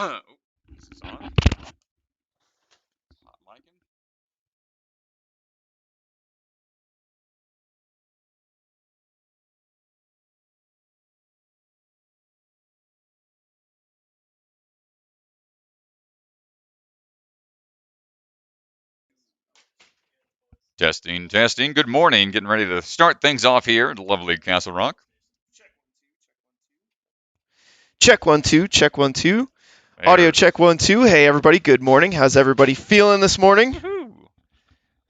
This is on. Hot micing. Testing, testing. Good morning. Getting ready to start things off here at lovely Castle Rock. Check 1 2, check 1 2. There. Audio check 1 2. Hey everybody, good morning. How's everybody feeling this morning? Woohoo.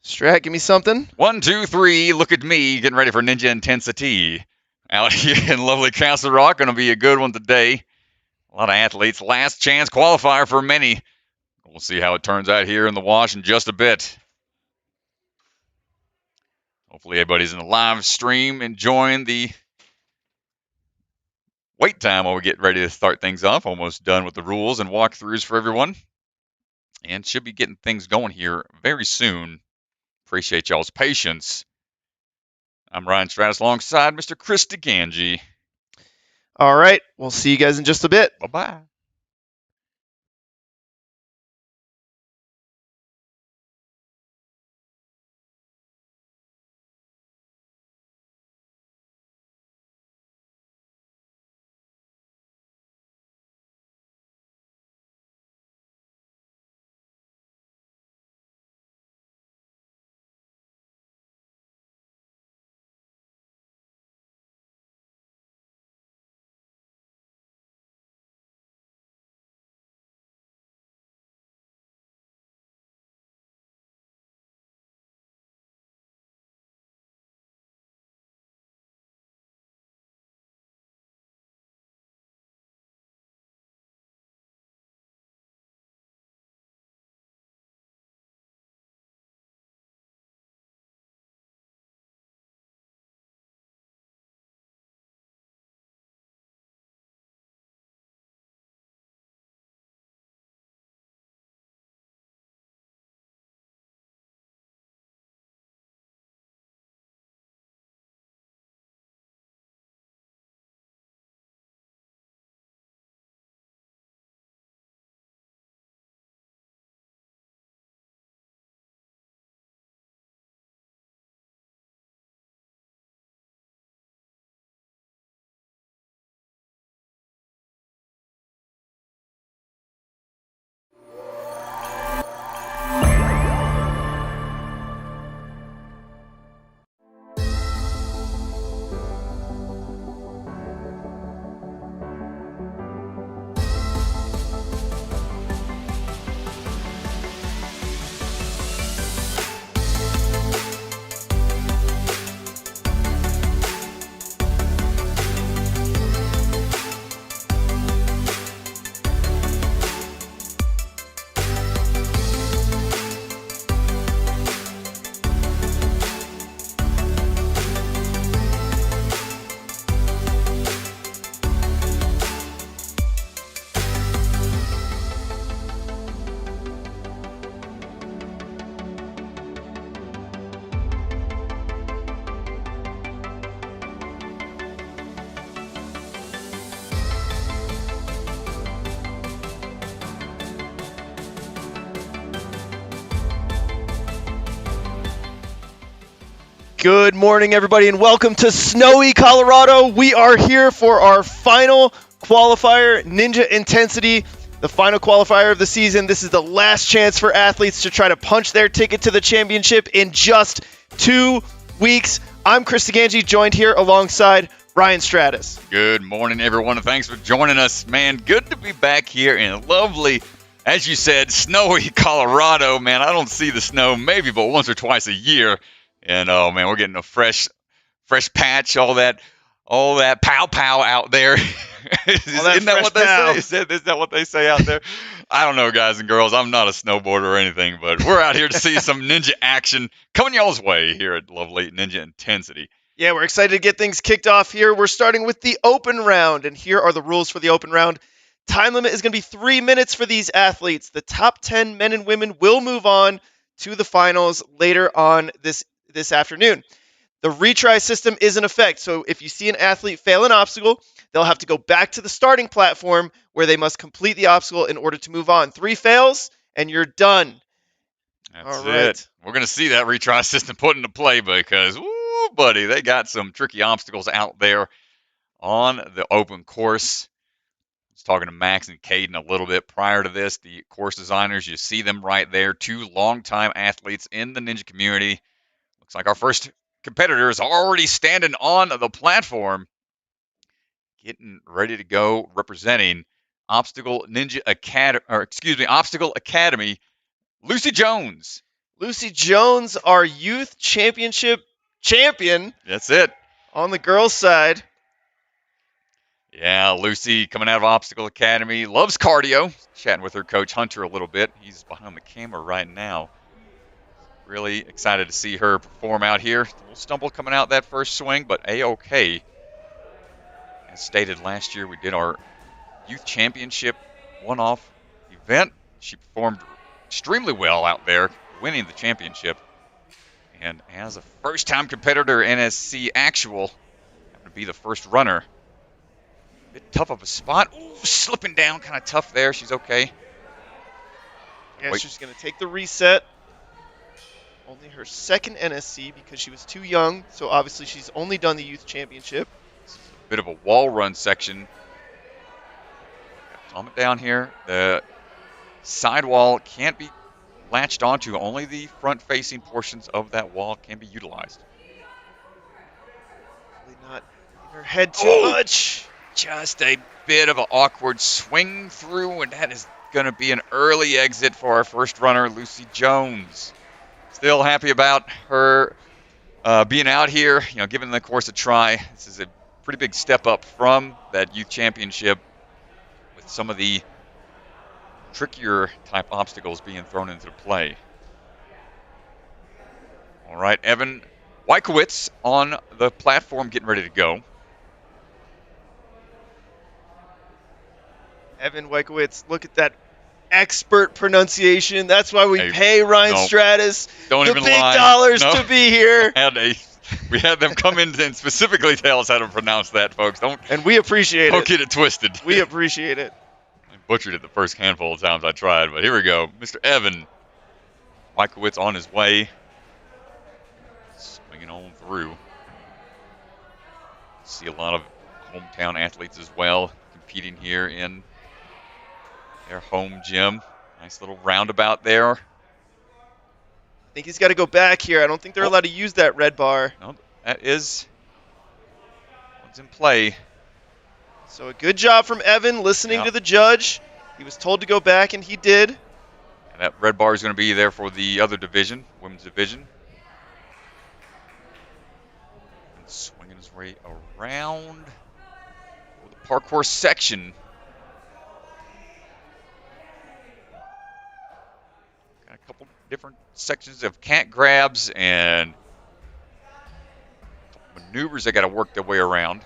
Strat, give me something. 1, 2, 3. Look at me getting ready for Ninja Intensity. Out here in lovely Castle Rock. Going to be a good one today. A lot of athletes. Last chance qualifier for many. We'll see how it turns out here in the wash in just a bit. Hopefully everybody's in the live stream enjoying the wait time while we get ready to start things off. Almost done with the rules and walkthroughs for everyone. And should be getting things going here very soon. Appreciate y'all's patience. I'm Ryan Stratus alongside Mr. Chris DeGangi. All right, we'll see you guys in just a bit. Bye-bye. Good morning, everybody, and welcome to snowy Colorado. We are here for our final qualifier, Ninja Intensity, the final qualifier of the season. This is the last chance for athletes to try to punch their ticket to the championship in just 2 weeks. I'm Chris DeGangi, joined here alongside Ryan Stratus. Good morning, everyone, and thanks for joining us. Man, good to be back here in lovely, as you said, snowy Colorado. Man, I don't see the snow maybe but once or twice a year. And oh man, we're getting a fresh patch, all that pow out there. Isn't that what they say? Is that what they say out there? I don't know, guys and girls. I'm not a snowboarder or anything, but we're out here to see some ninja action coming y'all's way here at lovely Ninja Intensity. Yeah, we're excited to get things kicked off here. We're starting with the open round, and here are the rules for the open round. Time limit is going to be 3 minutes for these athletes. The top 10 men and women will move on to the finals later on this afternoon. The retry system is in effect, so if you see an athlete fail an obstacle, they'll have to go back to the starting platform where they must complete the obstacle in order to move on. 3 fails, and you're done. That's All right. it. We're going to see that retry system put into play because, woo, buddy, they got some tricky obstacles out there on the open course. I was talking to Max and Kaden a little bit prior to this. The course designers, you see them right there. 2 longtime athletes in the ninja community. Looks like our first competitor is already standing on the platform, getting ready to go, representing Obstacle Academy, Lucy Jones. Lucy Jones, our youth championship champion. That's it. On the girls' side. Yeah, Lucy coming out of Obstacle Academy, loves cardio. Chatting with her coach Hunter a little bit. He's behind the camera right now. Really excited to see her perform out here. A little stumble coming out that first swing, but A-OK. As stated last year, we did our youth championship one-off event. She performed extremely well out there, winning the championship. And as a first-time competitor, NSC actual, happened to be the first runner. A bit tough of a spot. Ooh, slipping down, kind of tough there. She's okay. Yeah, she's going to take the reset. Only her second NSC because she was too young, so obviously she's only done the youth championship. This is a bit of a wall run section. Calm it down here. The sidewall can't be latched onto. Only the front-facing portions of that wall can be utilized. Really not in her head too much. Just a bit of an awkward swing through, and that is going to be an early exit for our first runner, Lucy Jones. Still happy about her being out here, giving the course a try. This is a pretty big step up from that youth championship with some of the trickier type obstacles being thrown into play. All right, Evan Wykowitz on the platform getting ready to go. Evan Wykowitz, look at that expert pronunciation. That's why we pay Ryan Stratus the big dollars to be here. We had them come in and specifically tell us how to pronounce that, folks. And we appreciate it. Don't get it twisted. We appreciate it. I butchered it the first handful of times I tried, but here we go. Mr. Evan Wykowitz on his way. Swinging on through. See a lot of hometown athletes as well competing here in their home gym. Nice little roundabout there. I think he's got to go back here. I don't think they're allowed to use that red bar. No, that is what's in play. So a good job from Evan listening to the judge. He was told to go back, and he did. And that red bar is going to be there for the other division, women's division. And swinging his way around for the parkour section. Got a couple different sections of cat grabs and maneuvers they got to work their way around.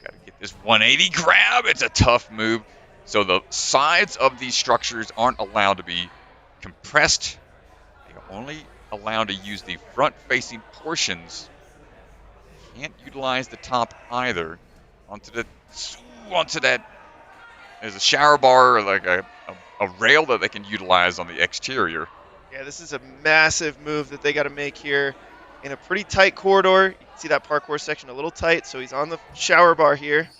Got to get this 180 grab. It's a tough move. So the sides of these structures aren't allowed to be compressed. They're only allowed to use the front-facing portions. Can't utilize the top either. Onto that. There's a shower bar or like a rail that they can utilize on the exterior. Yeah, this is a massive move that they got to make here in a pretty tight corridor. You can see that parkour section a little tight, so he's on the shower bar here.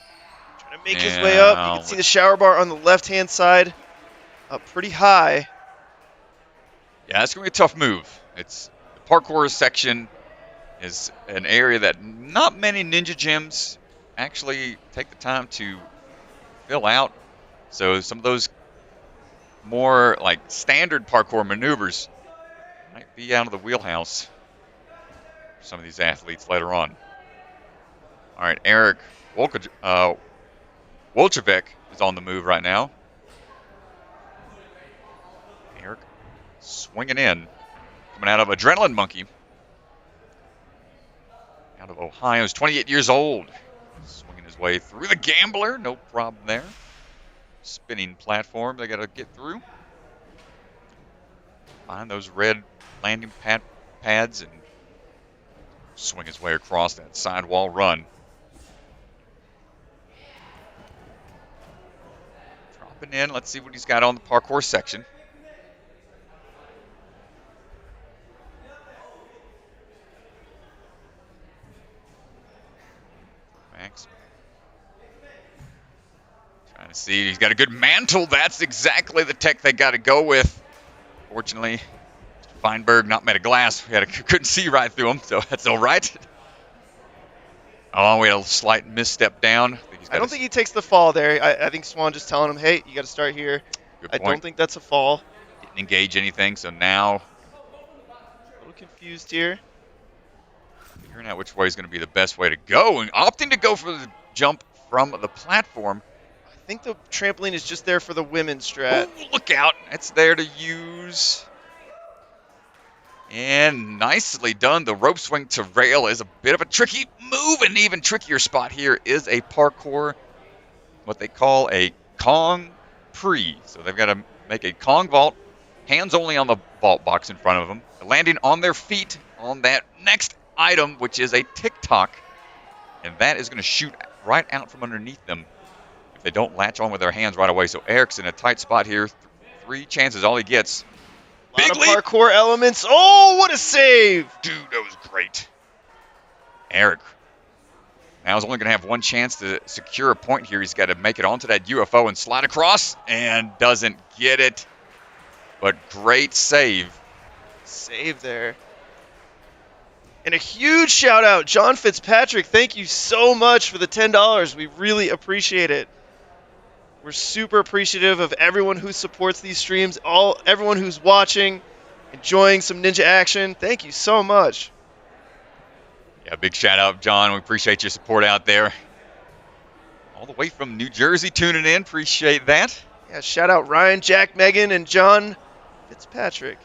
Trying to make his way up. You can see the shower bar on the left-hand side up pretty high. Yeah, it's going to be a tough move. It's the parkour section is an area that not many ninja gyms actually take the time to fill out. So some of those more like standard parkour maneuvers might be out of the wheelhouse for some of these athletes later on. All right, Eric Woljevach is on the move right now. Eric swinging in, coming out of Adrenaline Monkey. Out of Ohio, is 28 years old. Swinging his way through the Gambler, no problem there. Spinning platform they got to get through. Find those red landing pads and Swing his way across that sidewall run. Dropping in. Let's see what he's got on the parkour section. Max. Trying to see. He's got a good mantle. That's exactly the tech they got to go with. Fortunately, Feinberg not made of glass. We couldn't see right through him, so that's all right. Oh, we had a slight misstep down. I don't think he takes the fall there. I think Swan just telling him, hey, you got to start here. Good point. I don't think that's a fall. Didn't engage anything, so now a little confused here. Figuring out which way is going to be the best way to go, and opting to go for the jump from the platform. I think the trampoline is just there for the women's strat. Ooh, look out. It's there to use. And nicely done. The rope swing to rail is a bit of a tricky move. An even trickier spot here is a parkour, what they call a Kong pre. So they've got to make a Kong vault, hands only on the vault box in front of them, landing on their feet on that next item, which is a tick-tock. And that is going to shoot right out from underneath them if they don't latch on with their hands right away. So Eric's in a tight spot here. 3 chances, all he gets. A lot of parkour elements. Oh, what a save! Dude, that was great. Eric now is only going to have one chance to secure a point here. He's got to make it onto that UFO and slide across, and doesn't get it. But great save. Save there. And a huge shout out, John Fitzpatrick. Thank you so much for the $10. We really appreciate it. We're super appreciative of everyone who supports these streams, everyone who's watching, enjoying some ninja action. Thank you so much. Yeah, big shout out, John. We appreciate your support out there. All the way from New Jersey tuning in. Appreciate that. Yeah, shout out Ryan, Jack, Megan, and John Fitzpatrick.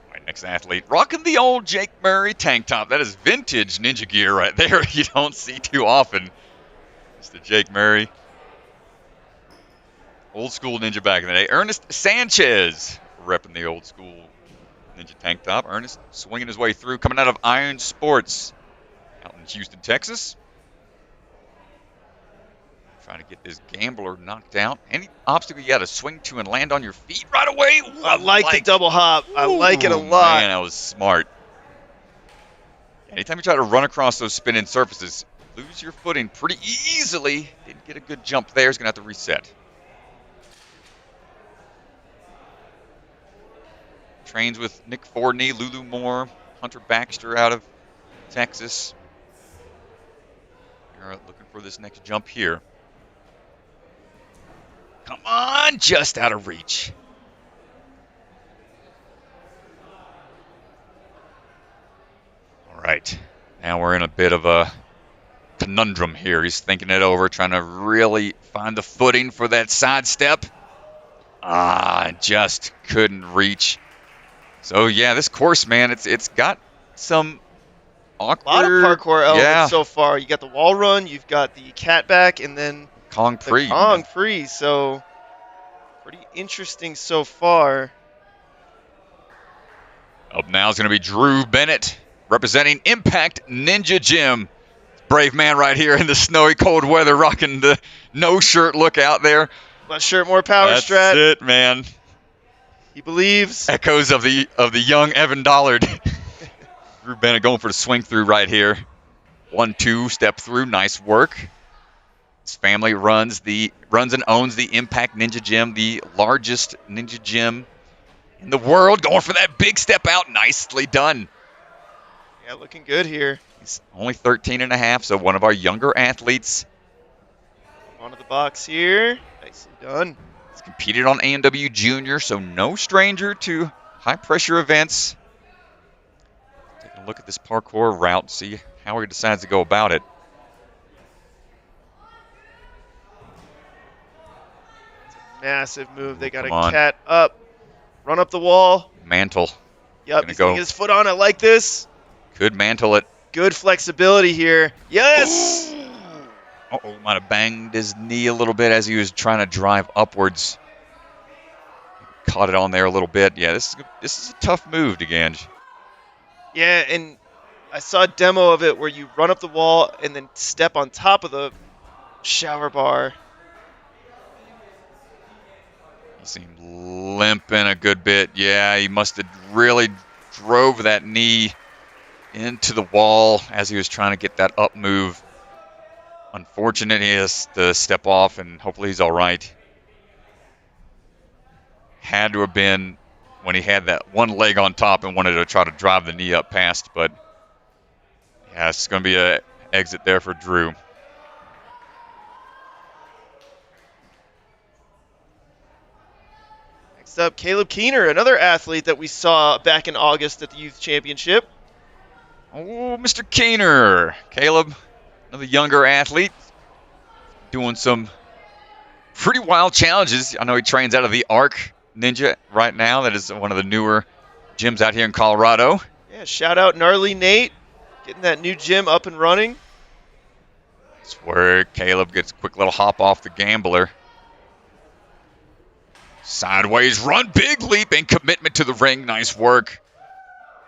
All right, next athlete. Rocking the old Jake Murray tank top. That is vintage ninja gear right there. You don't see too often. Mr. Jake Murray. Old school ninja back in the day. Ernest Sanchez repping the old school ninja tank top. Ernest swinging his way through, coming out of Iron Sports out in Houston, Texas. Trying to get this gambler knocked out. Any obstacle you got to swing to and land on your feet right away. Ooh, I like the double hop. I like it a lot. Man, that was smart. Anytime you try to run across those spinning surfaces, lose your footing pretty easily. Didn't get a good jump there. He's going to have to reset. Trains with Nick Fordney, Lulu Moore, Hunter Baxter out of Texas. They're looking for this next jump here. Come on, just out of reach. All right, now we're in a bit of a conundrum here. He's thinking it over, trying to really find the footing for that sidestep. Just couldn't reach. So yeah, this course, man, it's got some awkward. A lot of parkour elements so far. You got the wall run, you've got the cat back, and then Kong Free. Kong Free. So pretty interesting so far. Up now is going to be Drew Bennett representing Impact Ninja Gym. Brave man right here in the snowy, cold weather, rocking the no-shirt look out there. Less shirt, more power That's strat. That's it, man. He believes. Echoes of the young Evan Dollard. Drew Bennett going for the swing through right here. 1-2 step through. Nice work. His family runs and owns the Impact Ninja Gym, the largest ninja gym in the world. Going for that big step out. Nicely done. Yeah, looking good here. He's only 13 and a half, so one of our younger athletes. Onto the box here. Nicely done. He's competed on AMW Junior, so no stranger to high-pressure events. Taking a look at this parkour route, see how he decides to go about it. It's a massive move. They got a cat up. Run up the wall. Mantle. Yep, he's going to get his foot on it like this. Could mantle it. Good flexibility here. Yes! Ooh. Uh-oh, might have banged his knee a little bit as he was trying to drive upwards. Caught it on there a little bit. Yeah, this is a tough move, DeGange. Yeah, and I saw a demo of it where you run up the wall and then step on top of the shower bar. He seemed limping a good bit. Yeah, he must have really drove that knee into the wall as he was trying to get that up move. Unfortunate he has to step off, and hopefully he's all right. Had to have been when he had that one leg on top and wanted to try to drive the knee up past, but yeah, it's going to be an exit there for Drew. Next up, Caleb Keener, another athlete that we saw back in August at the Youth Championship. Oh, Mr. Keener. Caleb, another younger athlete, doing some pretty wild challenges. I know he trains out of the Arc Ninja right now. That is one of the newer gyms out here in Colorado. Yeah, shout out Gnarly Nate, getting that new gym up and running. That's where Caleb gets a quick little hop off the gambler. Sideways run, big leap, and commitment to the ring. Nice work.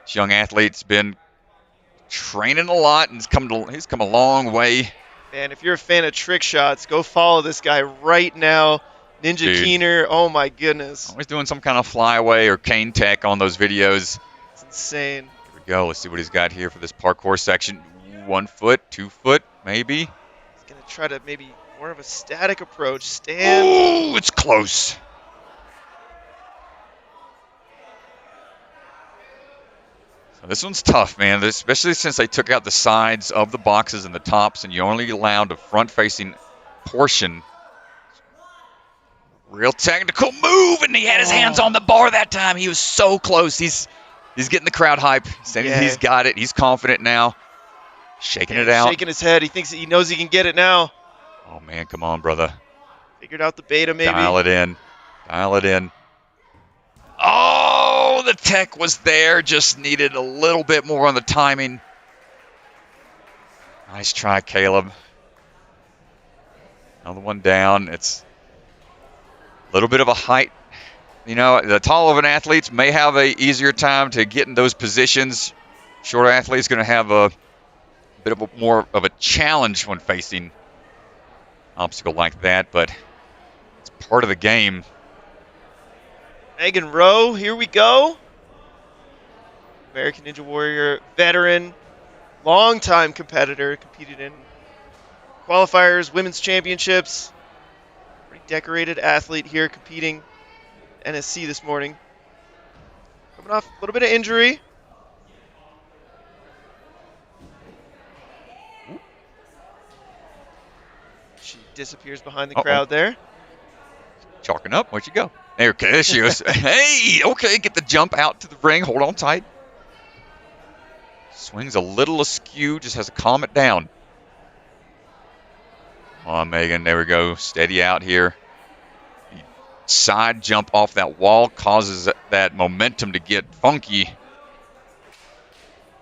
This young athlete's been training a lot, and he's come a long way. Man, if you're a fan of trick shots, go follow this guy right now. Ninja Keener, oh my goodness. Always doing some kind of flyaway or cane tech on those videos. It's insane. Here we go. Let's see what he's got here for this parkour section. 1 foot, 2 foot, maybe. He's going to try to maybe more of a static approach. Stand. Oh, it's close. So this one's tough, man, especially since they took out the sides of the boxes and the tops, and you only allowed the front-facing portion. Real technical move, and he had his hands on the bar that time. He was so close. He's getting the crowd hype. He's got it. He's confident now. Shaking it out. Shaking his head. He knows he can get it now. Oh, man, come on, brother. Figured out the beta, maybe. Dial it in. Dial it in. Oh, the tech was there. Just needed a little bit more on the timing. Nice try, Caleb. Another one down. It's a little bit of a height. You know, the tall of an athletes may have a easier time to get in those positions. Shorter athlete's going to have a bit of more of a challenge when facing an obstacle like that, but it's part of the game. Megan Rowe, here we go. American Ninja Warrior veteran, longtime competitor, competed in qualifiers, women's championships. Pretty decorated athlete here competing NSC this morning. Coming off a little bit of injury. She disappears behind the crowd there. Chalking up. Where'd she go? Okay, there she goes. Hey, okay, get the jump out to the ring. Hold on tight. Swings a little askew, just has to calm it down. Come on, Megan. There we go. Steady out here. The side jump off that wall causes that momentum to get funky.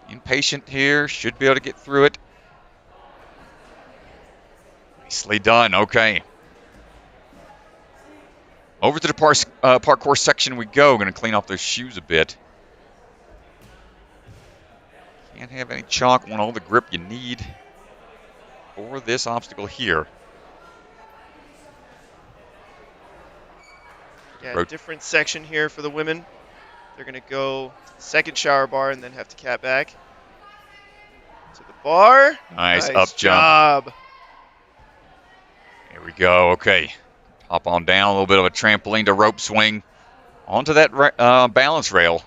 Impatient here. Should be able to get through it. Nicely done. Okay. Over to the parkour section we go. Going to clean off those shoes a bit. Can't have any chalk. Want all the grip you need for this obstacle here. Yeah, different section here for the women. They're going to go second shower bar and then have to cat back to the bar. Nice up jump. Job. Here we go. Okay. Hop on down, a little bit of a trampoline to rope swing onto that balance rail.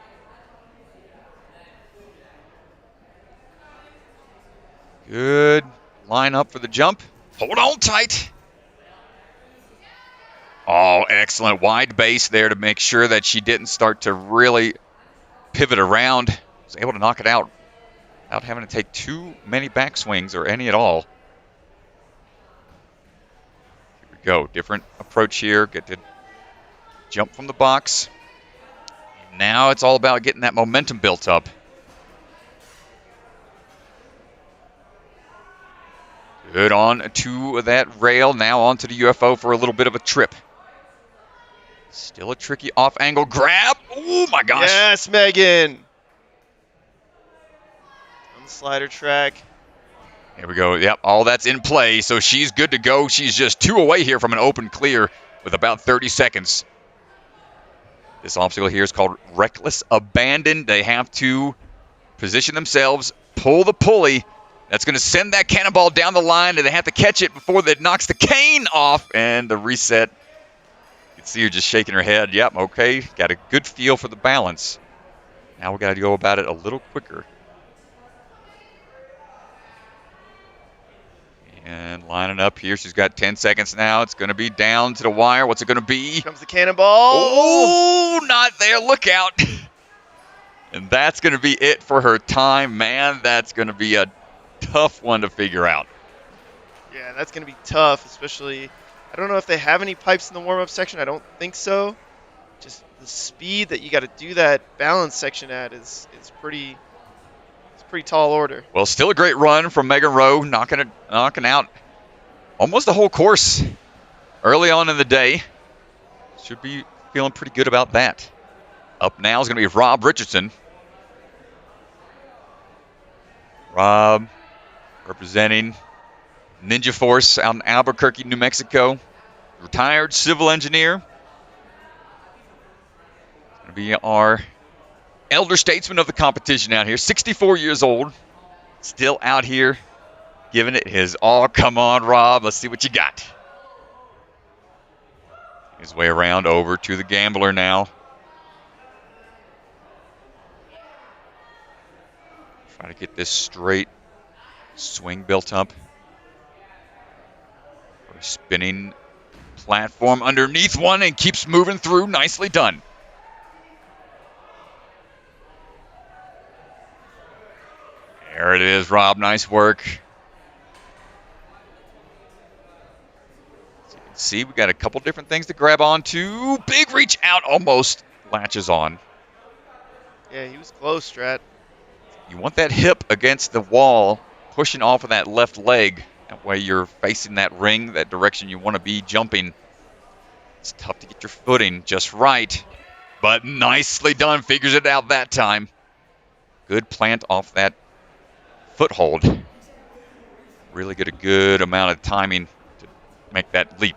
Good line up for the jump. Hold on tight. Oh, excellent. Wide base there to make sure that she didn't start to really pivot around. Was able to knock it out without having to take too many backswings or any at all. Go. Different approach here. Get to jump from the box. And now it's all about getting that momentum built up. Good on to that rail. Now onto the UFO for a little bit of a trip. Still a tricky off-angle grab. Oh, my gosh. Yes, Megan. the slider track. Here we go. Yep, all that's in play, so she's good to go. She's just 2 away here from an open clear with about 30 seconds. This obstacle here is called Reckless Abandon. They have to position themselves, pull the pulley. That's going to send that cannonball down the line, and they have to catch it before it knocks the cane off, and the reset. You can see her just shaking her head. Yep, okay, got a good feel for the balance. Now we got to go about it a little quicker. And lining up here, she's got 10 seconds now. It's going to be down to the wire. What's it going to be? Here comes the cannonball. Oh, not there. Look out. And that's going to be it for her time. Man, that's going to be a tough one to figure out. Yeah, that's going to be tough, especially, I don't know if they have any pipes in the warm-up section. I don't think so. Just the speed that you got to do that balance section at is pretty tall order. Well, still a great run from Megan Rowe, knocking out almost the whole course early on in the day. Should be feeling pretty good about that. Up now is going to be Rob Richardson. Rob representing Ninja Force out in Albuquerque, New Mexico. Retired civil engineer. Going to be our elder statesman of the competition out here. 64 years old. Still out here giving it his all. Come on, Rob. Let's see what you got. His way around over to the gambler now. Trying to get this straight swing built up. Spinning platform underneath one and keeps moving through. Nicely done. There it is, Rob. Nice work. As you can see, we got a couple different things to grab onto. Big reach out, almost latches on. Yeah, he was close, Strat. You want that hip against the wall, pushing off of that left leg. That way you're facing that ring, that direction you want to be jumping. It's tough to get your footing just right, but nicely done. Figures it out that time. Good plant off that foothold. Really get a good amount of timing to make that leap.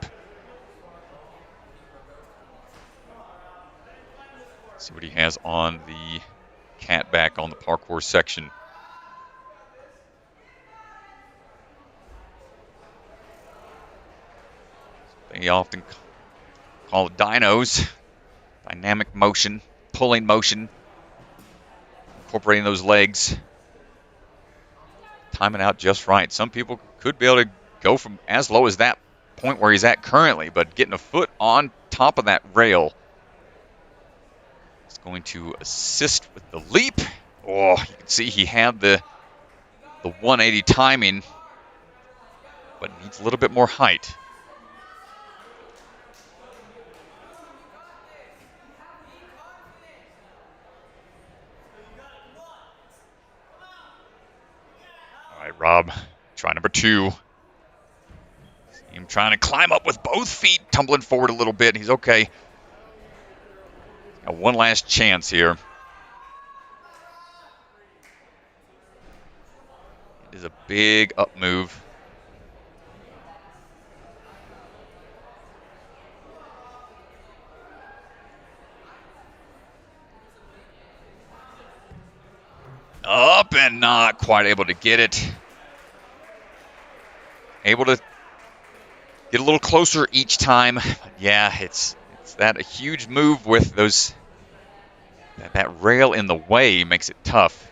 See what he has on the catback on the parkour section. They often call it dynos. Dynamic motion, pulling motion, incorporating those legs. Timing out just right. Some people could be able to go from as low as that point where he's at currently, but getting a foot on top of that rail is going to assist with the leap. Oh, you can see he had the 180 timing, but needs a little bit more height. All right, Rob, try number 2. See him trying to climb up with both feet, tumbling forward a little bit. He's okay. Got one last chance here. It is a big up move. Up and not quite able to get it. Able to get a little closer each time. But yeah, it's that a huge move with those that rail in the way makes it tough.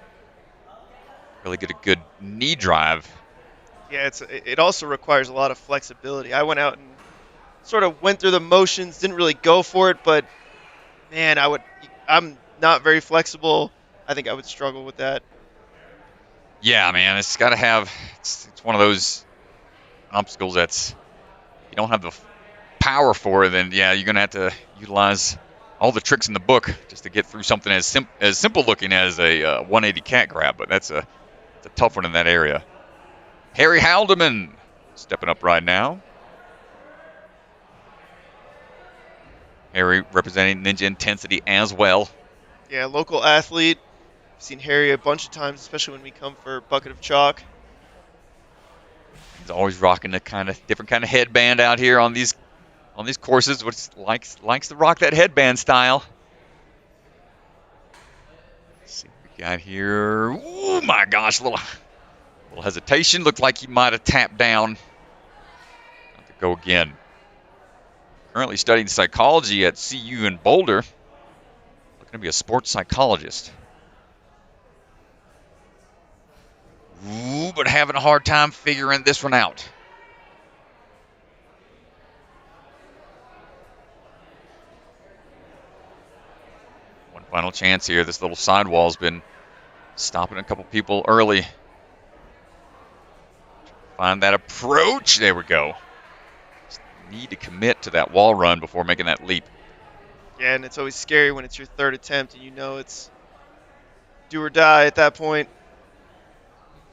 Really get a good knee drive. Yeah, it also requires a lot of flexibility. I went out and sort of went through the motions, didn't really go for it, but man, I'm not very flexible. I think I would struggle with that. Yeah, man, it's got to have. It's one of those obstacles that's you don't have the power for it. Then yeah, you're gonna have to utilize all the tricks in the book just to get through something as simple looking as a 180 cat grab. But it's a tough one in that area. Harry Haldeman stepping up right now. Harry representing Ninja Intensity as well. Yeah, local athlete I've seen Harry a bunch of times, especially when we come for Bucket of Chalk. He's always rocking a different kind of headband out here on these courses, which likes to rock that headband style. Let's see what we got here. Oh my gosh, a little hesitation. Looked like he might have tapped down. Have to go again. Currently studying psychology at CU in Boulder. Looking to be a sports psychologist. Ooh, but having a hard time figuring this one out. One final chance here. This little sidewall's been stopping a couple people early. Find that approach. There we go. Just need to commit to that wall run before making that leap. Yeah, and it's always scary when it's your third attempt and you know it's do or die at that point.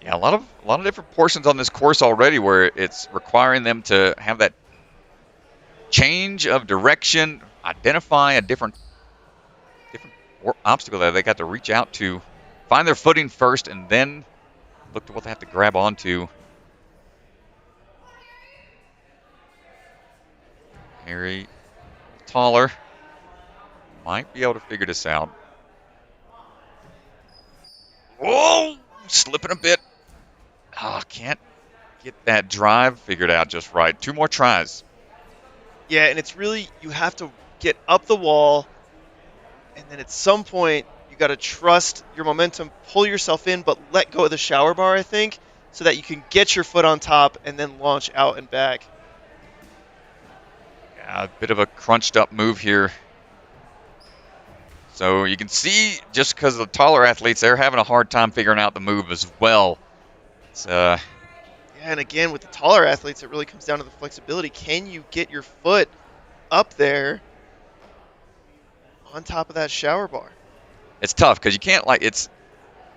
Yeah, a lot of different portions on this course already where it's requiring them to have that change of direction, identify a different obstacle that they got to reach out to, find their footing first, and then look to what they have to grab onto. Harry, taller, might be able to figure this out. Whoa, slipping a bit. Oh, can't get that drive figured out just right. 2 more tries. Yeah, and it's really, you have to get up the wall, and then at some point, you got to trust your momentum, pull yourself in, but let go of the shower bar, I think, so that you can get your foot on top and then launch out and back. Yeah, a bit of a crunched up move here. So you can see, just because of the taller athletes, they're having a hard time figuring out the move as well. Yeah, and again, with the taller athletes, it really comes down to the flexibility. Can you get your foot up there on top of that shower bar? It's tough because you can't, it's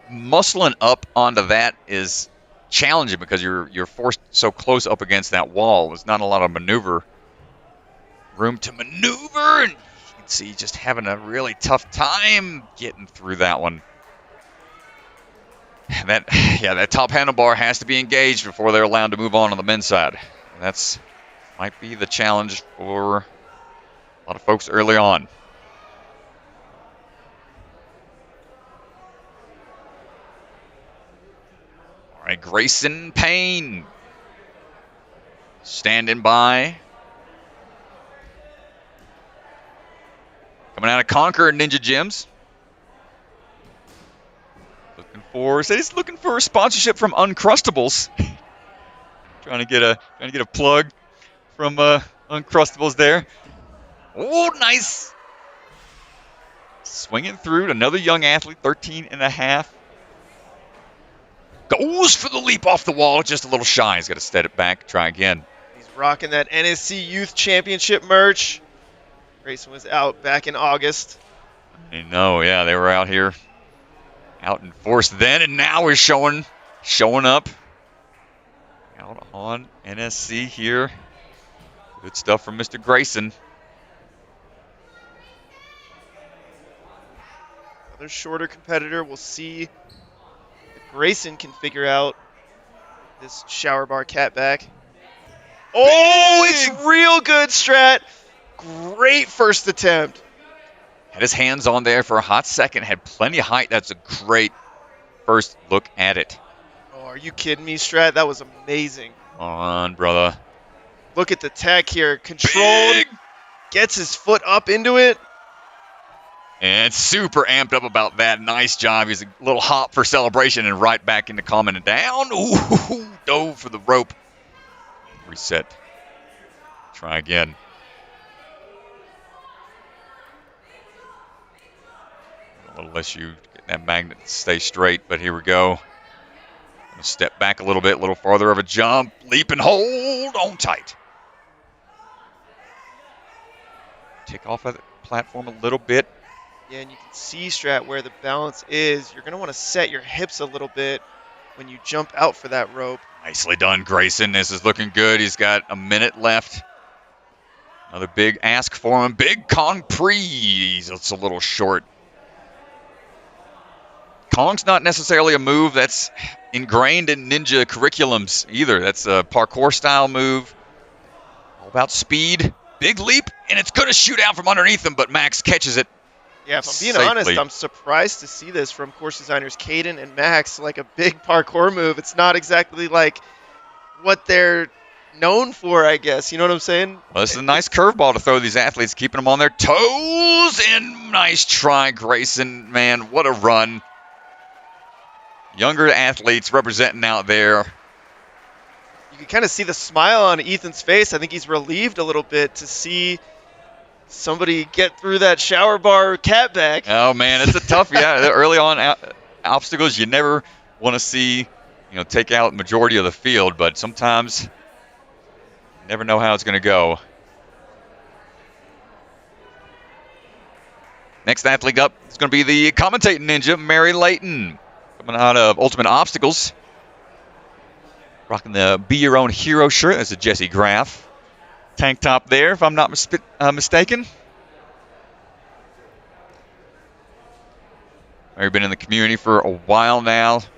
muscling up onto that is challenging because you're forced so close up against that wall. There's not a lot of room to maneuver, and you can see just having a really tough time getting through that one. That top handlebar has to be engaged before they're allowed to move on the men's side. That's might be the challenge for a lot of folks early on. All right, Grayson Payne standing by. Coming out of Concord Ninja Gyms. He's looking for a sponsorship from Uncrustables. trying to get a plug from Uncrustables there. Oh, nice. Swinging through to another young athlete, 13 and a half. Goes for the leap off the wall, just a little shy. He's got to step it back, try again. He's rocking that NSC Youth Championship merch. Grayson was out back in August. I know, yeah, they were out here. Out in force then, and now we're showing up. Out on NSC here. Good stuff from Mr. Grayson. Another shorter competitor. We'll see if Grayson can figure out this shower bar catback. Oh, it's real good, Strat. Great first attempt. Had his hands on there for a hot second. Had plenty of height. That's a great first look at it. Oh, are you kidding me, Strat? That was amazing. Come on, brother. Look at the tech here. Controlled. Big. Gets his foot up into it. And super amped up about that. Nice job. He's a little hop for celebration and right back into calming it down. Ooh, dove for the rope. Reset. Try again. A little issue getting that magnet to stay straight, but here we go. Gonna step back a little bit, a little farther of a jump. Leap and hold on tight. Take off of the platform a little bit. Yeah, and you can see, Strat, where the balance is. You're going to want to set your hips a little bit when you jump out for that rope. Nicely done, Grayson. This is looking good. He's got a minute left. Another big ask for him. Big Comprise. It's a little short. Tong's not necessarily a move that's ingrained in ninja curriculums either. That's a parkour style move. All about speed. Big leap, and it's going to shoot out from underneath him, but Max catches it. Yeah, if I'm being safely. honest, I'm surprised to see this from course designers Kaden and Max, like a big parkour move. It's not exactly like what they're known for, I guess. You know what I'm saying? Well, this is a nice curveball to throw these athletes, keeping them on their toes. And nice try, Grayson. Man, what a run. Younger athletes representing out there. You can kind of see the smile on Ethan's face. I think he's relieved a little bit to see somebody get through that shower bar catback. Oh, man, it's a tough, early on obstacles you never want to see, take out majority of the field, but sometimes you never know how it's going to go. Next athlete up is going to be the commentating ninja, Mary Leighton, coming out of Ultimate Obstacles. Rocking the Be Your Own Hero shirt. That's a Jesse Graff tank top there, if I'm not mistaken. Mary been in the community for a while now. She's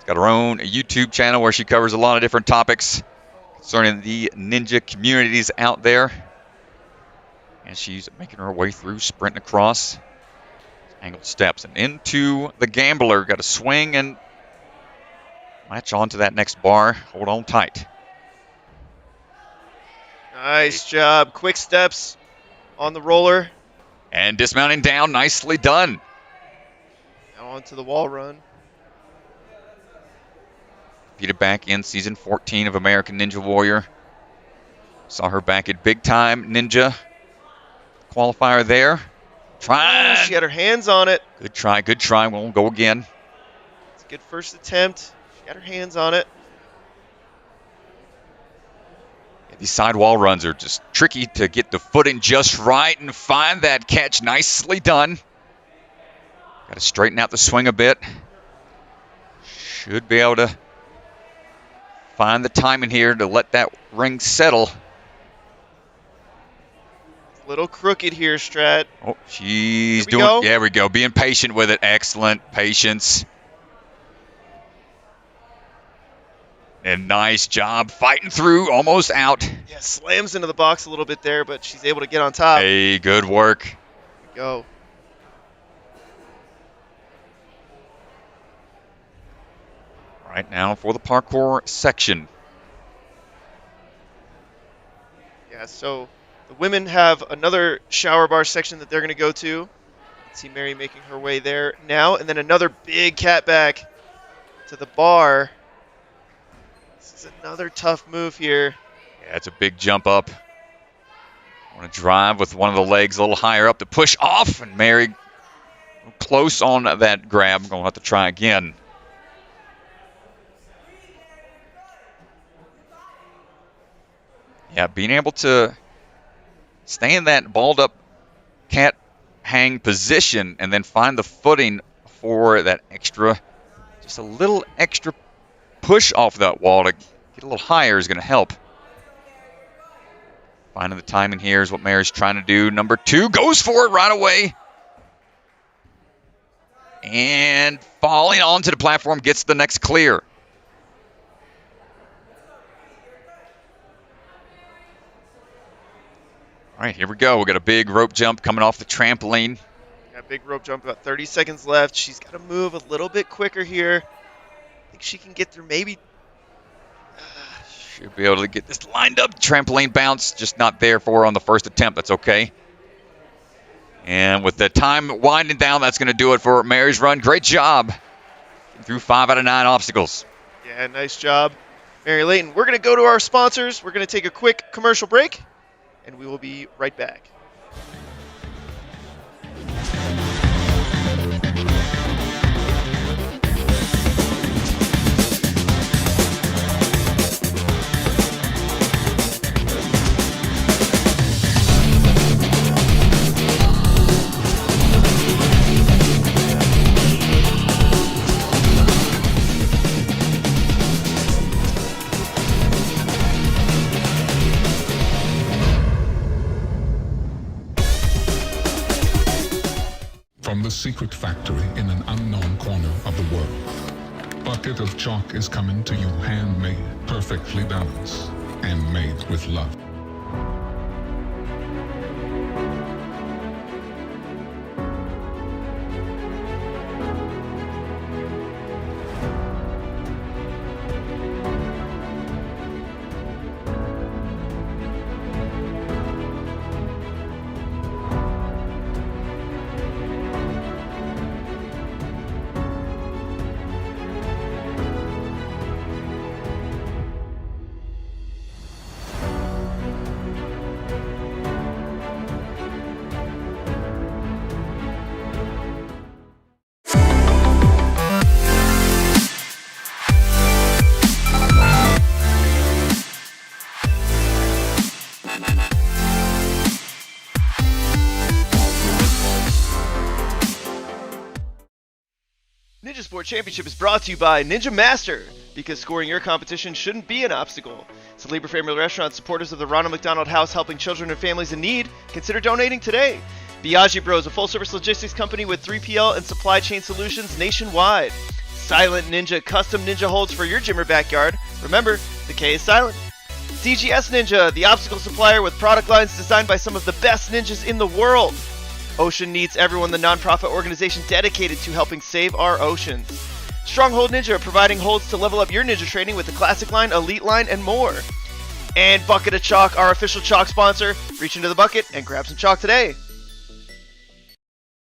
got her own YouTube channel where she covers a lot of different topics concerning the ninja communities out there. And she's making her way through, sprinting across angled steps and into the gambler. Got to swing and latch on to that next bar. Hold on tight. Nice job. Quick steps on the roller. And dismounting down. Nicely done. Now onto the wall run. Competed back in season 14 of American Ninja Warrior. Saw her back at Big Time Ninja Qualifier there. Try. She had her hands on it. Good try, good try. We'll go again. It's a good first attempt. She got her hands on it. Yeah, these sidewall runs are just tricky to get the footing just right and find that catch. Nicely done. Got to straighten out the swing a bit. Should be able to find the timing here to let that ring settle. Little crooked here, Strat. Oh, she's doing. There we go. Being patient with it. Excellent patience. And nice job fighting through. Almost out. Yeah, slams into the box a little bit there, but she's able to get on top. Hey, good work. Here we go. Right now for the parkour section. Yeah, so the women have another shower bar section that they're going to go to. See Mary making her way there now. And then another big catback to the bar. This is another tough move here. Yeah, it's a big jump up. Want to drive with one of the legs a little higher up to push off. And Mary close on that grab. Going to have to try again. Yeah, being able to stay in that balled up cat hang position and then find the footing for that extra, just a little extra push off that wall to get a little higher is going to help. Finding the timing here is what Mary's trying to do. Number 2 goes for it right away. And falling onto the platform gets the next clear. All right, here we go. We got a big rope jump coming off the trampoline. Got a big rope jump, about 30 seconds left. She's got to move a little bit quicker here. I think she can get through maybe. Should be able to get this lined up. Trampoline bounce, just not there for her on the first attempt. That's okay. And with the time winding down, that's going to do it for Mary's run. Great job. Through 5 out of 9 obstacles. Yeah, nice job, Mary Leighton. We're going to go to our sponsors. We're going to take a quick commercial break, and we will be right back. secret factory in an unknown corner of the world. Bucket of Chalk is coming to you handmade, perfectly balanced, and made with love. Ninja Sport Championship is brought to you by Ninja Master, because scoring your competition shouldn't be an obstacle. It's a Labor Family Restaurant, supporters of the Ronald McDonald House, helping children and families in need. Consider donating today. Biaggi Bros, a full-service logistics company with 3PL and supply chain solutions nationwide. Silent Ninja, custom ninja holds for your gym or backyard. Remember, the K is silent. CGS Ninja, the obstacle supplier with product lines designed by some of the best ninjas in the world. Ocean Needs Everyone, the nonprofit organization dedicated to helping save our oceans. Stronghold Ninja, providing holds to level up your ninja training with the Classic Line, Elite Line, and more. And Bucket of Chalk, our official chalk sponsor. Reach into the bucket and grab some chalk today.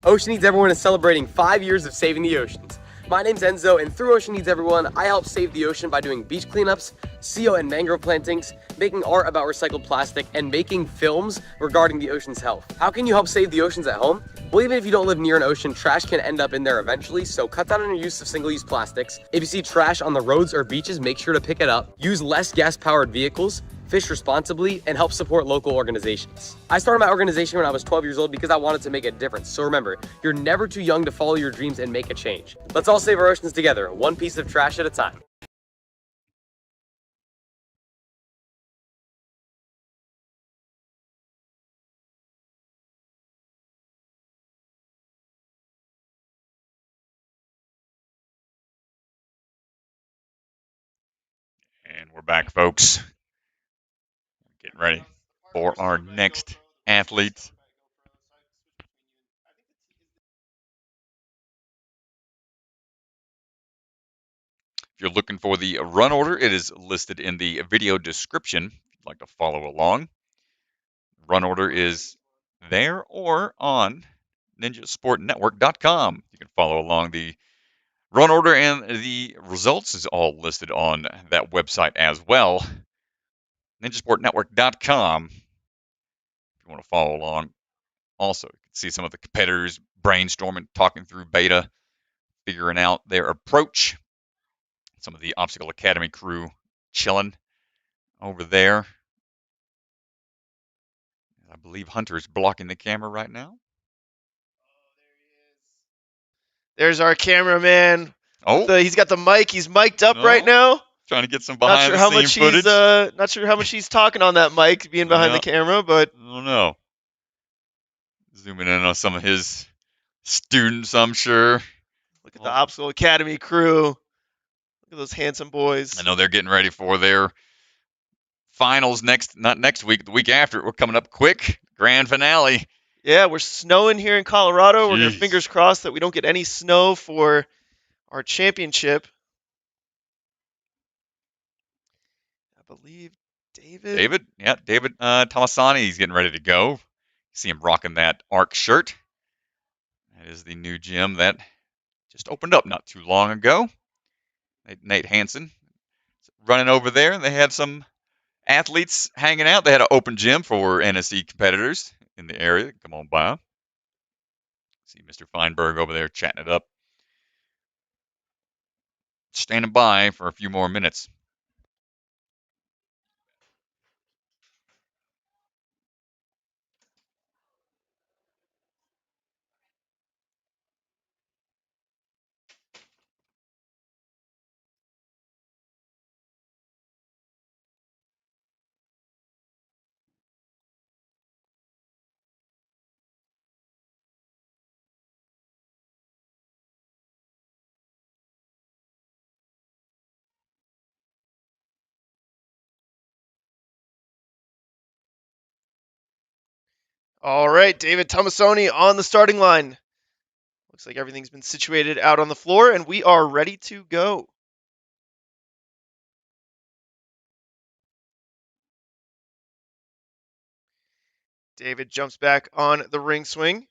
Ocean Needs Everyone is celebrating 5 years of saving the oceans. My name's Enzo, and through Ocean Needs Everyone, I help save the ocean by doing beach cleanups, seal and mangrove plantings, making art about recycled plastic, and making films regarding the ocean's health. How can you help save the oceans at home? Well, even if you don't live near an ocean, trash can end up in there eventually, so cut down on your use of single-use plastics. If you see trash on the roads or beaches, make sure to pick it up. Use less gas-powered vehicles, fish responsibly, and help support local organizations. I started my organization when I was 12 years old because I wanted to make a difference. So remember, you're never too young to follow your dreams and make a change. Let's all save our oceans together, one piece of trash at a time. And we're back, folks. Getting ready for our next athletes. If you're looking for the run order, it is listed in the video description. If you'd like to follow along, run order is there or on ninjasportnetwork.com. You can follow along. The run order and the results is all listed on that website as well. ninjasportnetwork.com. If you want to follow along, also you can see some of the competitors brainstorming, talking through beta, figuring out their approach. Some of the Obstacle Academy crew chilling over there. I believe Hunter's blocking the camera right now. There's our cameraman. Oh, He's got the mic. He's mic'd up right now. Trying to get some behind the scene footage. Not sure how much he's talking on that mic being behind the camera, but I don't know. Zooming in on some of his students, I'm sure. Look at the Obstacle Academy crew. Look at those handsome boys. I know they're getting ready for their finals not next week, the week after. We're coming up quick. Grand finale. Yeah, we're snowing here in Colorado. We're going to fingers crossed that we don't get any snow for our championship. I believe David Tomassoni, he's getting ready to go. See him rocking that ARC shirt. That is the new gym that just opened up not too long ago. Nate Hansen running over there. They had some athletes hanging out. They had an open gym for NSC competitors in the area. Come on by. See Mr. Feinberg over there chatting it up. Standing by for a few more minutes. All right, David Tomassoni on the starting line. Looks like everything's been situated out on the floor, and we are ready to go. David jumps back on the ring swing,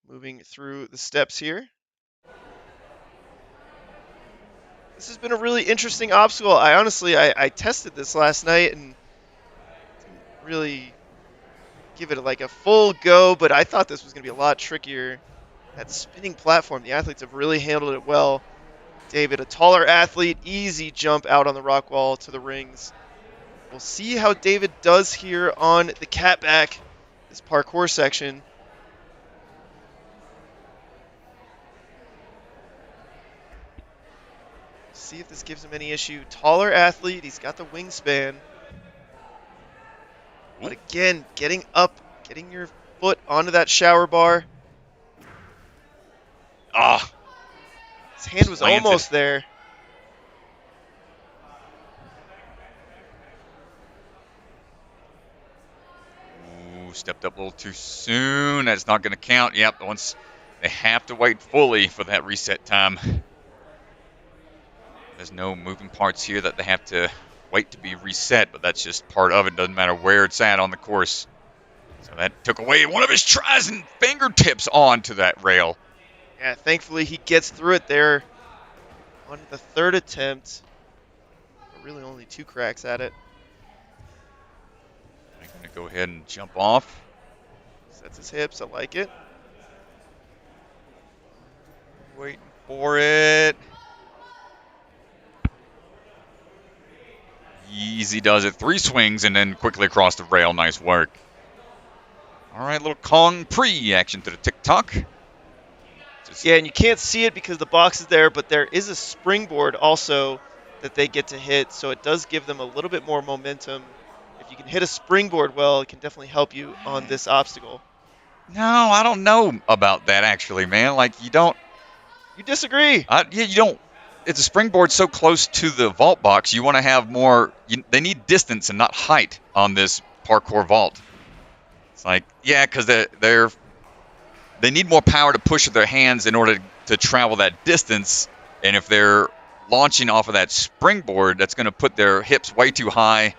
moving through the steps here. This has been a really interesting obstacle. I tested this last night and didn't really give it like a full go, but I thought this was going to be a lot trickier. That spinning platform, the athletes have really handled it well. David, a taller athlete, easy jump out on the rock wall to the rings. We'll see how David does here on the catback, this parkour section. See if this gives him any issue. Taller athlete, he's got the wingspan. But again, getting up, getting your foot onto that shower bar. Ah, his hand was planted. almost there. Ooh, stepped up a little too soon. That's not going to count. Yep, once they have to wait fully for that reset time. There's no moving parts here that they have to wait to be reset, but that's just part of it. Doesn't matter where it's at on the course. So that took away one of his tries and fingertips onto that rail. Yeah, thankfully he gets through it there on the third attempt. But really only 2 cracks at it. I'm going to go ahead and jump off. Sets his hips, I like it. Waiting for it. Easy does it. 3 swings and then quickly across the rail. Nice work. All right, little Kong pre-action to the TikTok. Yeah, and you can't see it because the box is there, but there is a springboard also that they get to hit, so it does give them a little bit more momentum. If you can hit a springboard well, it can definitely help you on this obstacle. No, I don't know about that actually, man. Like, you don't... You disagree? Yeah, you don't... It's a springboard so close to the vault box, you want to have more... they need distance and not height on this parkour vault. It's like, yeah, because they need more power to push with their hands in order to travel that distance. And if they're launching off of that springboard, that's going to put their hips way too high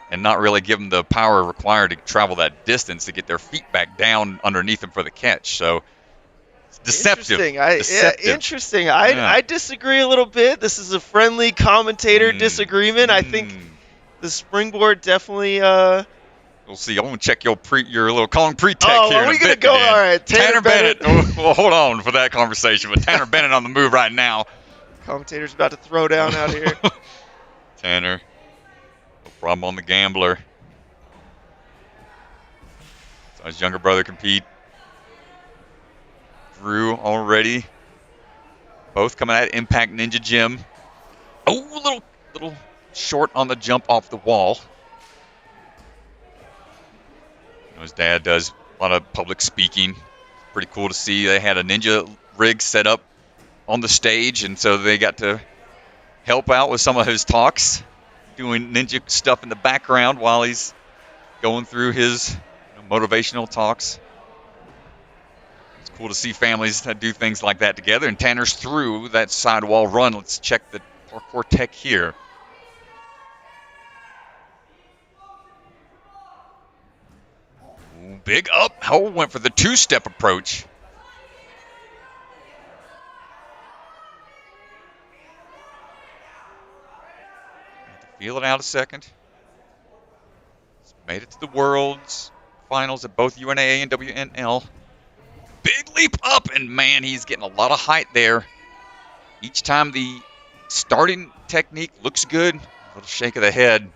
and not really give them the power required to travel that distance to get their feet back down underneath them for the catch. So it's deceptive. Interesting. I disagree a little bit. This is a friendly commentator disagreement. I think the springboard definitely... We'll see. I want to check your little Kong pre-tech here. Oh, are we going to go? Again. All right. Tanner Bennett. Well, hold on for that conversation. But Tanner Bennett on the move right now. Commentator's about to throw down out here. Tanner. No problem on the gambler. So his younger brother compete. Drew already. Both coming at Impact Ninja Gym. Oh, little short on the jump off the wall. His dad does a lot of public speaking. Pretty cool to see. They had a ninja rig set up on the stage, and so they got to help out with some of his talks, doing ninja stuff in the background while he's going through his motivational talks. It's cool to see families that do things like that together, and Tanner's through that sidewall run. Let's check the parkour tech here. Big up. Oh, went for the 2-step approach. Had to feel it out a second. Made it to the Worlds Finals at both UNAA and WNL. Big leap up, and man, he's getting a lot of height there. Each time the starting technique looks good, a little shake of the head.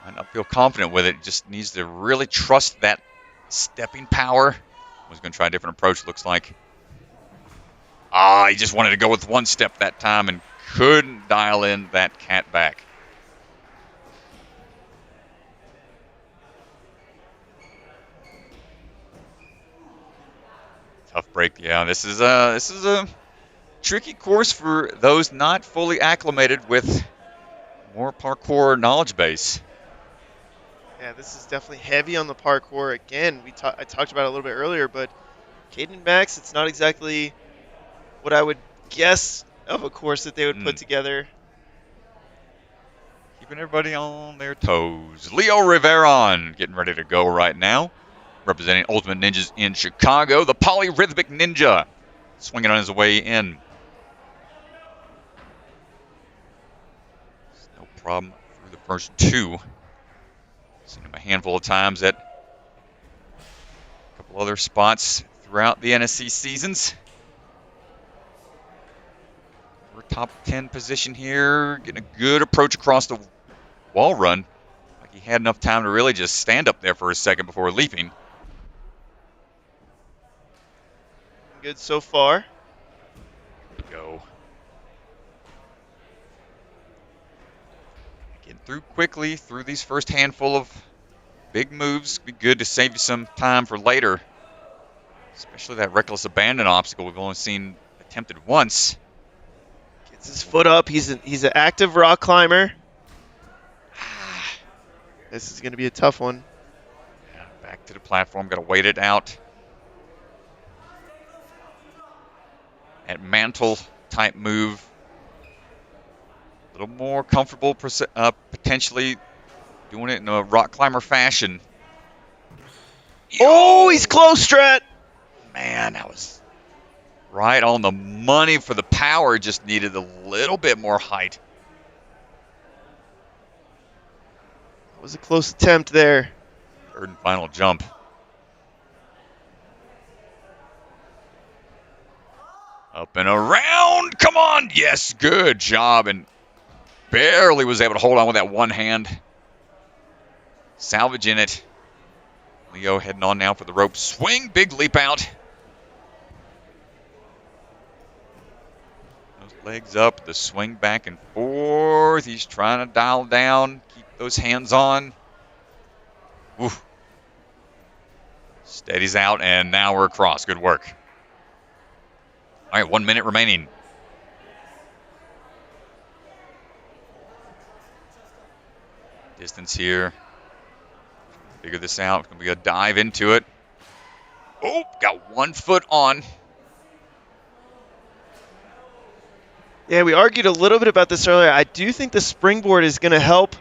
Might not feel confident with it. Just needs to really trust that stepping power. I was going to try a different approach, looks like. He just wanted to go with 1 step that time and couldn't dial in that cat back. Tough break. Yeah, this is a tricky course for those not fully acclimated with more parkour knowledge base. Yeah, this is definitely heavy on the parkour. Again, I talked about it a little bit earlier, but Caden and Max, it's not exactly what I would guess of a course that they would put together. Keeping everybody on their toes. Leo Riveron getting ready to go right now. Representing Ultimate Ninjas in Chicago. The polyrhythmic ninja swinging on his way in. No problem through the first two. Seen him a handful of times at a couple other spots throughout the NSC seasons. We're top 10 position here. Getting a good approach across the wall run. Like he had enough time to really just stand up there for a second before leaping. Good so far. Go. Getting through quickly through these first handful of big moves. Be good to save you some time for later. Especially that reckless abandon obstacle we've only seen attempted once. Gets his foot up. He's an active rock climber. This is going to be a tough one. Yeah, back to the platform. Got to wait it out. At mantle type move. A little more comfortable potentially doing it in a rock climber fashion. Oh, he's close, Strat. Man, that was right on the money for the power. Just needed a little bit more height. That was a close attempt there. Third and final jump. Up and around. Come on. Yes, good job. And barely was able to hold on with that one hand. Salvaging it. Leo heading on now for the rope swing. Big leap out. Those legs up. The swing back and forth. He's trying to dial down. Keep those hands on. Woo. Steadies out. And now we're across. Good work. All right, 1 minute remaining. Distance here. Figure this out. It's going to be a dive into it. Oh, got 1 foot on. Yeah, we argued a little bit about this earlier. I do think the springboard is going to help.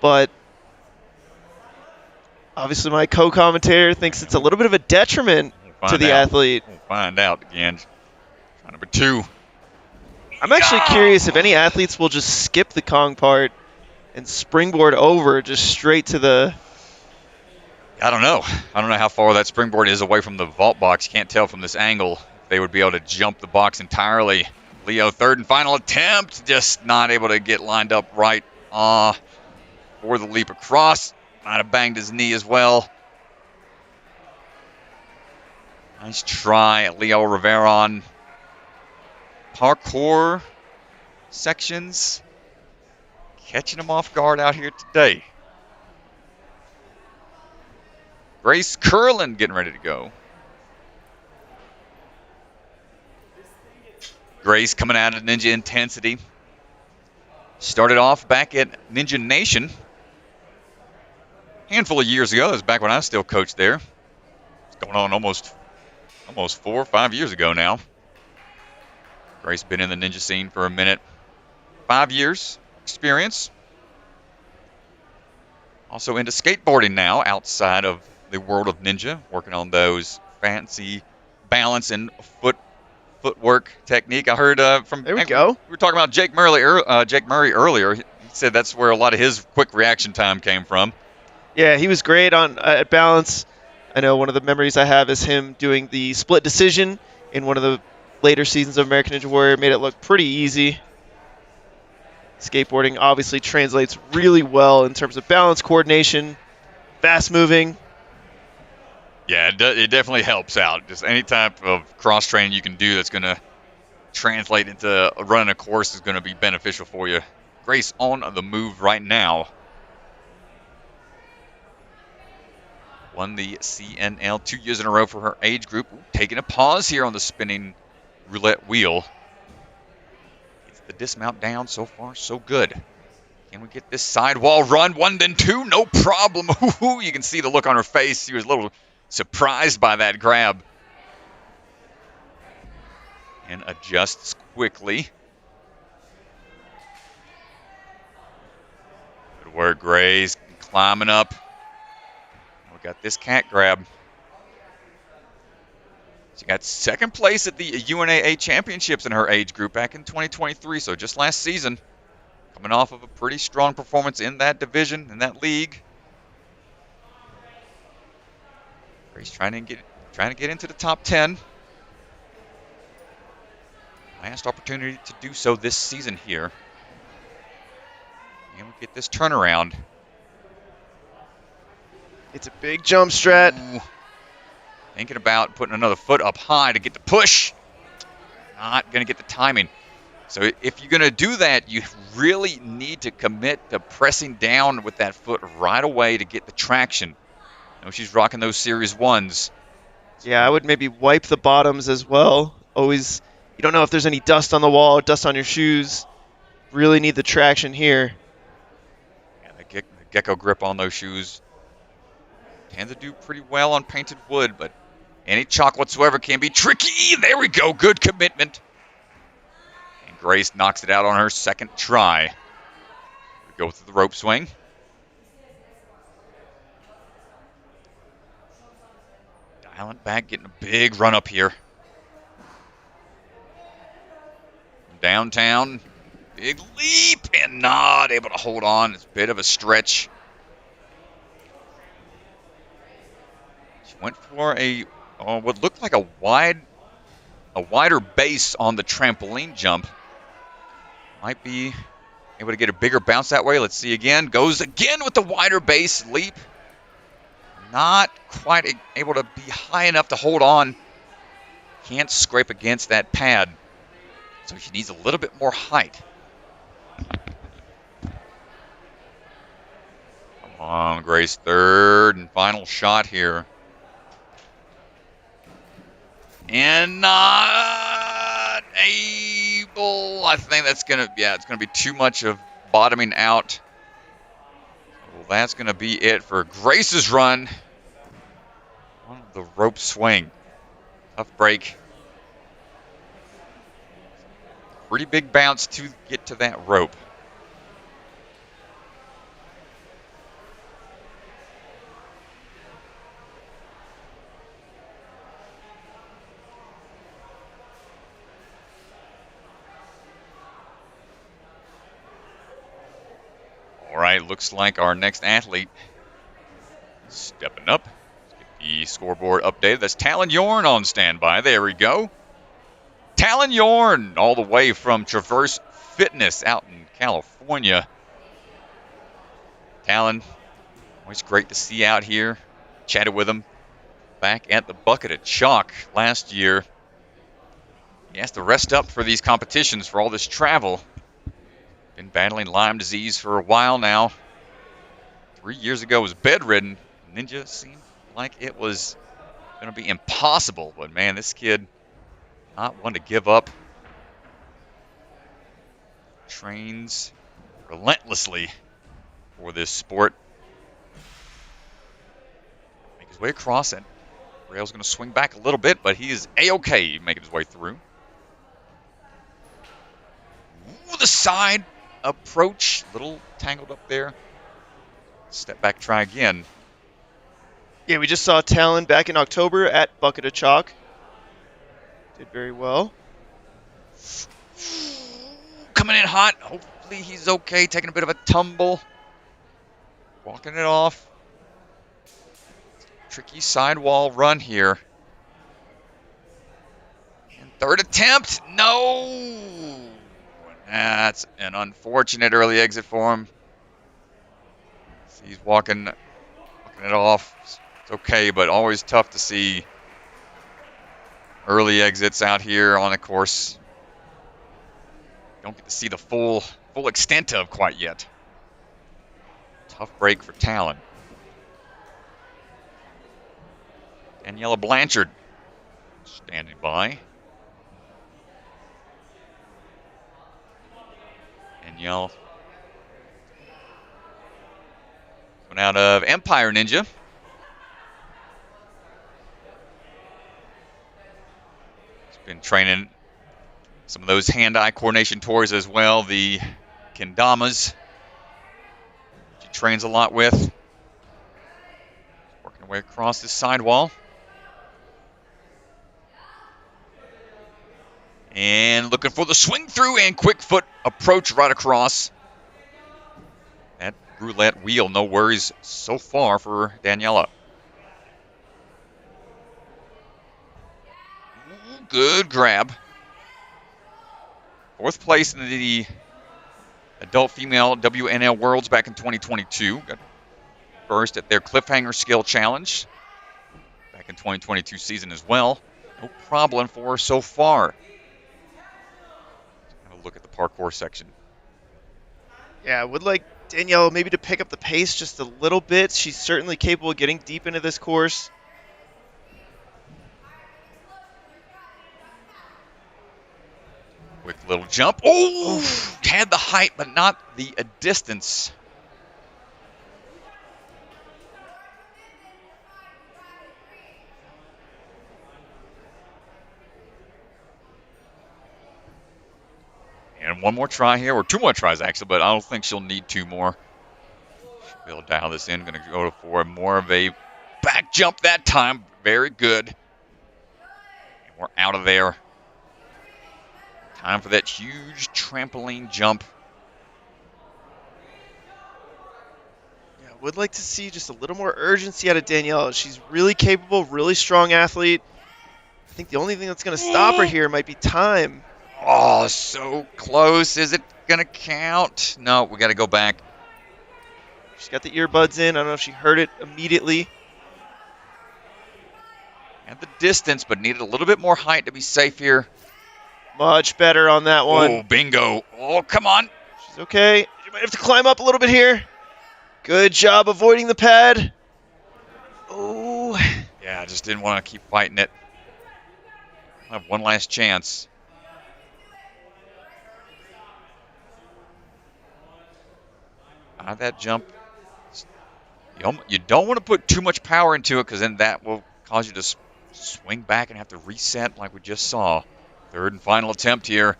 But obviously my co-commentator thinks it's a little bit of a detriment to the athlete. We'll find out again. Try number 2. I'm actually curious if any athletes will just skip the Kong part and springboard over just straight to the... I don't know. I don't know how far that springboard is away from the vault box. Can't tell from this angle if they would be able to jump the box entirely. Leo, third and final attempt. Just not able to get lined up right for the leap across. Might have banged his knee as well. Nice try, Leo Riveron. Parkour sections. Catching him off guard out here today. Grace Kurland getting ready to go. Grace coming out of Ninja Intensity. Started off back at Ninja Nation. Handful of years ago. That was back when I still coached there. It's going on almost 4 or 5 years ago now. Grace been in the ninja scene for a minute. 5 years experience. Also into skateboarding now outside of the world of ninja, working on those fancy balance and footwork technique. I heard from... There we go. We were talking about Jake Murray earlier. He said that's where a lot of his quick reaction time came from. Yeah, he was great at balance. I know one of the memories I have is him doing the split decision in one of the later seasons of American Ninja Warrior. Made it look pretty easy. Skateboarding obviously translates really well in terms of balance, coordination, fast moving. Yeah, it definitely helps out. Just any type of cross-training you can do that's going to translate into running a course is going to be beneficial for you. Grace on the move right now. Won the CNL 2 years in a row for her age group. Taking a pause here on the spinning roulette wheel. Gets the dismount down. So far, so good. Can we get this sidewall run? 1, then 2, no problem. You can see the look on her face. She was a little surprised by that grab. And adjusts quickly. Good work, Grays. Climbing up. We got this cat grab. She got second place at the UNAA Championships in her age group back in 2023, so just last season. Coming off of a pretty strong performance in that division, in that league. Grace trying to get into the top 10. Last opportunity to do so this season here. And we get this turnaround. It's a big jump strat. Ooh. Thinking about putting another foot up high to get the push. Not going to get the timing. So if you're going to do that, you really need to commit to pressing down with that foot right away to get the traction. I know she's rocking those Series 1s. Yeah, I would maybe wipe the bottoms as well. Always, you don't know if there's any dust on the wall, dust on your shoes. Really need the traction here. Yeah, the gecko grip on those shoes tend to do pretty well on painted wood, but any chalk whatsoever can be tricky. There we go. Good commitment. And Grace knocks it out on her second try. We go through the rope swing. Dialing back, getting a big run up here. Downtown. Big leap and not able to hold on. It's a bit of a stretch. She went for what looked like a wider base on the trampoline jump. Might be able to get a bigger bounce that way. Let's see again. Goes again with the wider base leap. Not quite able to be high enough to hold on. Can't scrape against that pad. So she needs a little bit more height. Come on, Grace. Third and final shot here. And not able. I think that's going to, it's going to be too much of bottoming out. Well, that's going to be it for Grace's run on the rope swing. Tough break. Pretty big bounce to get to that rope. All right, looks like our next athlete stepping up. Let's get the scoreboard updated. That's Talan Yorn on standby. There we go. Talan Yorn, all the way from Traverse Fitness out in California. Talan, always great to see out here. Chatted with him back at the Bucket of Chalk last year. He has to rest up for these competitions for all this travel. Been battling Lyme disease for a while now. 3 years ago was bedridden. Ninja seemed like it was going to be impossible, but man, this kid, not one to give up. Trains relentlessly for this sport. Make his way across it. Rail's going to swing back a little bit, but he is A-okay making his way through. Ooh, the side approach. Little tangled up there. Step back, try again. Yeah, we just saw Talan back in October at Bucket of Chalk. Did very well. Coming in hot. Hopefully he's okay. Taking a bit of a tumble. Walking it off. Tricky sidewall run here. And third attempt. No. That's an unfortunate early exit for him. He's walking it off. It's okay, but always tough to see early exits out here on the course. Don't get to see the full extent of quite yet. Tough break for Talan. Daniella Blanchard standing by. Danielle Coming out of Empire Ninja. He's been training some of those hand-eye coordination toys as well. The kendamas. She trains a lot with. Working her way across this sidewall. And looking for the swing through and quick foot approach right across. That roulette wheel, no worries so far for Daniella. Good grab. 4th place in the adult female WNL Worlds back in 2022. Got first at their Cliffhanger Skill Challenge back in 2022 season as well. No problem for her so far. Have a look at the parkour section. Yeah, I would like Danielle maybe to pick up the pace just a little bit. She's certainly capable of getting deep into this course. Quick little jump. Oh, had the height, but not the distance. And one more try here, or 2 more tries actually, but I don't think she'll need 2 more. She'll be able to dial this in. Going to go for more of a back jump that time. Very good. And we're out of there. Time for that huge trampoline jump. Yeah, I would like to see just a little more urgency out of Danielle. She's really capable, really strong athlete. I think the only thing that's going to stop her here might be time. Oh, so close. Is it going to count? No, we got to go back. She's got the earbuds in. I don't know if she heard it immediately. Had the distance, but needed a little bit more height to be safe here. Much better on that one. Oh, bingo. Oh, come on. She's okay. She might have to climb up a little bit here. Good job avoiding the pad. Oh. Yeah, I just didn't want to keep fighting it. I have one last chance. Out of that jump. You don't want to put too much power into it because then that will cause you to swing back and have to reset like we just saw. 3rd and final attempt here.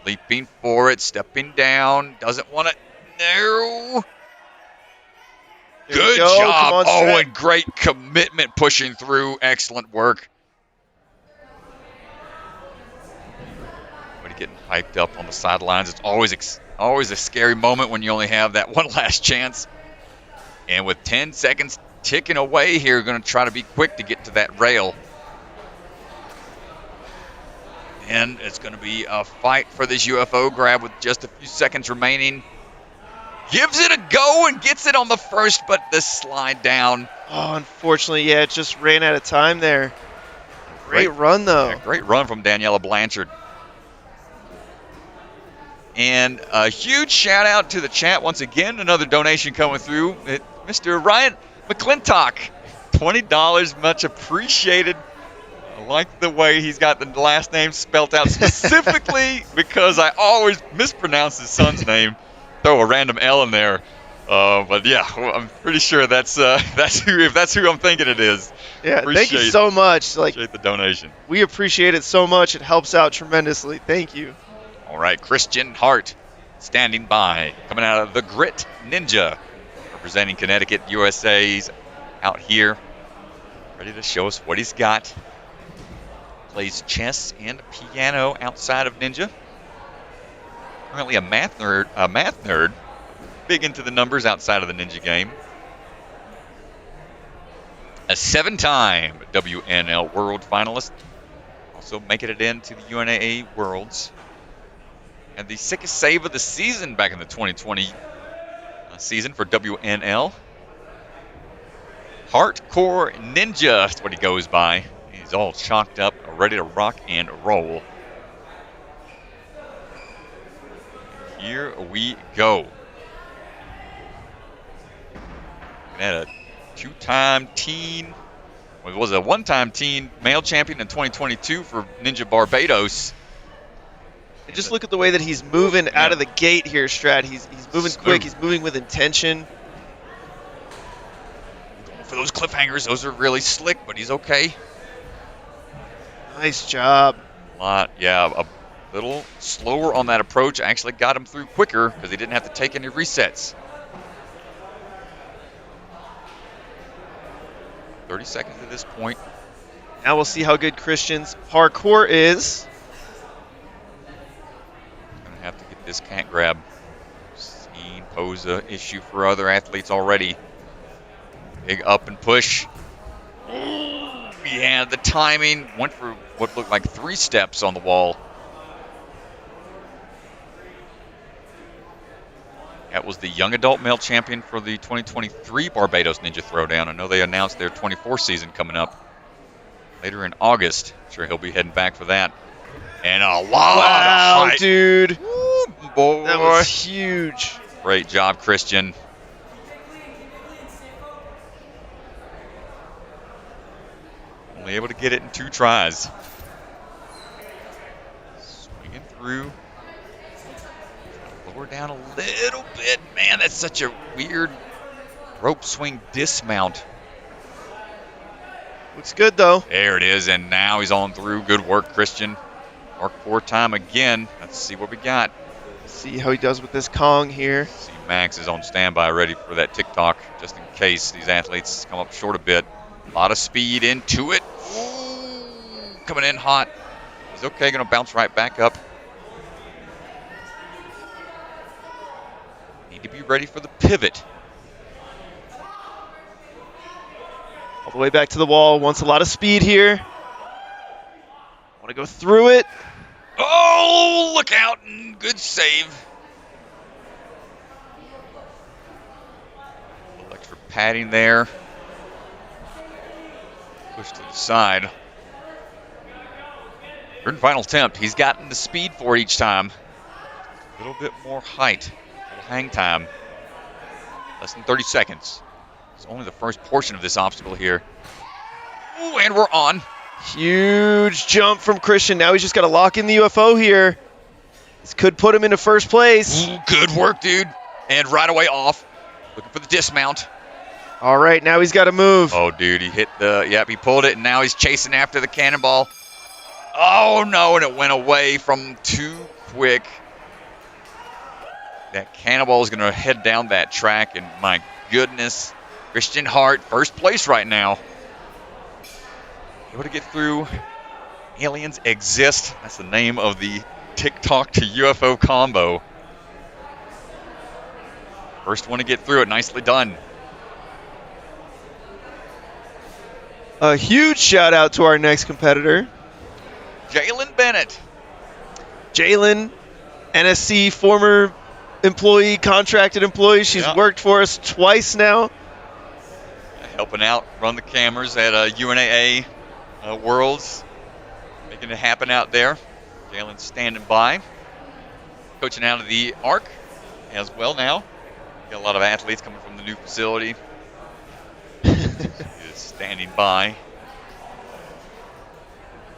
Leaping for it, stepping down. Doesn't want it. No. Good job. On, oh, and great commitment pushing through. Excellent work. Everybody getting hyped up on the sidelines. It's always a scary moment when you only have that one last chance. And with 10 seconds ticking away here, going to try to be quick to get to that rail. And it's going to be a fight for this UFO grab with just a few seconds remaining. Gives it a go and gets it on the first, but the slide down. Oh, unfortunately, yeah, it just ran out of time there. Great run, though. Yeah, great run from Daniella Blanchard. And a huge shout out to the chat once again. Another donation coming through. Mr. Ryan McClintock, $20, much appreciated. I like the way he's got the last name spelt out specifically because I always mispronounce his son's name. Throw a random L in there. But yeah, I'm pretty sure that's who I'm thinking it is. Yeah, thank you so much. Appreciate the donation. We appreciate it so much. It helps out tremendously. Thank you. All right, Christian Hart standing by, coming out of the Grit Ninja, representing Connecticut, USA's out here, ready to show us what he's got. Plays chess and piano outside of Ninja. Currently a math nerd, big into the numbers outside of the Ninja game. A 7-time WNL World finalist, also making it into the UNAA Worlds. And the sickest save of the season back in the 2020 season for WNL. Hardcore Ninja is what he goes by. He's all chalked up, ready to rock and roll. Here we go. And a 2-time teen, well, it was a 1-time teen male champion in 2022 for Ninja Barbados. And just look at the way that he's moving out of the gate here, Strat. He's moving quick. He's moving with intention. for those cliffhangers. Those are really slick, but he's okay. Nice job. A little slower on that approach. Actually got him through quicker because he didn't have to take any resets. 30 seconds at this point. Now we'll see how good Christian's parkour is. Gonna have to get this cat grab. Seen pose a issue for other athletes already. Big up and push. Yeah, the timing went for what looked like 3 steps on the wall. That was the young adult male champion for the 2023 Barbados Ninja Throwdown. I know they announced their 24 season coming up later in August. I'm sure he'll be heading back for that. And a lot of height. Dude. Ooh, boy. That was huge. Great job, Christian. Only able to get it in 2 tries. Swinging through. Lower down a little bit. Man, that's such a weird rope swing dismount. Looks good, though. There it is, and now he's on through. Good work, Christian. Mark 4 time again. Let's see what we got. See how he does with this Kong here. See, Max is on standby, ready for that TikTok, just in case these athletes come up short a bit. A lot of speed into it. Ooh, coming in hot. He's okay, going to bounce right back up. Need to be ready for the pivot. All the way back to the wall. Wants a lot of speed here. Want to go through it. Oh, look out. Good save. A little extra padding there. Push to the side. Third and final attempt. He's gotten the speed for it each time. A little bit more height. A little hang time. Less than 30 seconds. It's only the first portion of this obstacle here. Ooh, and we're on. Huge jump from Christian. Now he's just got to lock in the UFO here. This could put him into first place. Ooh, good work, dude. And right away off. Looking for the dismount. All right, now he's got to move. Oh, dude, he hit the, yep, he pulled it, and now he's chasing after the cannonball. Oh, no, and it went away from too quick. That cannonball is going to head down that track, and my goodness, Christian Hart, first place right now. Able to get through. Aliens Exist. That's the name of the TikTok to UFO combo. First one to get through it. Nicely done. A huge shout out to our next competitor, Jaelyn Bennett. Jaelyn, NSC former employee, contracted employee. She's worked for us twice now. Helping out, run the cameras at UNAA Worlds, making it happen out there. Jaelyn's standing by, coaching out of the ARC as well now. Got a lot of athletes coming from the new facility. Is standing by.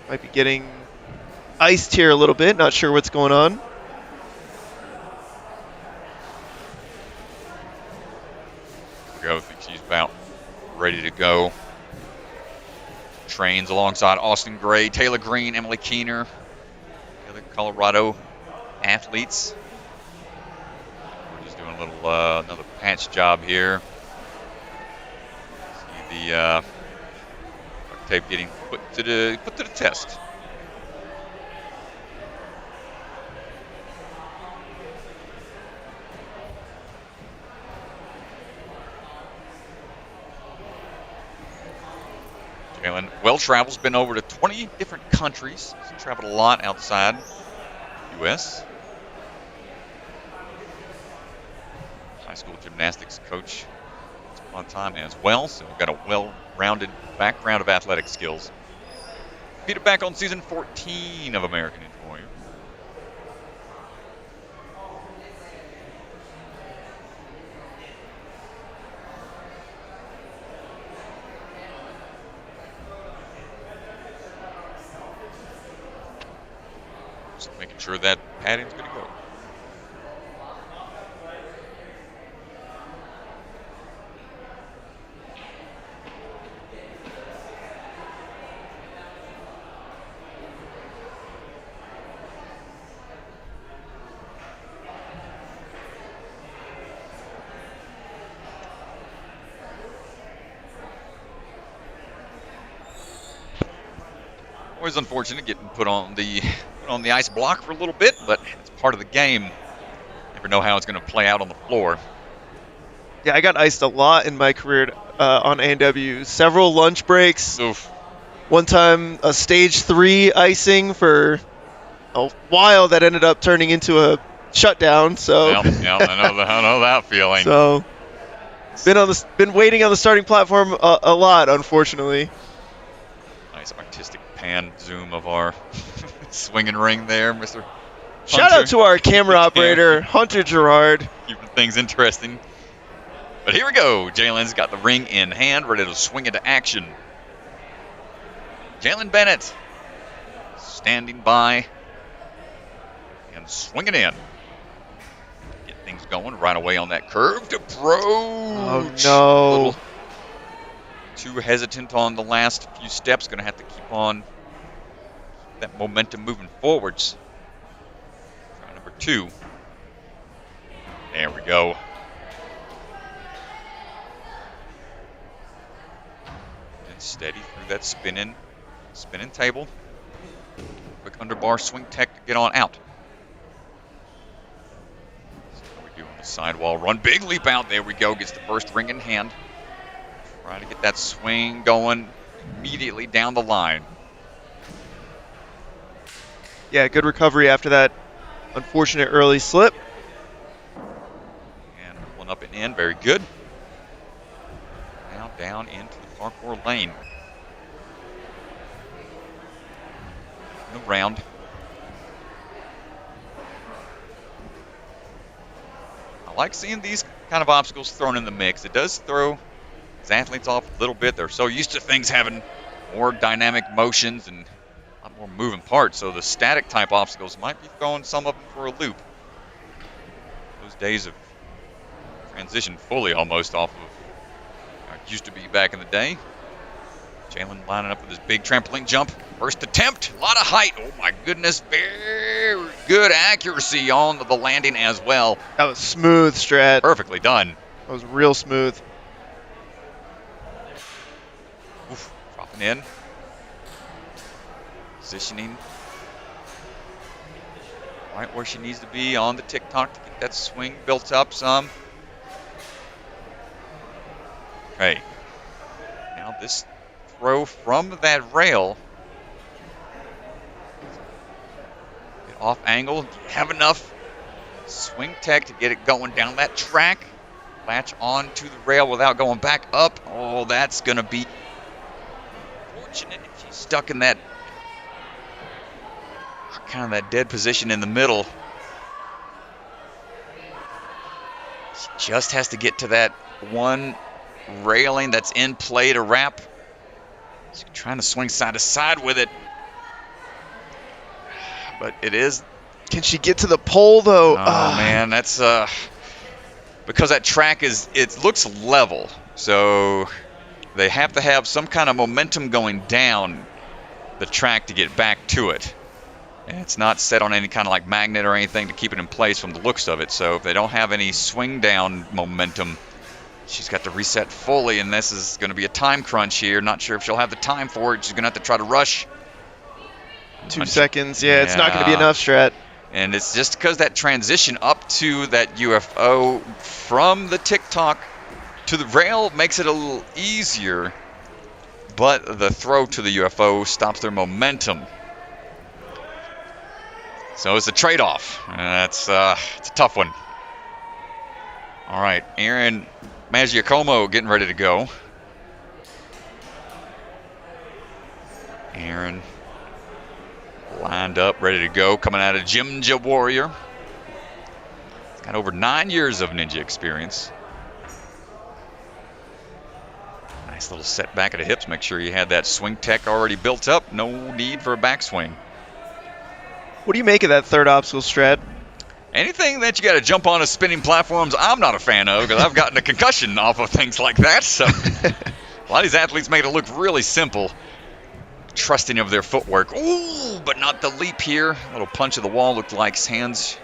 Might be getting iced here a little bit. Not sure what's going on. I think she's about ready to go. Trains alongside Austin Gray, Taylor Green, Emily Keener, the other Colorado athletes. We're just doing a little another patch job here. See the tape getting put to the test. Jaelyn, well-traveled, has been over to 20 different countries. She's traveled a lot outside the U.S. High school gymnastics coach once upon a time as well, so we've got a well-rounded background of athletic skills. Peter back on season 14 of American Ninja Warrior. Just making sure that padding's going to go. Always unfortunate getting put on the ice block for a little bit, but it's part of the game. Never know how it's going to play out on the floor. Yeah, I got iced a lot in my career on A&W. Several lunch breaks. Oof. One time, a stage 3 icing for a while that ended up turning into a shutdown. So Yeah, I know that feeling. So been waiting on the starting platform a lot, unfortunately. Nice artistic pan zoom of our swinging ring there, Mr. Shout out to our camera operator, Hunter Gerard. Keeping things interesting. But here we go. Jaelyn's got the ring in hand, ready to swing into action. Jaelyn Bennett standing by and swinging in. Get things going right away on that curved approach. Oh, no. A little too hesitant on the last few steps. Going to have to keep on that momentum moving forwards. Try number 2. There we go. And steady through that spinning table. Quick underbar swing tech to get on out. So what we do on the sidewall run. Big leap out. There we go. Gets the first ring in hand. Trying to get that swing going immediately down the line. Yeah, good recovery after that unfortunate early slip. And pulling up and in. Very good. Now down into the parkour lane. Round. I like seeing these kind of obstacles thrown in the mix. It does throw his athletes off a little bit. They're so used to things having more dynamic motions and a lot more moving parts, so the static type obstacles might be throwing some of them for a loop. Those days of transition fully almost off of how it used to be back in the day. Jaelyn lining up with his big trampoline jump. First attempt, a lot of height. Oh my goodness, very good accuracy on the landing as well. That was smooth, Strat. Perfectly done. That was real smooth. Oof, dropping in. Positioning. Right where she needs to be on the TikTok to get that swing built up some. Okay. Now this throw from that rail. Get off angle. Have enough swing tech to get it going down that track. Latch on to the rail without going back up. Oh, that's going to be fortunate if she's stuck in that kind of that dead position in the middle. She just has to get to that one railing that's in play to wrap. She's trying to swing side to side with it. But it is. Can she get to the pole, though? Oh, man, that's because that track it looks level. So they have to have some kind of momentum going down the track to get back to it. And it's not set on any kind of like magnet or anything to keep it in place from the looks of it. So if they don't have any swing down momentum, she's got to reset fully, and this is going to be a time crunch here. Not sure if she'll have the time for it. She's going to have to try to rush. 2 seconds. Yeah, it's not going to be enough, Strat. And it's just because that transition up to that UFO from the TikTok to the rail makes it a little easier, but the throw to the UFO stops their momentum. So it's a trade-off. It's a tough one. All right, Aaron Maggiacomo getting ready to go. Aaron lined up, ready to go, coming out of Ninja Warrior. He's got over 9 years of ninja experience. Nice little set back of the hips. Make sure you had that swing tech already built up. No need for a backswing. What do you make of that third obstacle, Strat? Anything that you got to jump on as spinning platforms, I'm not a fan of because I've gotten a concussion off of things like that. So a lot of these athletes make it look really simple, trusting of their footwork. Ooh, but not the leap here. A little punch of the wall looked like his hands.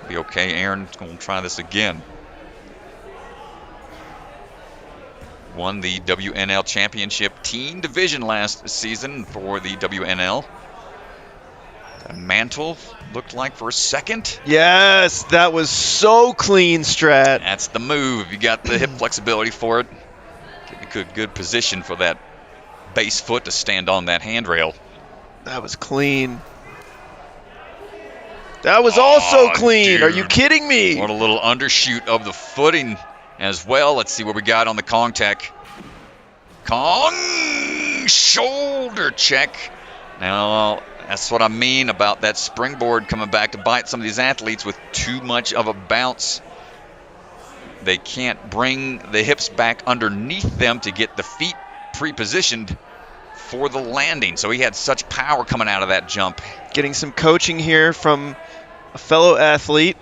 Be okay. Aaron's going to try this again. won the WNL Championship Teen Division last season for the WNL. The mantle looked like for a second. Yes, that was so clean, Strat. That's the move. You got the hip flexibility for it. Get a good position for that base foot to stand on that handrail. That was clean. That was also clean. Dude. Are you kidding me? What a little undershoot of the footing as well. Let's see what we got on the Kong tech. Kong shoulder check. Now, that's what I mean about that springboard coming back to bite some of these athletes with too much of a bounce. They can't bring the hips back underneath them to get the feet pre-positioned for the landing. So he had such power coming out of that jump. Getting some coaching here from a fellow athlete.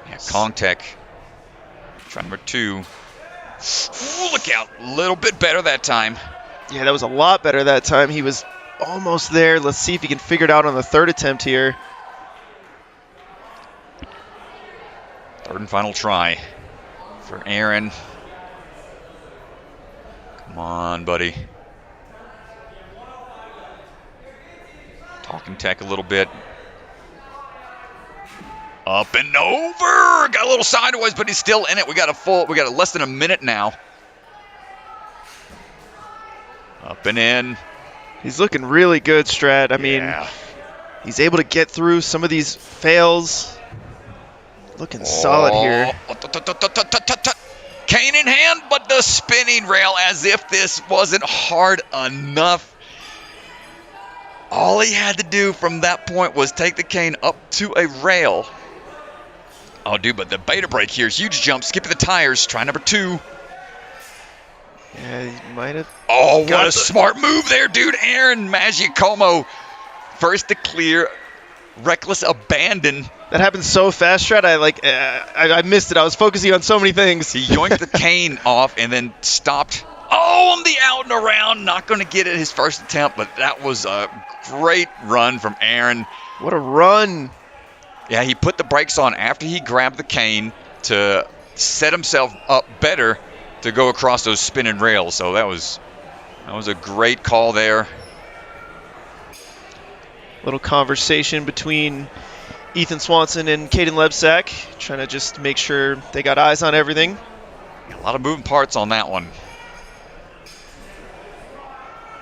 Yeah, Kong tech. Try number 2. Ooh, look out. A little bit better that time. Yeah, that was a lot better that time. He was almost there. Let's see if he can figure it out on the 3rd attempt here. 3rd and final try for Aaron. Come on, buddy. Talking tech a little bit. Up and over. Got a little sideways, but he's still in it. We got less than a minute now. Up and in. He's looking really good, Strat. I mean, he's able to get through some of these fails. Looking solid here. Cane in hand, but the spinning rail as if this wasn't hard enough. All he had to do from that point was take the cane up to a rail. Oh, dude, but the beta break here is huge jump. Skipping the tires. Try number 2. Yeah, he might have. Oh, what a smart move there, dude. Aaron Maggiacomo, first to clear. Reckless abandon. That happened so fast, Strat. I missed it. I was focusing on so many things. He yoinked the cane off and then stopped. Oh, on the out and around. Not going to get it his first attempt, but that was a great run from Aaron. What a run. Yeah, he put the brakes on after he grabbed the cane to set himself up better to go across those spinning rails. So that was a great call there. Little conversation between Ethan Swanson and Kaden Lebsack, trying to just make sure they got eyes on everything. A lot of moving parts on that one.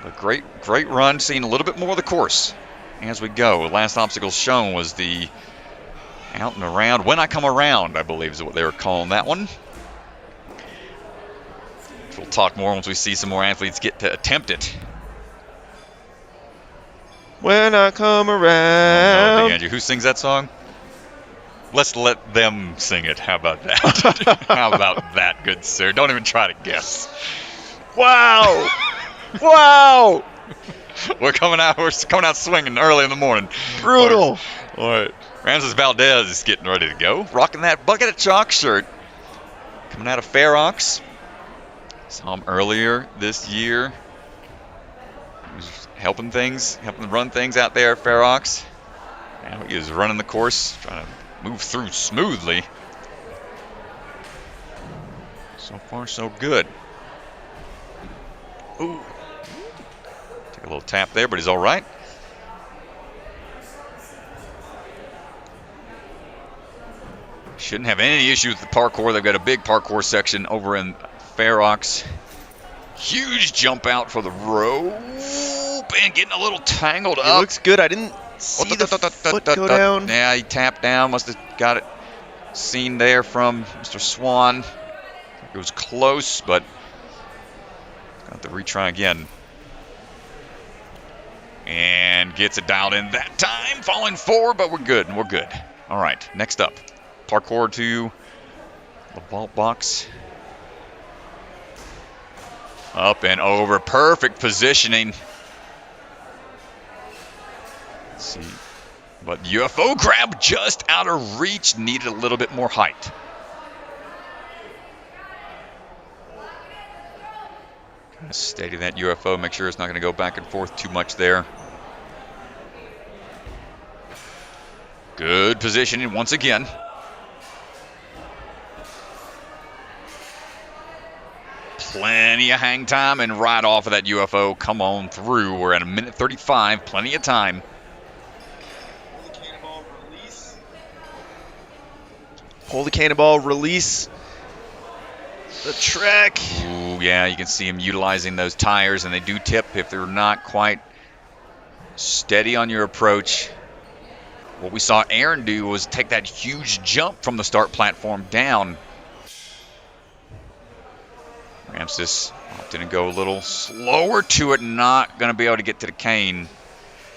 A great run, seeing a little bit more of the course as we go. The last obstacle shown was the out and around. When I come around, I believe is what they were calling that one. We'll talk more once we see some more athletes get to attempt it. When I come around. Andrew, who sings that song? Let's let them sing it. How about that? How about that, good sir? Don't even try to guess. Wow. Wow. We're coming out swinging early in the morning. Brutal. All right. Ramses Valdez is getting ready to go. Rocking that bucket of chalk shirt. Coming out of Fair Oaks. Saw him earlier this year. He was helping run things out there at Fair Oaks. Now he is running the course, trying to move through smoothly. So far, so good. Ooh. Take a little tap there, but he's all right. Shouldn't have any issues with the parkour. They've got a big parkour section over in Fair Oaks. Huge jump out for the rope and getting a little tangled up. It looks good. I didn't see the foot go down. Yeah, he tapped down. Must have got it seen there from Mr. Swan. It was close, but got to retry again. And gets it dialed in that time. Falling forward, but we're good. We're good. All right, next up. Parkour to the vault box. Up and over. Perfect positioning. Let's see. But UFO grab just out of reach. Needed a little bit more height. Kind of steady that UFO. Make sure it's not going to go back and forth too much there. Good positioning once again. plenty of hang time, and right off of that UFO, come on through. We're at 1:35, plenty of time. Pull the cannonball, release the track. Ooh, yeah, you can see him utilizing those tires, and they do tip if they're not quite steady on your approach. What we saw Aaron do was take that huge jump from the start platform down. Ramses opting to go a little slower to it, not going to be able to get to the cane.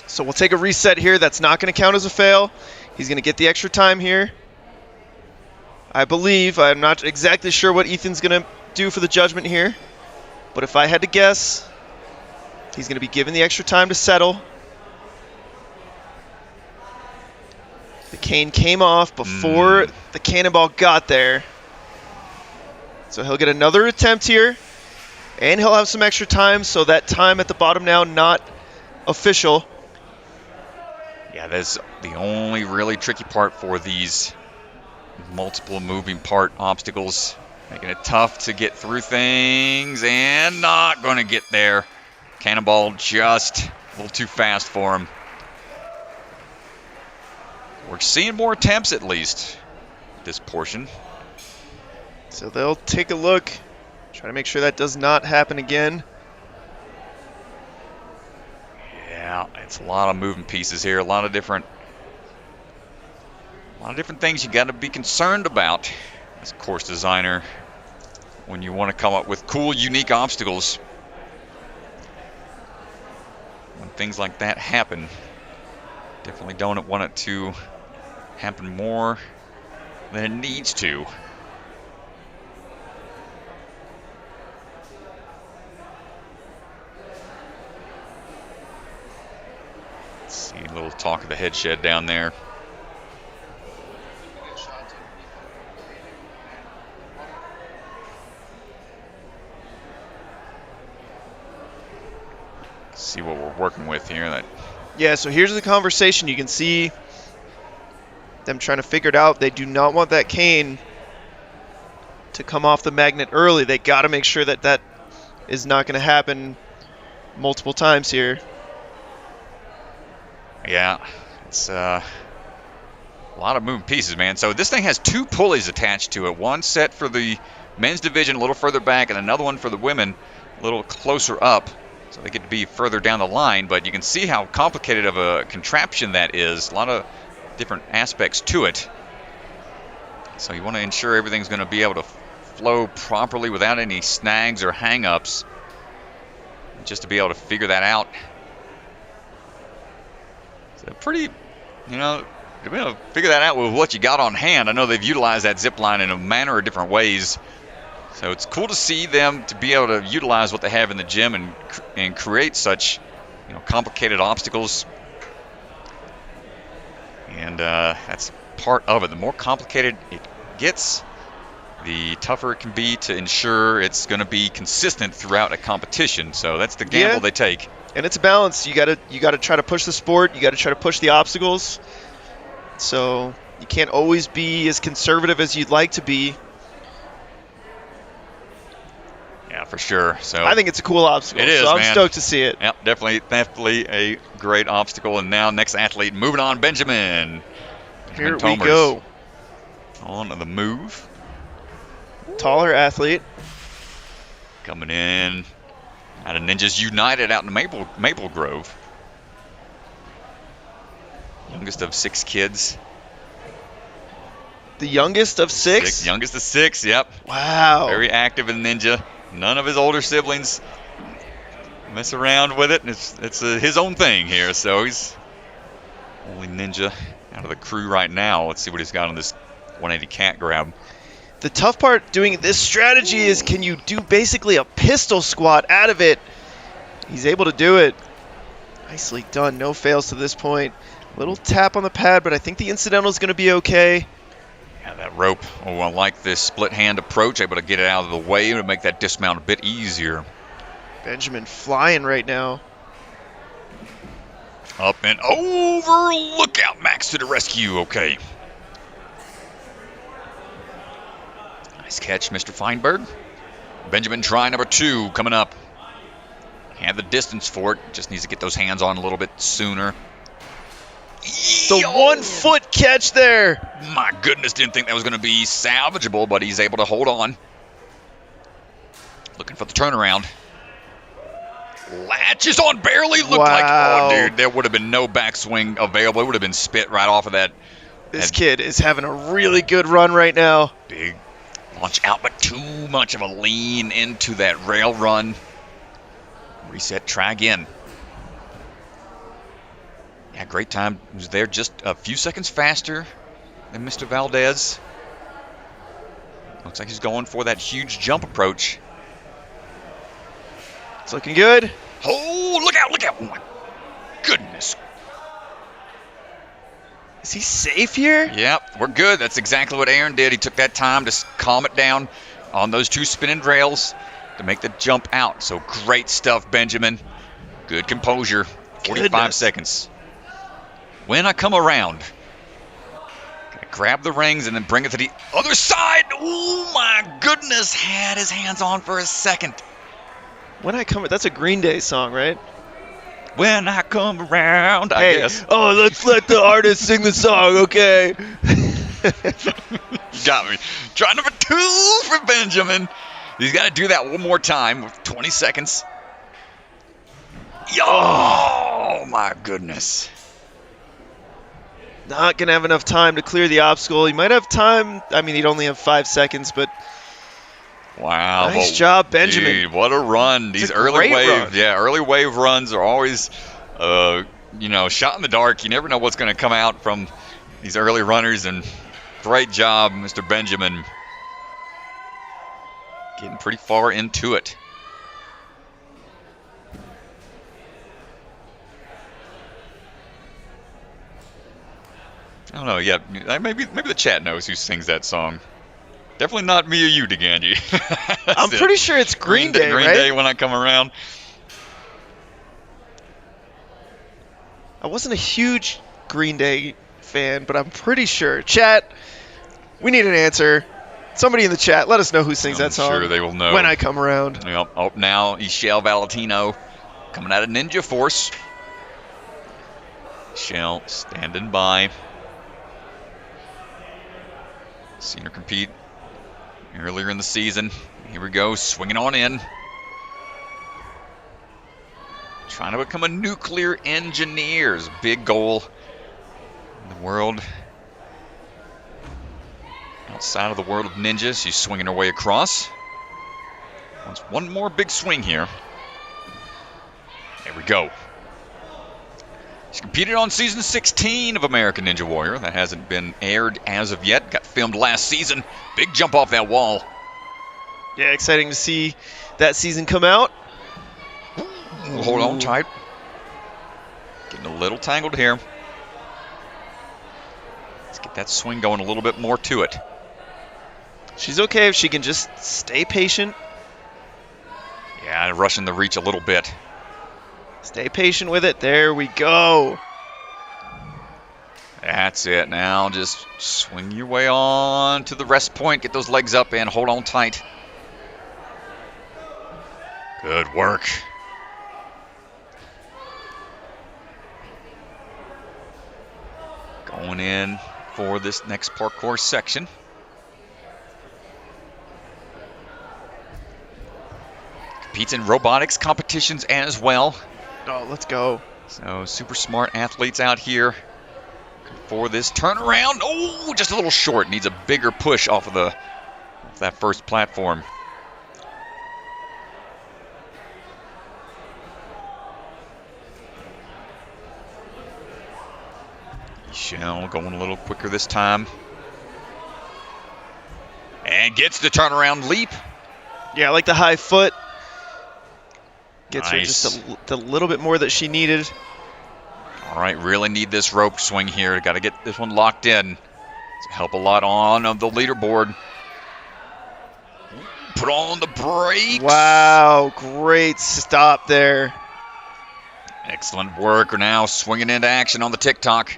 So we'll take a reset here. That's not going to count as a fail. He's going to get the extra time here. I believe, I'm not exactly sure what Ethan's going to do for the judgment here, but if I had to guess, he's going to be given the extra time to settle. The cane came off before the cannonball got there. So he'll get another attempt here, and he'll have some extra time, so that time at the bottom now not official. Yeah, that's the only really tricky part for these multiple moving part obstacles, making it tough to get through things, and not going to get there. Cannonball just a little too fast for him. We're seeing more attempts at least this portion. So they'll take a look, try to make sure that does not happen again. Yeah, it's a lot of moving pieces here, a lot of different things you got to be concerned about as a course designer when you want to come up with cool, unique obstacles. When things like that happen, definitely don't want it to happen more than it needs to. Let's see, a little talk of the head shed down there. See what we're working with here. Yeah, so here's the conversation. You can see them trying to figure it out. They do not want that cane to come off the magnet early. They got to make sure that that is not going to happen multiple times here. Yeah, it's a lot of moving pieces, man. So this thing has two pulleys attached to it. One set for the men's division a little further back, and another one for the women a little closer up. So they get to be further down the line, but you can see how complicated of a contraption that is. A lot of different aspects to it. So you want to ensure everything's going to be able to flow properly without any snags or hang-ups. Just to be able to figure that out. So pretty, you know, to be able to figure that out with what you got on hand. I know they've utilized that zip line in a manner of different ways. So it's cool to see them to be able to utilize what they have in the gym and create such, you know, complicated obstacles. And that's part of it. The more complicated it gets, the tougher it can be to ensure it's going to be consistent throughout a competition. So that's the gamble they take. And it's a balance. You gotta try to push the sport. You gotta try to push the obstacles. So you can't always be as conservative as you'd like to be. Yeah, for sure. So I think it's a cool obstacle. It is, so I'm man. stoked to see it. Yep, definitely a great obstacle. And now next athlete, moving on, Benjamin. Here we Tomers go. on the move. Taller athlete. Coming in out of Ninjas United out in Maple Grove. Youngest of 6 kids. The youngest of 6? Youngest of 6, yep. Wow. Very active in Ninja. None of his older siblings mess around with it. It's his own thing here, so he's only Ninja out of the crew right now. Let's see what he's got on this 180 cat grab. The tough part doing this strategy is, can you do basically a pistol squat out of it? He's able to do it. Nicely done. No fails to this point. Little tap on the pad, but I think the incidental is going to be okay. Yeah, that rope. Oh, I like this split hand approach, able to get it out of the way to make that dismount a bit easier. Benjamin flying right now. Up and over. Look out, Max to the rescue. Okay. Nice catch, Mr. Feinberg. Benjamin try number 2 coming up. Had the distance for it. Just needs to get those hands on a little bit sooner. The 1 foot catch there. My goodness, didn't think that was going to be salvageable, but he's able to hold on. Looking for the turnaround. Latches on, barely looked like, oh dude, there would have been no backswing available. It would have been spit right off of that. This kid is having a really good run right now. Big launch out, but too much of a lean into that rail run. Reset, try again. Yeah, great time. He was there just a few seconds faster than Mr. Valdez. Looks like he's going for that huge jump approach. It's looking good. Oh, look out, look out. Oh, my goodness. Is he safe here? Yep, we're good. That's exactly what Aaron did. He took that time to calm it down on those 2 spinning rails to make the jump out. So great stuff, Benjamin. Good composure. 45 seconds. When I come around, grab the rings and then bring it to the other side. Oh, my goodness. Had his hands on for a second. When I come, that's a Green Day song, right? When I come around, I guess. Oh, let's let the artist sing the song, okay? You got me. Try number 2 for Benjamin. He's got to do that one more time with 20 seconds. Oh, my goodness. Not going to have enough time to clear the obstacle. He might have time. I mean, he'd only have 5 seconds, but wow. Nice job, Benjamin. Dude, what a run. These early wave runs are always, shot in the dark. You never know what's going to come out from these early runners, and great job, Mr. Benjamin. Getting pretty far into it. I don't know. Yeah, maybe the chat knows who sings that song. Definitely not me or you, DeGanji. I'm pretty sure it's Green Day, Green right? Day when I come around. I wasn't a huge Green Day fan, but I'm pretty sure. Chat, we need an answer. Somebody in the chat, let us know who sings that song. I'm sure they will know. When I come around. Yep. Oh, now Ixchel Valentino coming out of Ninja Force. Ixchel standing by. Seen her compete earlier in the season. Here we go, swinging on in. Trying to become a nuclear engineer is a big goal in the world. Outside of the world of ninjas, she's swinging her way across. Wants one more big swing here. There we go. She competed on season 16 of American Ninja Warrior. That hasn't been aired as of yet. Got filmed last season. Big jump off that wall. Yeah, exciting to see that season come out. Ooh, hold on tight. Getting a little tangled here. Let's get that swing going a little bit more to it. She's okay if she can just stay patient. Yeah, rushing the reach a little bit. Stay patient with it. There we go. That's it. Now just swing your way on to the rest point. Get those legs up and hold on tight. Good work. Going in for this next parkour section. Competes in robotics competitions as well. Oh, let's go. So super smart athletes out here for this turnaround. Oh, just a little short. Needs a bigger push off of that first platform. Ixchel going a little quicker this time. And gets the turnaround leap. Yeah, I like the high foot. Gets Nice. her just a little bit more that she needed. All right, really need this rope swing here. Got to get this one locked in. To help a lot on the leaderboard. Put on the brakes. Wow, great stop there. Excellent work. We're now swinging into action on the TikTok.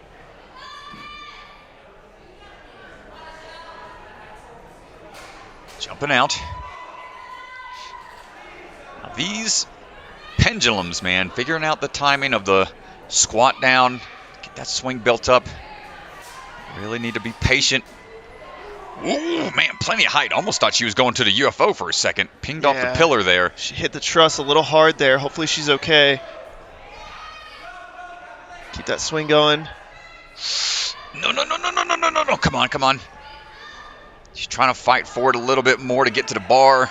Jumping out. These pendulums, man, figuring out the timing of the squat down, get that swing built up. Really need to be patient. Ooh, man, plenty of height. Almost thought she was going to the UFO for a second. Pinged off the pillar there. She hit the truss a little hard there. Hopefully she's okay. Keep that swing going. No. Come on. She's trying to fight forward a little bit more to get to the bar.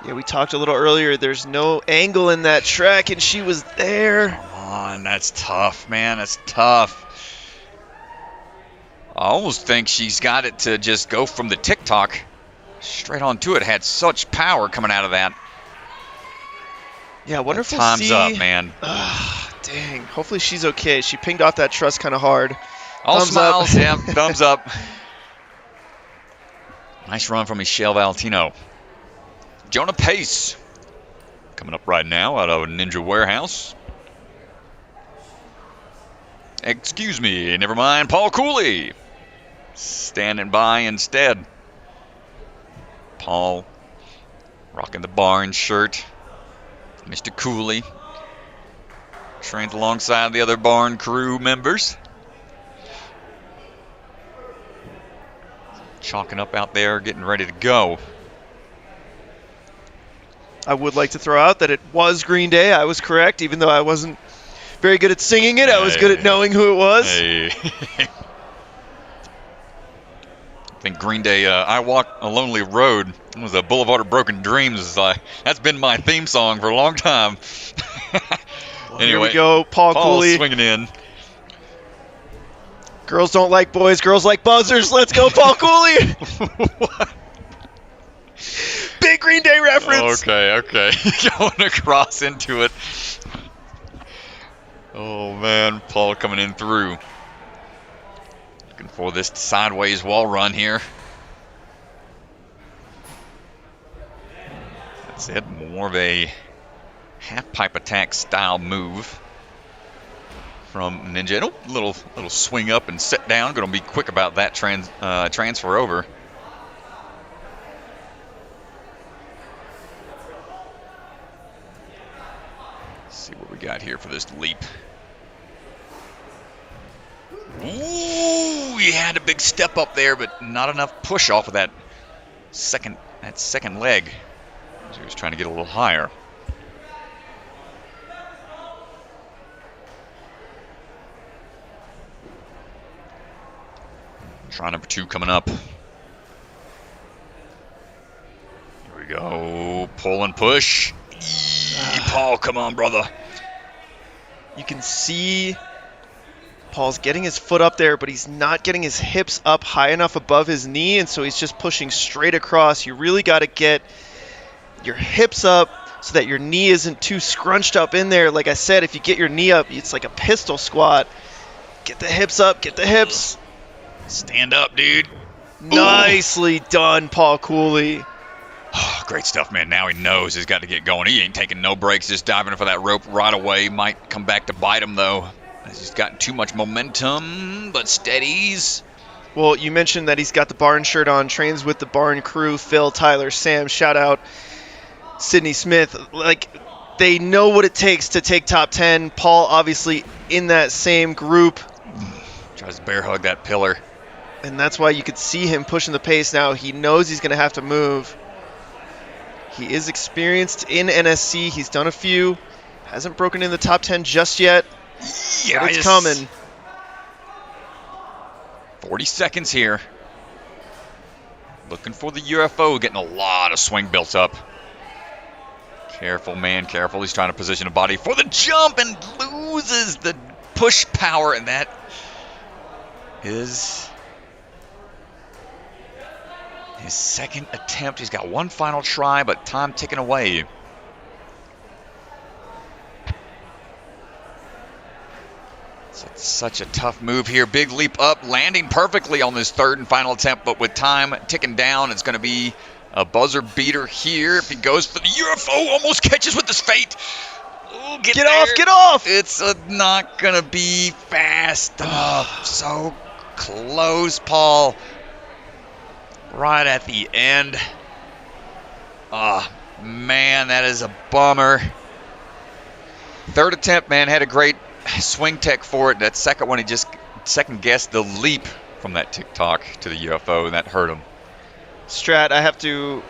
Yeah, we talked a little earlier. There's no angle in that track, and she was there. Come on, that's tough, man. That's tough. I almost think she's got it to just go from the TikTok straight onto it. Had such power coming out of that. Yeah, I wonder if we'll time's see. up, man. Dang. Hopefully she's okay. She pinged off that truss kind of hard. All Thumbs smiles, up. yeah, thumbs up. Nice run from Ixchel Valentino. Jonah Pace coming up right now out of Ninja Warehouse. Excuse me, never mind. Paul Cooley standing by instead. Paul rocking the barn shirt. Mr. Cooley trains alongside the other barn crew members. Chalking up out there, getting ready to go. I would like to throw out that it was Green Day. I was correct, even though I wasn't very good at singing it. I was good at knowing who it was. Hey. I think Green Day, I Walk a Lonely Road. It was a Boulevard of Broken Dreams. That's been my theme song for a long time. Anyway, here we go. Paul Cooley swinging in. Girls don't like boys. Girls like buzzers. Let's go, Paul Cooley. What? Big Green Day reference. Okay. Going across into it. Oh, man. Paul coming in through. Looking for this sideways wall run here. That's it. More of a half-pipe attack style move from Ninja. Oh, little swing up and set down. Going to be quick about that transfer over. See what we got here for this leap. Ooh, he had a big step up there, but not enough push off of that second leg. So he was trying to get a little higher. Try number 2 coming up. Here we go. Pull and push. Paul, come on, brother. You can see Paul's getting his foot up there, but he's not getting his hips up high enough above his knee, and so he's just pushing straight across. You really got to get your hips up so that your knee isn't too scrunched up in there. Like I said, if you get your knee up, it's like a pistol squat. Get the hips up. Get the hips. Stand up, dude. Nicely done, Paul Cooley. Oh, great stuff, man. Now he knows he's got to get going. He ain't taking no breaks, just diving for that rope right away. Might come back to bite him, though, as he's gotten too much momentum, but steadies. Well, you mentioned that he's got the barn shirt on, trains with the barn crew, Phil, Tyler, Sam, shout out Sydney Smith. Like, they know what it takes to take top 10. Paul, obviously, in that same group. Tries to bear hug that pillar. And that's why you could see him pushing the pace now. He knows he's going to have to move. He is experienced in NSC. He's done a few. Hasn't broken in the top 10 just yet. Yeah, but it's coming. 40 seconds here. Looking for the UFO, getting a lot of swing built up. Careful, man, careful. He's trying to position a body for the jump and loses the push power, and that is his second attempt. He's got one final try, but time ticking away. So it's such a tough move here. Big leap up, landing perfectly on this third and final attempt, but with time ticking down, it's going to be a buzzer beater here. If he goes for the UFO, almost catches with his fate. Ooh, get off, get off! It's not going to be fast. Oh, so close, Paul. Right at the end. Man, that is a bummer. Third attempt, man, had a great swing tech for it. That second one, he just second-guessed the leap from that TikTok to the UFO, and that hurt him. Strat, I have to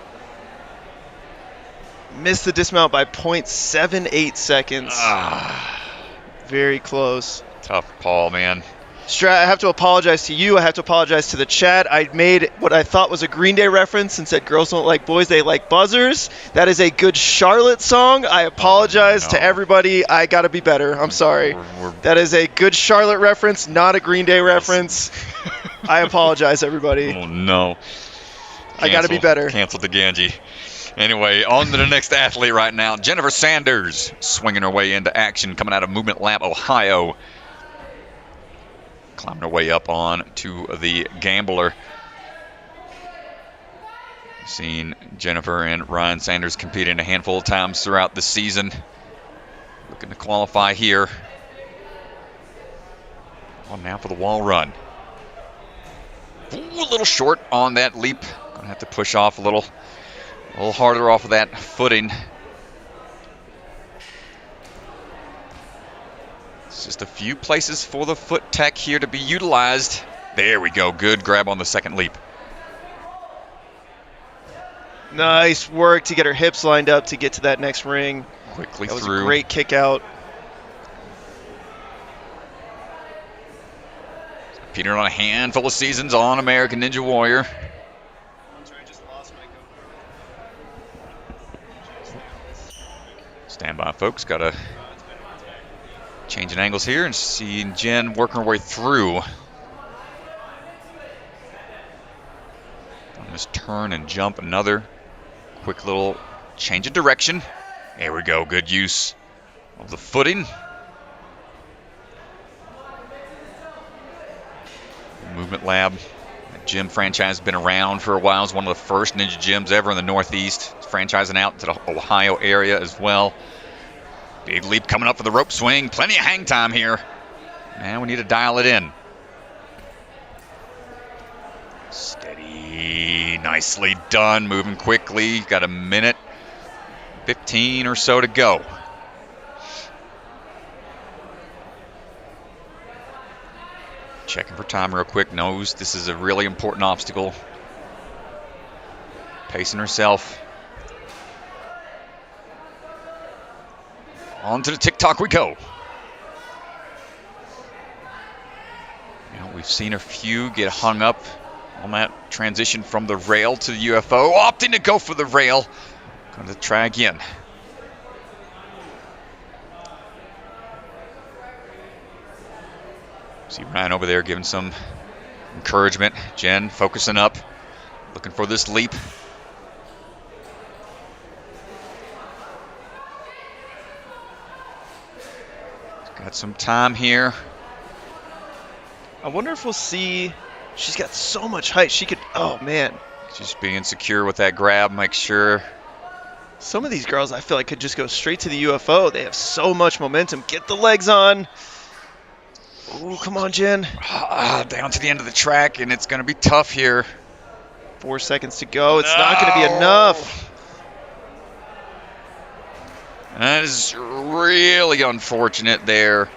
miss the dismount by 0.78 seconds. Very close. Tough call, man. Strat, I have to apologize to you. I have to apologize to the chat. I made what I thought was a Green Day reference and said girls don't like boys, they like buzzers. That is a good Charlotte song. I apologize to everybody. I got to be better. I'm sorry. That is a good Charlotte reference, not a Green Day reference. I apologize, everybody. Oh, no. I got to be better. Canceled the Ganji. Anyway, on to the next athlete right now. Jennifer Sanders swinging her way into action, coming out of Movement Lab, Ohio. Climbing her way up on to the Gambler. Seen Jennifer and Ryan Sanders competing a handful of times throughout the season. Looking to qualify here. On now for the wall run. Ooh, a little short on that leap. Gonna have to push off a little harder off of that footing. Just a few places for the foot tech here to be utilized. There we go. Good grab on the second leap. Nice work to get her hips lined up to get to that next ring. Quickly that was through. A great kick out. Peter on a handful of seasons on American Ninja Warrior. Stand by, folks. Got to changing angles here and seeing Jen working her way through. On this turn and jump, another quick little change of direction. There we go. Good use of the footing. Movement Lab, that gym franchise has been around for a while. It's one of the first ninja gyms ever in the Northeast. It's franchising out to the Ohio area as well. Big leap coming up for the rope swing. Plenty of hang time here. Man, we need to dial it in. Steady. Nicely done. Moving quickly. Got a minute 15 or so to go. Checking for time real quick. Knows this is a really important obstacle. Pacing herself. On to the TikTok we go. Now we've seen a few get hung up on that transition from the rail to the UFO. Opting to go for the rail. Going to try again. See Ryan over there giving some encouragement. Jen focusing up. Looking for this leap. Got some time here. I wonder if we'll see. She's got so much height. She could. Oh, man. Just being secure with that grab. Make sure. Some of these girls, I feel like, could just go straight to the UFO. They have so much momentum. Get the legs on. Ooh, come on, Jen. Down to the end of the track, and it's going to be tough here. 4 seconds to go. It's not going to be enough. That is really unfortunate there.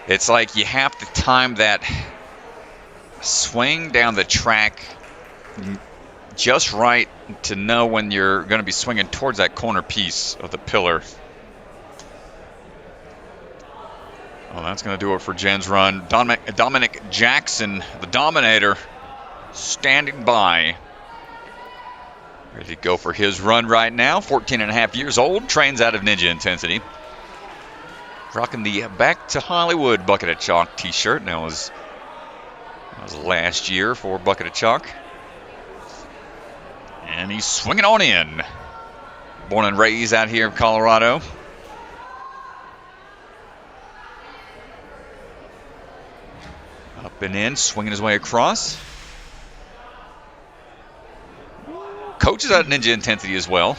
It's like you have to time that swing down the track just right to know when you're going to be swinging towards that corner piece of the pillar. Well, that's going to do it for Jen's run. Dominic Jackson, the Dominator, standing by. Ready to go for his run right now. 14 and a half years old. Trains out of Ninja Intensity. Rocking the Back to Hollywood Bucket of Chalk t-shirt. That was last year for Bucket of Chalk. And he's swinging on in. Born and raised out here in Colorado. Up and in, swinging his way across. Coaches out of Ninja Intensity as well.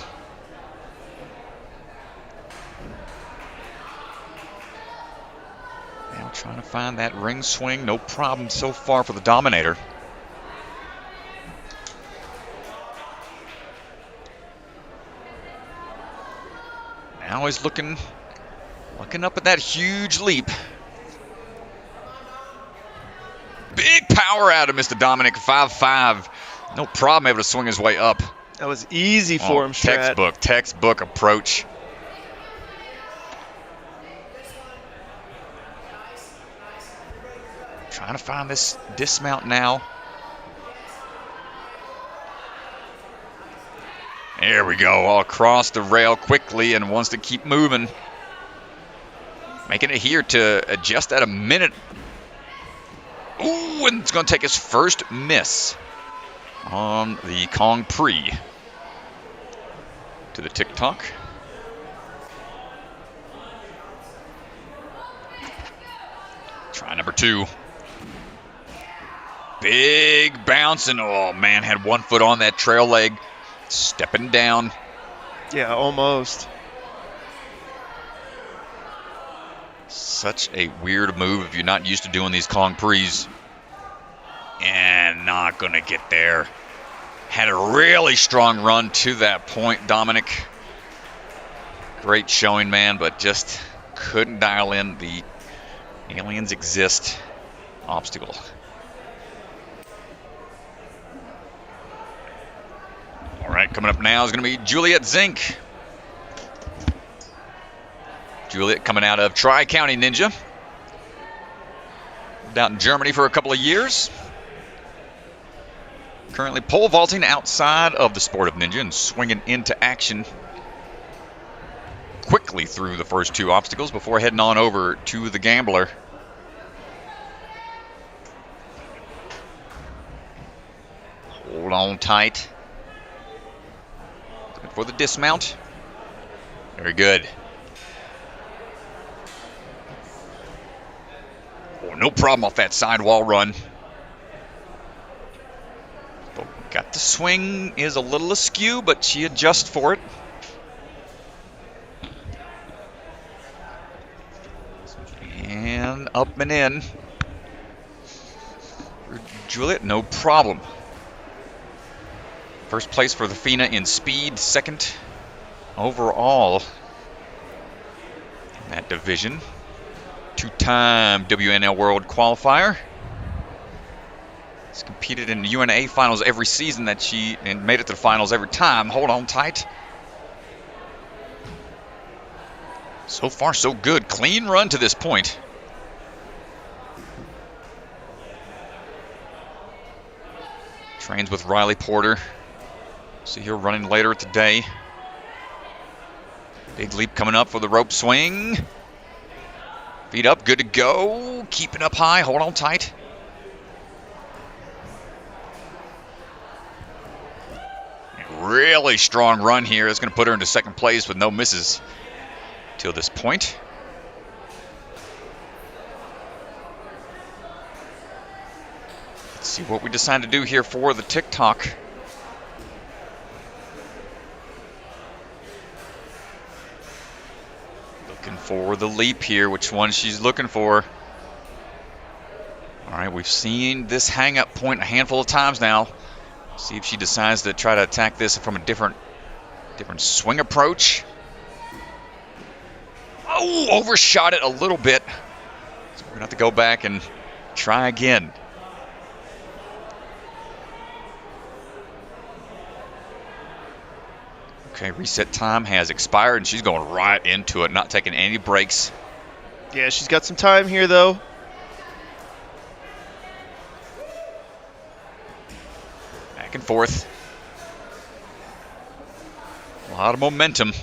Now trying to find that ring swing. No problem so far for the Dominator. Now he's looking up at that huge leap. Big power out of Mr. Dominic, 5'5". No problem able to swing his way up. That was easy for him, Strat. Textbook approach. Trying to find this dismount now. There we go, all across the rail quickly and wants to keep moving. Making it here to just at a minute. Ooh, and it's going to take his first miss on the Kong Prix. To the TikTok. Try number 2. Big bounce, and oh man, had one foot on that trail leg. Stepping down. Yeah, almost. Such a weird move if you're not used to doing these Kong Prix. And not going to get there. Had a really strong run to that point, Dominic. Great showing, man, but just couldn't dial in the aliens exist obstacle. All right, coming up now is going to be Juliet Zink. Juliet coming out of Tri-County Ninja. Lived out in Germany for a couple of years. Currently pole vaulting outside of the sport of ninja and swinging into action quickly through the first 2 obstacles before heading on over to the Gambler. Hold on tight. Looking for the dismount. Very good. Oh, no problem off that sidewall run. Got the swing, is a little askew, but she adjusts for it. And up and in. Juliet, no problem. First place for the FINA in speed, second overall in that division. 2-time WNL World Qualifier. She's competed in the UNA finals every season and made it to the finals every time. Hold on tight. So far, so good. Clean run to this point. Trains with Riley Porter. See her running later today. Big leap coming up for the rope swing. Feet up, good to go. Keeping up high, hold on tight. Really strong run here. It's going to put her into second place with no misses till this point. Let's see what we decide to do here for the TikTok. Looking for the leap here. Which one she's looking for. All right, we've seen this hang-up point a handful of times now. See if she decides to try to attack this from a different swing approach. Oh, overshot it a little bit. So we're going to have to go back and try again. Okay, reset time has expired, and she's going right into it, not taking any breaks. Yeah, she's got some time here, though. Back and forth. A lot of momentum.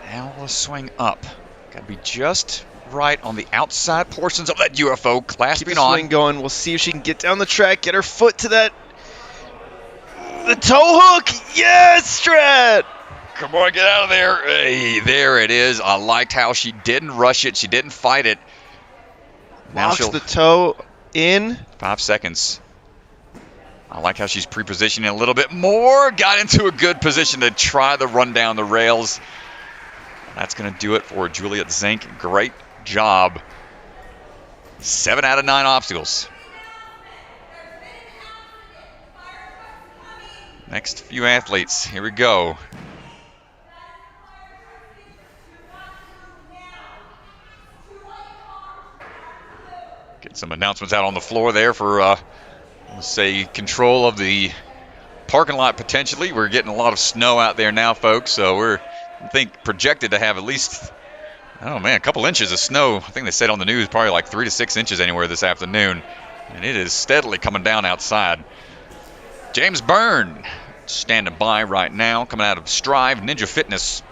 Now we'll swing up. Got to be just right on the outside portions of that UFO. Clasping on. Swing going. We'll see if she can get down the track, get her foot to that. The toe hook. Yes, Strat. Come on, get out of there. Hey, there it is. I liked how she didn't rush it. She didn't fight it. Now Locks the toe in. 5 seconds. I like how she's pre-positioning a little bit more. Got into a good position to try the run down the rails. That's going to do it for Juliet Zink. Great job. 7 out of 9 obstacles. Next few athletes. Here we go. Get some announcements out on the floor there for, let's say, control of the parking lot potentially. We're getting a lot of snow out there now, folks, so we're, I think, projected to have at least, oh man, a couple inches of snow. I think they said on the news probably like 3 to 6 inches anywhere this afternoon, and it is steadily coming down outside. James Byrne standing by right now, coming out of Strive Ninja Fitness.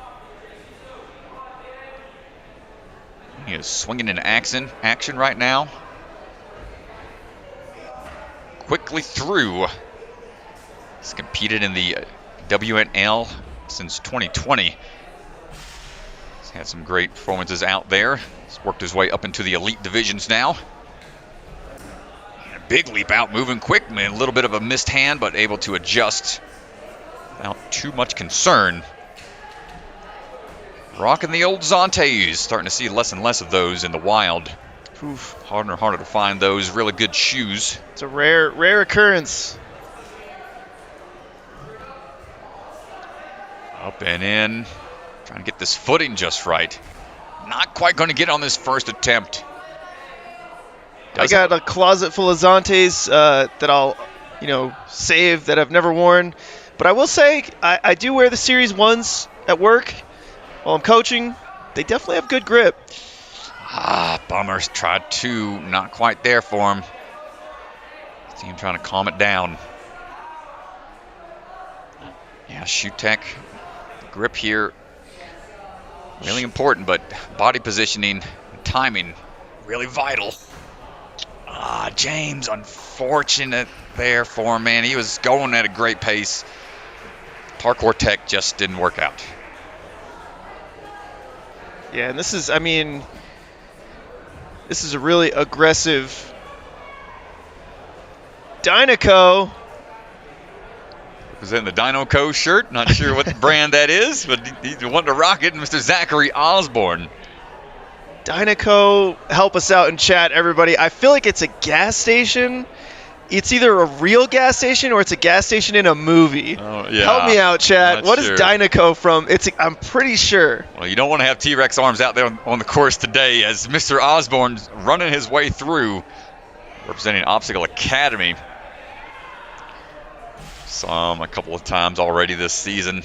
He is swinging in action right now. Quickly through. He's competed in the WNL since 2020. He's had some great performances out there. He's worked his way up into the elite divisions now. And a big leap out, moving quick. Man, a little bit of a missed hand, but able to adjust without too much concern. Rocking the old Zantes. Starting to see less and less of those in the wild. Oof, harder and harder to find those really good shoes. It's a rare occurrence. Up and in. Trying to get this footing just right. Not quite going to get on this first attempt. I got a closet full of Zantes that I'll, save that I've never worn. But I will say, I do wear the Series 1s at work while I'm coaching. They definitely have good grip. Bummers. Tried to. Not quite there for him. Team trying to calm it down. Yeah, shoe tech. Grip here. Really important, but body positioning and timing really vital. James, unfortunate there for him, man. He was going at a great pace. Parkour tech just didn't work out. Yeah, and this is a really aggressive Dynaco. Representing the Dynaco shirt. Not sure what brand that is, but he's the one to rock it, Mr. Zachary Osborn. Dynaco, help us out in chat, everybody. I feel like it's a gas station. It's either a real gas station or it's a gas station in a movie. Oh, yeah. Help me out, chat. What sure. is Dynaco from? I'm pretty sure. Well, you don't want to have T-Rex arms out there on the course today as Mr. Osborn's running his way through, representing Obstacle Academy. Saw him a couple of times already this season.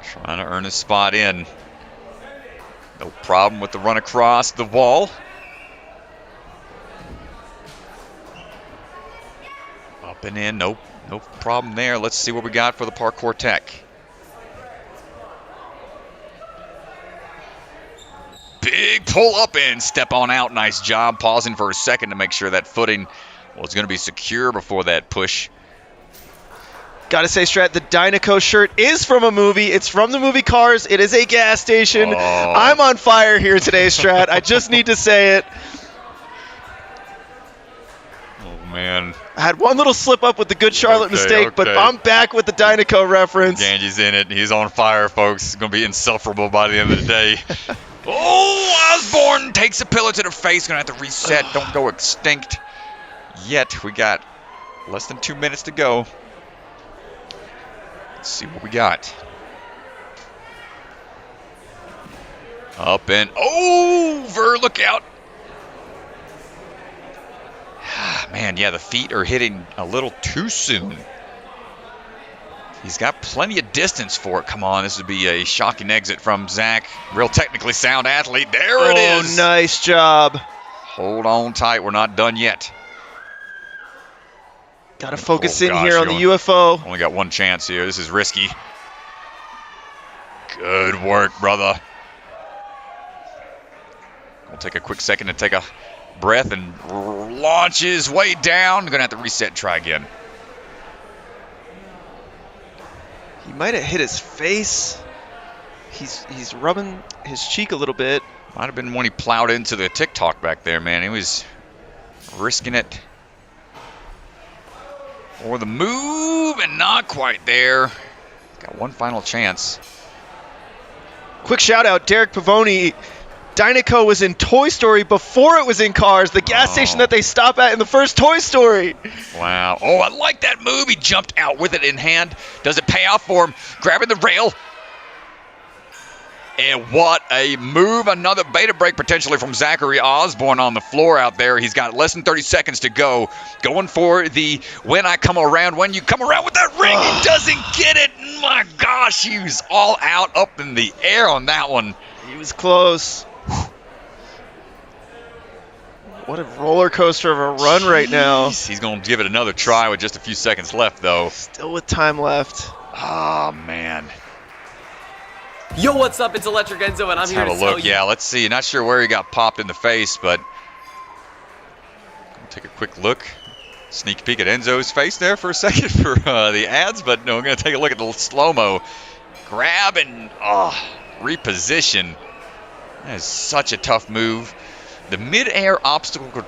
Trying to earn his spot in. No problem with the run across the wall. Up and in, no problem there. Let's see what we got for the parkour tech. Big pull up and step on out. Nice job pausing for a second to make sure that footing was going to be secure before that push. Gotta say, Strat, the Dynaco shirt is from a movie. It's from the movie Cars. It is a gas station. Oh. I'm on fire here today, Strat. I just need to say it. Oh, man. I had one little slip up with the Good Charlotte mistake, but I'm back with the Dynaco reference. Ganji's in it. He's on fire, folks. He's going to be insufferable by the end of the day. Oh, Osborn takes a pillow to the face. Going to have to reset. Don't go extinct yet. We got less than 2 minutes to go. Let's see what we got. Up and over. Look out. Man, yeah, the feet are hitting a little too soon. He's got plenty of distance for it. Come on, this would be a shocking exit from Zach. Real technically sound athlete. There it is. Oh, nice job. Hold on tight. We're not done yet. Got to focus in here on the UFO. Only got one chance here. This is risky. Good work, brother. We'll take a quick second to take a breath and launch his way down. Going to have to reset and try again. He might have hit his face. He's rubbing his cheek a little bit. Might have been when he plowed into the TikTok back there, man. He was risking it. Or the move, and not quite there. Got one final chance. Quick shout out, Derek Pavoni. Dynaco was in Toy Story before it was in Cars, the gas station that they stop at in the first Toy Story. Wow. Oh, I like that move. He jumped out with it in hand. Does it pay off for him? Grabbing the rail. And what a move. Another beta break potentially from Zachary Osborn on the floor out there. He's got less than 30 seconds to go. Going for the when I come around. When you come around with that ring, he doesn't get it. My gosh, he was all out up in the air on that one. He was close. What a roller coaster of a run right now. He's going to give it another try with just a few seconds left, though. Still with time left. Oh, man. Yo, what's up? It's Electric Enzo, and I'm here to tell you. Yeah, let's see. Not sure where he got popped in the face, but take a quick look. Sneak peek at Enzo's face there for a second for the ads, but no, we're going to take a look at the slow-mo. Grab and reposition. That is such a tough move. The mid-air obstacle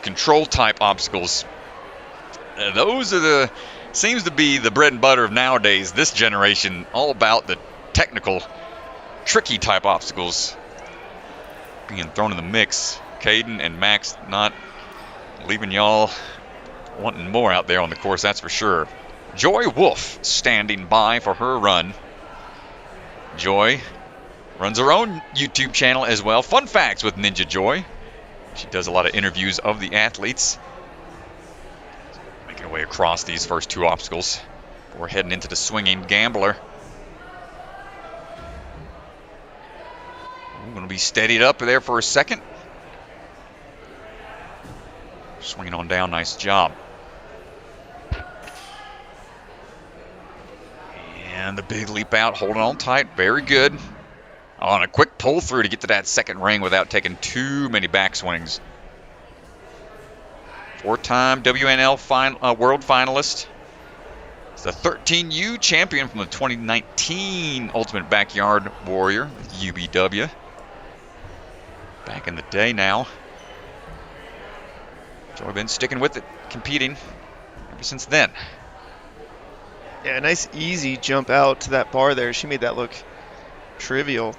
control type obstacles, those are seems to be the bread and butter of nowadays, this generation, all about the technical, tricky type obstacles being thrown in the mix. Kaden and Max not leaving y'all wanting more out there on the course, that's for sure. Joy Wolf standing by for her run. Joy runs her own YouTube channel as well. Fun Facts with Ninja Joy. She does a lot of interviews of the athletes. Making her way across these first two obstacles. We're heading into the swinging gambler. We're going to be steadied up there for a second. Swinging on down, nice job. And the big leap out, holding on tight, very good. On a quick pull through to get to that second ring without taking too many backswings. Four-time WNL World finalist. It's the 13U champion from the 2019 Ultimate Backyard Warrior, UBW. Back in the day now. Joy been sticking with it, competing ever since then. Yeah, nice easy jump out to that bar there. She made that look trivial.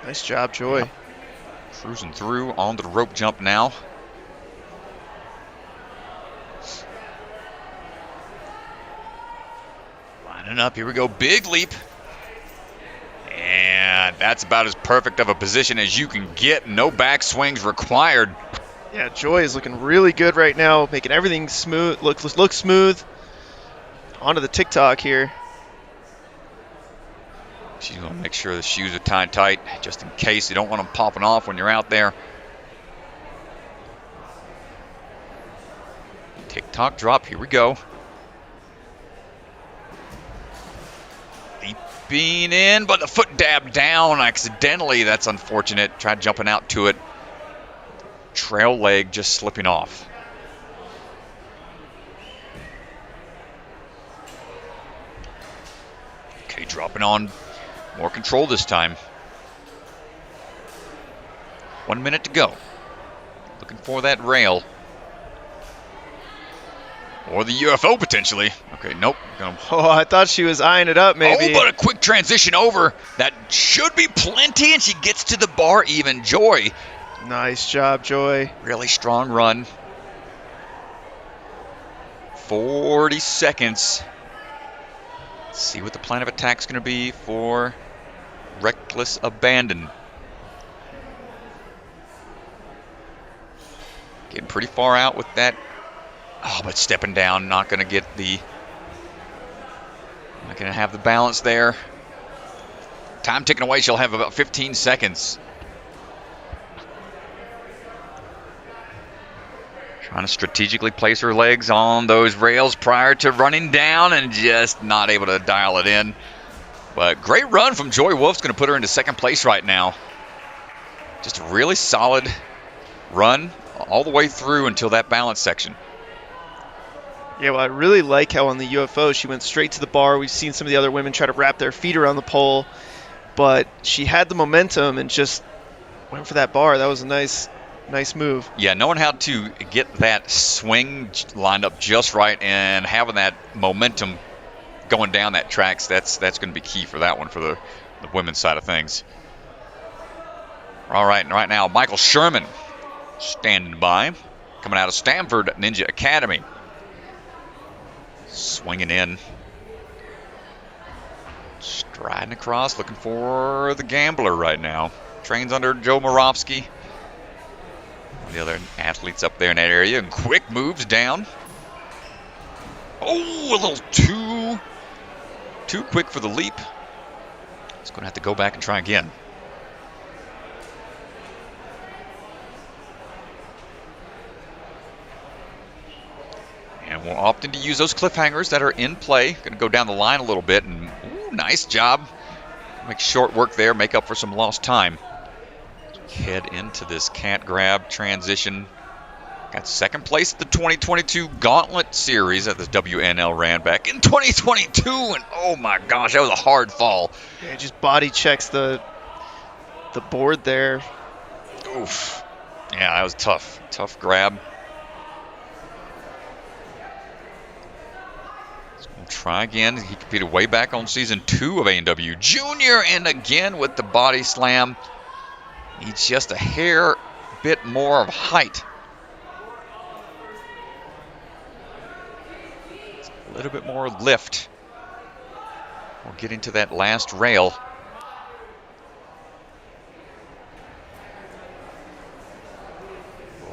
Nice job, Joy. Yep. Cruising through onto the rope jump now. Lining up, here we go, big leap. And that's about as perfect of a position as you can get. No backswings required. Yeah, Joy is looking really good right now, making everything smooth, look smooth. Onto the TikTok here. She's going to make sure the shoes are tied tight, just in case you don't want them popping off when you're out there. TikTok drop, here we go. Leaping in, but the foot dabbed down accidentally. That's unfortunate. Tried jumping out to it. Trail leg just slipping off. Okay, dropping on. More control this time. 1 minute to go. Looking for that rail. Or the UFO potentially. Okay, nope. Oh, I thought she was eyeing it up maybe. Oh, but a quick transition over. That should be plenty, and she gets to the bar even. Joy. Nice job, Joy. Really strong run. 40 seconds. Let's see what the plan of attack's going to be for Reckless Abandon. Getting pretty far out with that. Oh, but stepping down, not going to get the... Not going to have the balance there. Time ticking away, she'll have about 15 seconds. Trying to strategically place her legs on those rails prior to running down and just not able to dial it in. But great run from Joy Wolf's going to put her into second place right now. Just a really solid run all the way through until that balance section. Yeah, well, I really like how on the UFO she went straight to the bar. We've seen some of the other women try to wrap their feet around the pole, but she had the momentum and just went for that bar. That was a nice move. Yeah, knowing how to get that swing lined up just right and having that momentum going down that tracks, that's going to be key for that one for the women's side of things. All right, right now, Michael Sherman standing by, coming out of Stanford Ninja Academy. Swinging in. Riding across, looking for the gambler right now. Trains under Joe Moravsky. The other athletes up there in that area. And quick moves down. Oh, a little too quick for the leap. He's going to have to go back and try again. And we're opting to use those cliffhangers that are in play. Going to go down the line a little bit. And ooh, nice job. Make short work there. Make up for some lost time. Head into this can't grab transition. Got second place at the 2022 Gauntlet Series that the WNL ran back in 2022. And oh my gosh, that was a hard fall. Yeah, just body checks the board there. Oof. Yeah, that was tough. Tough grab. We'll try again. He competed way back on season 2 of A&W Junior, and again with the body slam. Needs just a hair bit more of height. A little bit more lift. We'll get into that last rail.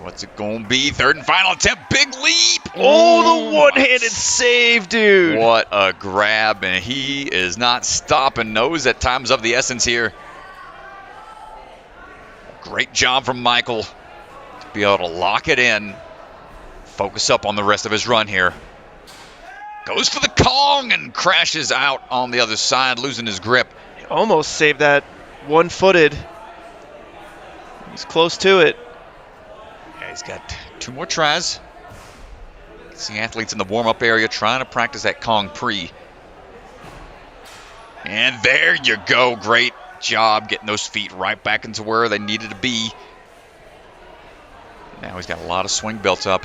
What's it going to be? Third and final attempt. Big leap. Oh, the one-handed save, dude. What a grab. And he is not stopping. Knows that time's of the essence here. Great job from Michael to be able to lock it in. Focus up on the rest of his run here. Goes for the Kong and crashes out on the other side, losing his grip. Almost saved that one-footed. He's close to it. Yeah, he's got 2 more tries. See athletes in the warm-up area trying to practice that Kong pre. And there you go. Great job getting those feet right back into where they needed to be. Now he's got a lot of swing belts up.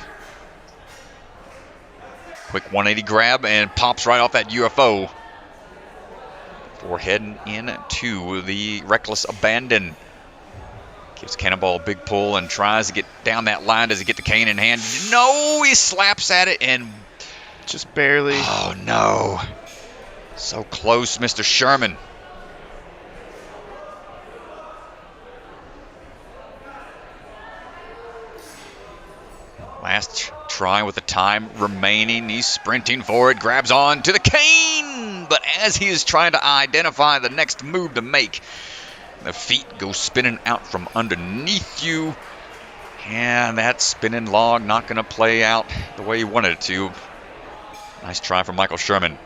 Quick 180 grab and pops right off that UFO. Before heading into the reckless abandon. Gives Cannonball a big pull and tries to get down that line. Does he get the cane in hand? No, he slaps at it and just barely. Oh no. So close, Mr. Sherman. Last try with the time remaining. He's sprinting forward, grabs on to the cane. But as he is trying to identify the next move to make, the feet go spinning out from underneath you. And that spinning log not going to play out the way he wanted it to. Nice try from Michael Sherman.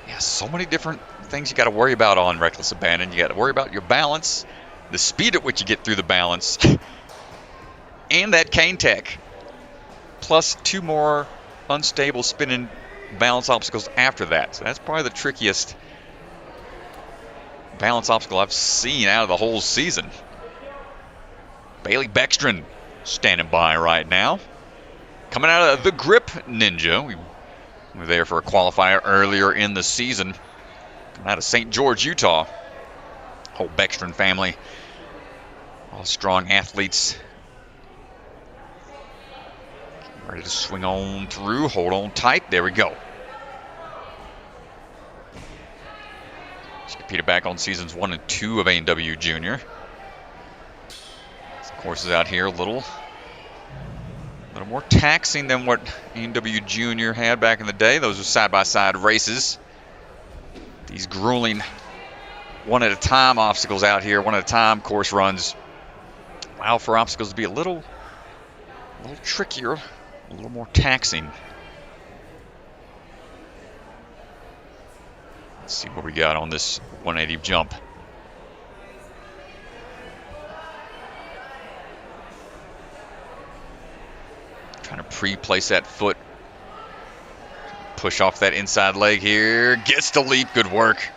Yeah, so many different things you got to worry about on reckless abandon. You got to worry about your balance, the speed at which you get through the balance, and that cane tech, plus 2 more unstable spinning balance obstacles after that. So that's probably the trickiest balance obstacle I've seen out of the whole season. Baylee Beckstrand standing by right now. Coming out of the Grip Ninja. We were there for a qualifier earlier in the season. Coming out of St. George, Utah. Whole Beckstrand family. All strong athletes. Ready to swing on through. Hold on tight. There we go. She competed back on seasons 1 and 2 of A&W Junior. Courses out here a little more taxing than what A&W Junior had back in the day. Those are side-by-side races. These grueling one-at-a-time obstacles out here, one-at-a-time course runs, allow for obstacles to be a little trickier, a little more taxing. Let's see what we got on this 180 jump. Trying to pre-place that foot. Push off that inside leg here. Gets the leap. Good work.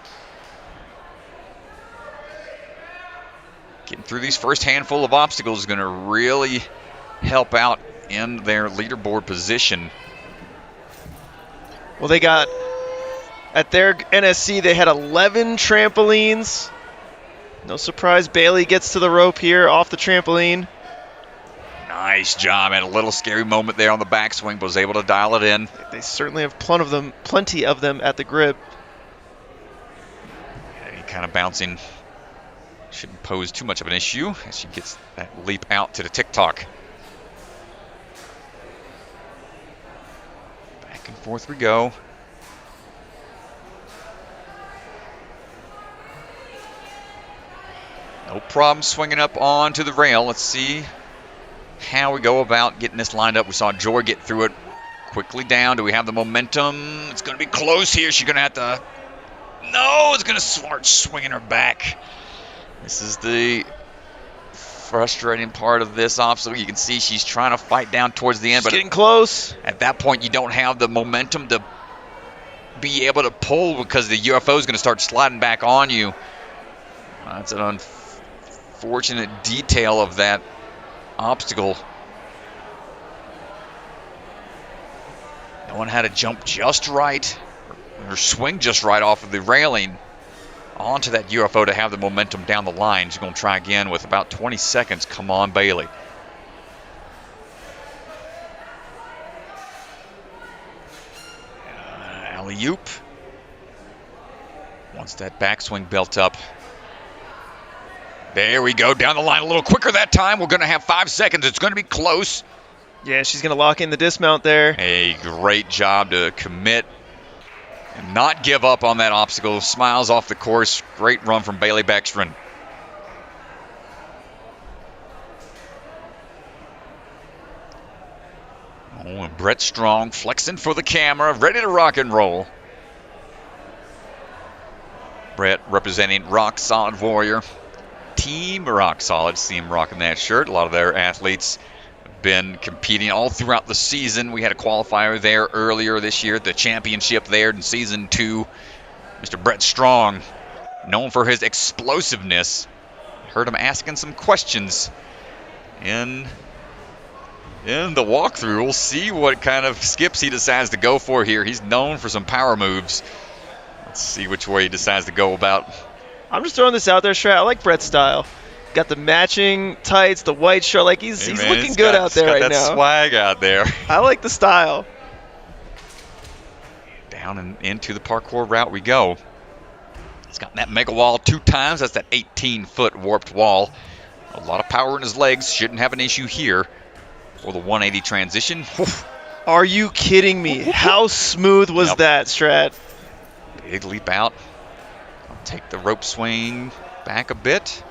Getting through these first handful of obstacles is going to really help out in their leaderboard position. Well, they got, at their NSC, they had 11 trampolines. No surprise, Baylee gets to the rope here off the trampoline. Nice job. And a little scary moment there on the backswing, but was able to dial it in. They certainly have plenty of them at the grip. Yeah, kind of bouncing. Shouldn't pose too much of an issue as she gets that leap out to the TikTok. Back and forth we go. No problem swinging up onto the rail. Let's see how we go about getting this lined up. We saw Joy get through it quickly down. Do we have the momentum? It's going to be close here. She's going to have to... No, it's going to start swinging her back. This is the frustrating part of this obstacle. You can see she's trying to fight down towards the end. She's but getting close. At that point, you don't have the momentum to be able to pull because the UFO is going to start sliding back on you. That's an unfortunate detail of that obstacle. Knowing how to jump just right, or swing just right off of the railing onto that UFO to have the momentum down the line. She's going to try again with about 20 seconds. Come on, Baylee. Alley-oop. Once that backswing built up. There we go, down the line a little quicker that time. We're going to have 5 seconds. It's going to be close. Yeah, she's going to lock in the dismount there. A great job to commit and not give up on that obstacle. Smiles off the course. Great run from Baylee Beckstrand. Oh, and Brett Strong flexing for the camera, ready to rock and roll. Brett representing Rock Solid Warrior. Team Rock Solid. See him rocking that shirt. A lot of their athletes have been competing all throughout the season. We had a qualifier there earlier this year, the championship there in season 2. Mr. Brett Strong, known for his explosiveness. Heard him asking some questions in the walkthrough. We'll see what kind of skips he decides to go for here. He's known for some power moves. Let's see which way he decides to go about. I'm just throwing this out there, Strat. I like Brett's style. Got the matching tights, the white shirt. Like he's looking good out there right now. Got that swag out there. I like the style. Down and into the parkour route we go. He's got that mega wall 2 times. That's that 18-foot warped wall. A lot of power in his legs. Shouldn't have an issue here. For the 180 transition. Are you kidding me? How smooth was that, Strat? Big leap out. I'll take the rope swing back a bit.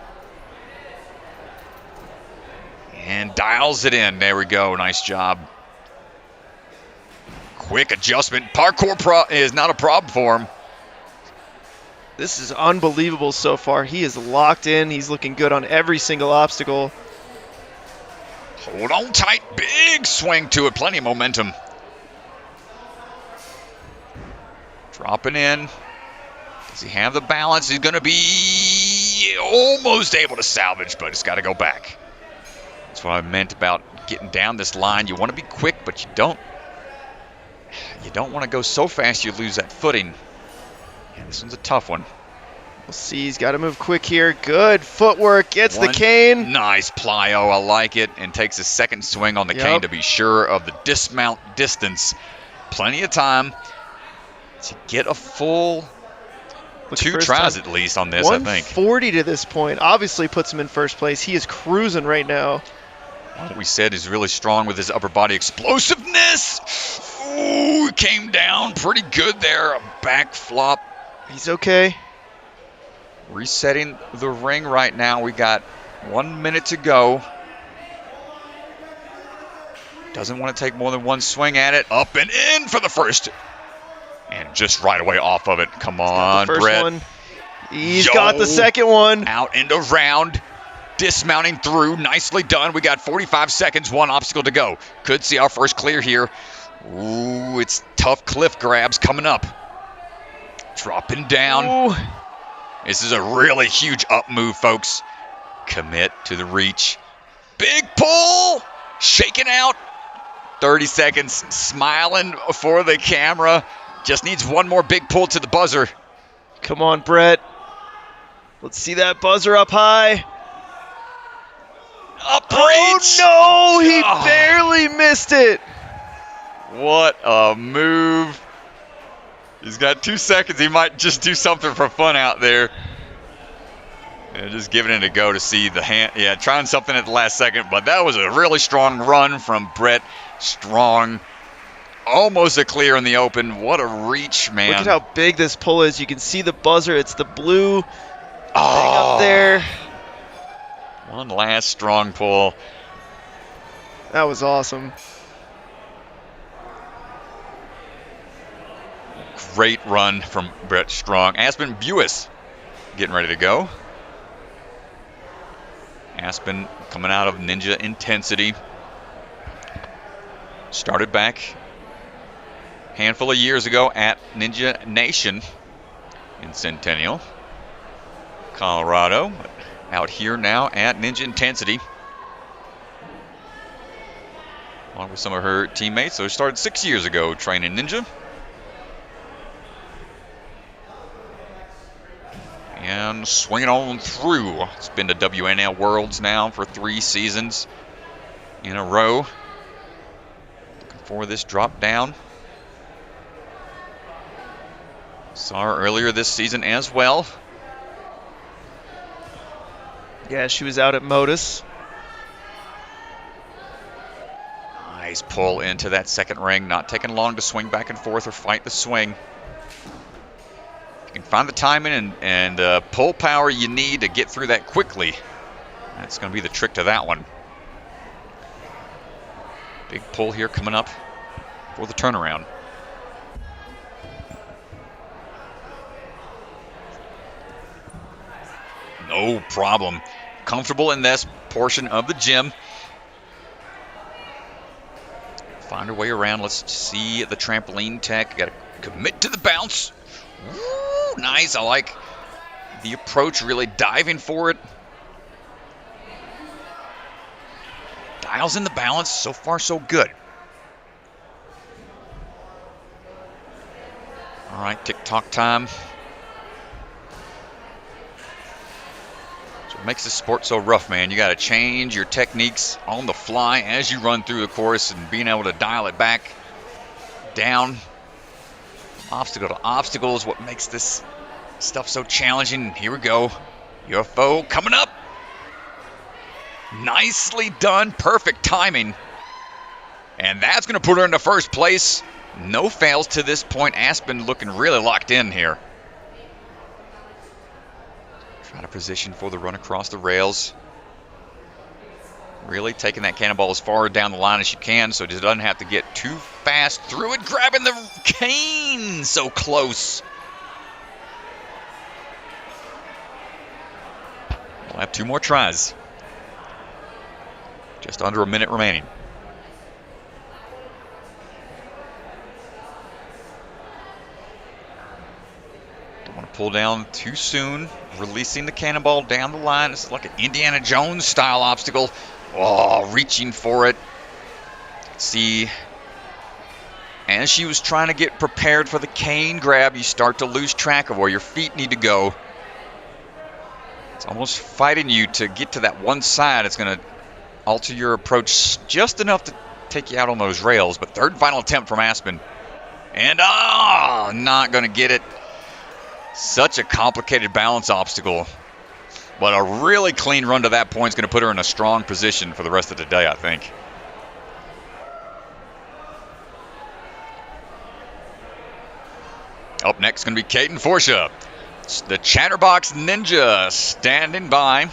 And dials it in. There we go. Nice job. Quick adjustment. Parkour is not a problem for him. This is unbelievable so far. He is locked in. He's looking good on every single obstacle. Hold on tight. Big swing to it. Plenty of momentum. Dropping in. Does he have the balance? He's going to be almost able to salvage, but it's got to go back. That's what I meant about getting down this line. You want to be quick, but you don't want to go so fast you lose that footing. Yeah, this one's a tough one. We'll see. He's got to move quick here. Good footwork. Gets the cane. Nice plyo. I like it. And takes a second swing on the cane to be sure of the dismount distance. Plenty of time to get a full 2 tries at least on this, I think. 140 to this point. Obviously puts him in first place. He is cruising right now. What we said is really strong with his upper body explosiveness. Ooh, came down pretty good there. A back flop. He's okay. Resetting the ring right now. We got 1 minute to go. Doesn't want to take more than one swing at it. Up and in for the first. And just right away off of it. Come on, Brett. He's got the second one. Out and around. Dismounting through. Nicely done. We got 45 seconds. 1 obstacle to go. Could see our first clear here. Ooh, it's tough cliff grabs coming up. Dropping down. Ooh. This is a really huge up move, folks. Commit to the reach. Big pull. Shaking out. 30 seconds. Smiling for the camera. Just needs one more big pull to the buzzer. Come on, Brett. Let's see that buzzer up high. Up Oh no, he barely missed it. What a move. He's got 2 seconds. He might just do something for fun out there. And just giving it a go to see the hand. Yeah, trying something at the last second, but that was a really strong run from Brett. Strong. Almost a clear in the open. What a reach, man. Look at how big this pull is. You can see the buzzer. It's the blue thing up there. One last strong pull. That was awesome. Great run from Brett Strong. Aspen Buis getting ready to go. Aspen coming out of Ninja Intensity. Started back a handful of years ago at Ninja Nation in Centennial, Colorado. Out here now at Ninja Intensity, along with some of her teammates. So started 6 years ago training Ninja. And swinging on through. It's been to WNL Worlds now for 3 seasons in a row. Looking for this drop down. Saw her earlier this season as well. Yeah, she was out at Modus. Nice pull into that second ring. Not taking long to swing back and forth or fight the swing. You can find the timing and pull power you need to get through that quickly. That's going to be the trick to that one. Big pull here coming up for the turnaround. No problem. Comfortable in this portion of the gym. Find her way around. Let's see the trampoline tech. Got to commit to the bounce. Woo, nice. I like the approach, really diving for it. Dials in the balance. So far, so good. All right, tick-tock time. So it makes this sport so rough, man. You got to change your techniques on the fly as you run through the course, and being able to dial it back, down, obstacle to obstacle is what makes this stuff so challenging. Here we go. UFO coming up. Nicely done. Perfect timing. And that's going to put her into first place. No fails to this point. Aspen looking really locked in here. Try to position for the run across the rails. Really taking that cannonball as far down the line as she can so it doesn't have to get too fast through it. Grabbing the cane. So close. We'll have 2 more tries. Just under a minute remaining. Don't want to pull down too soon. Releasing the cannonball down the line. This is like an Indiana Jones style obstacle. Oh, reaching for it. See, as she was trying to get prepared for the cane grab, you start to lose track of where your feet need to go. It's almost fighting you to get to that one side. It's going to alter your approach just enough to take you out on those rails. But third and final attempt from Aspen. And not going to get it. Such a complicated balance obstacle. But a really clean run to that point is going to put her in a strong position for the rest of the day, I think. Up next is going to be Kaden Forsha. The Chatterbox Ninja standing by.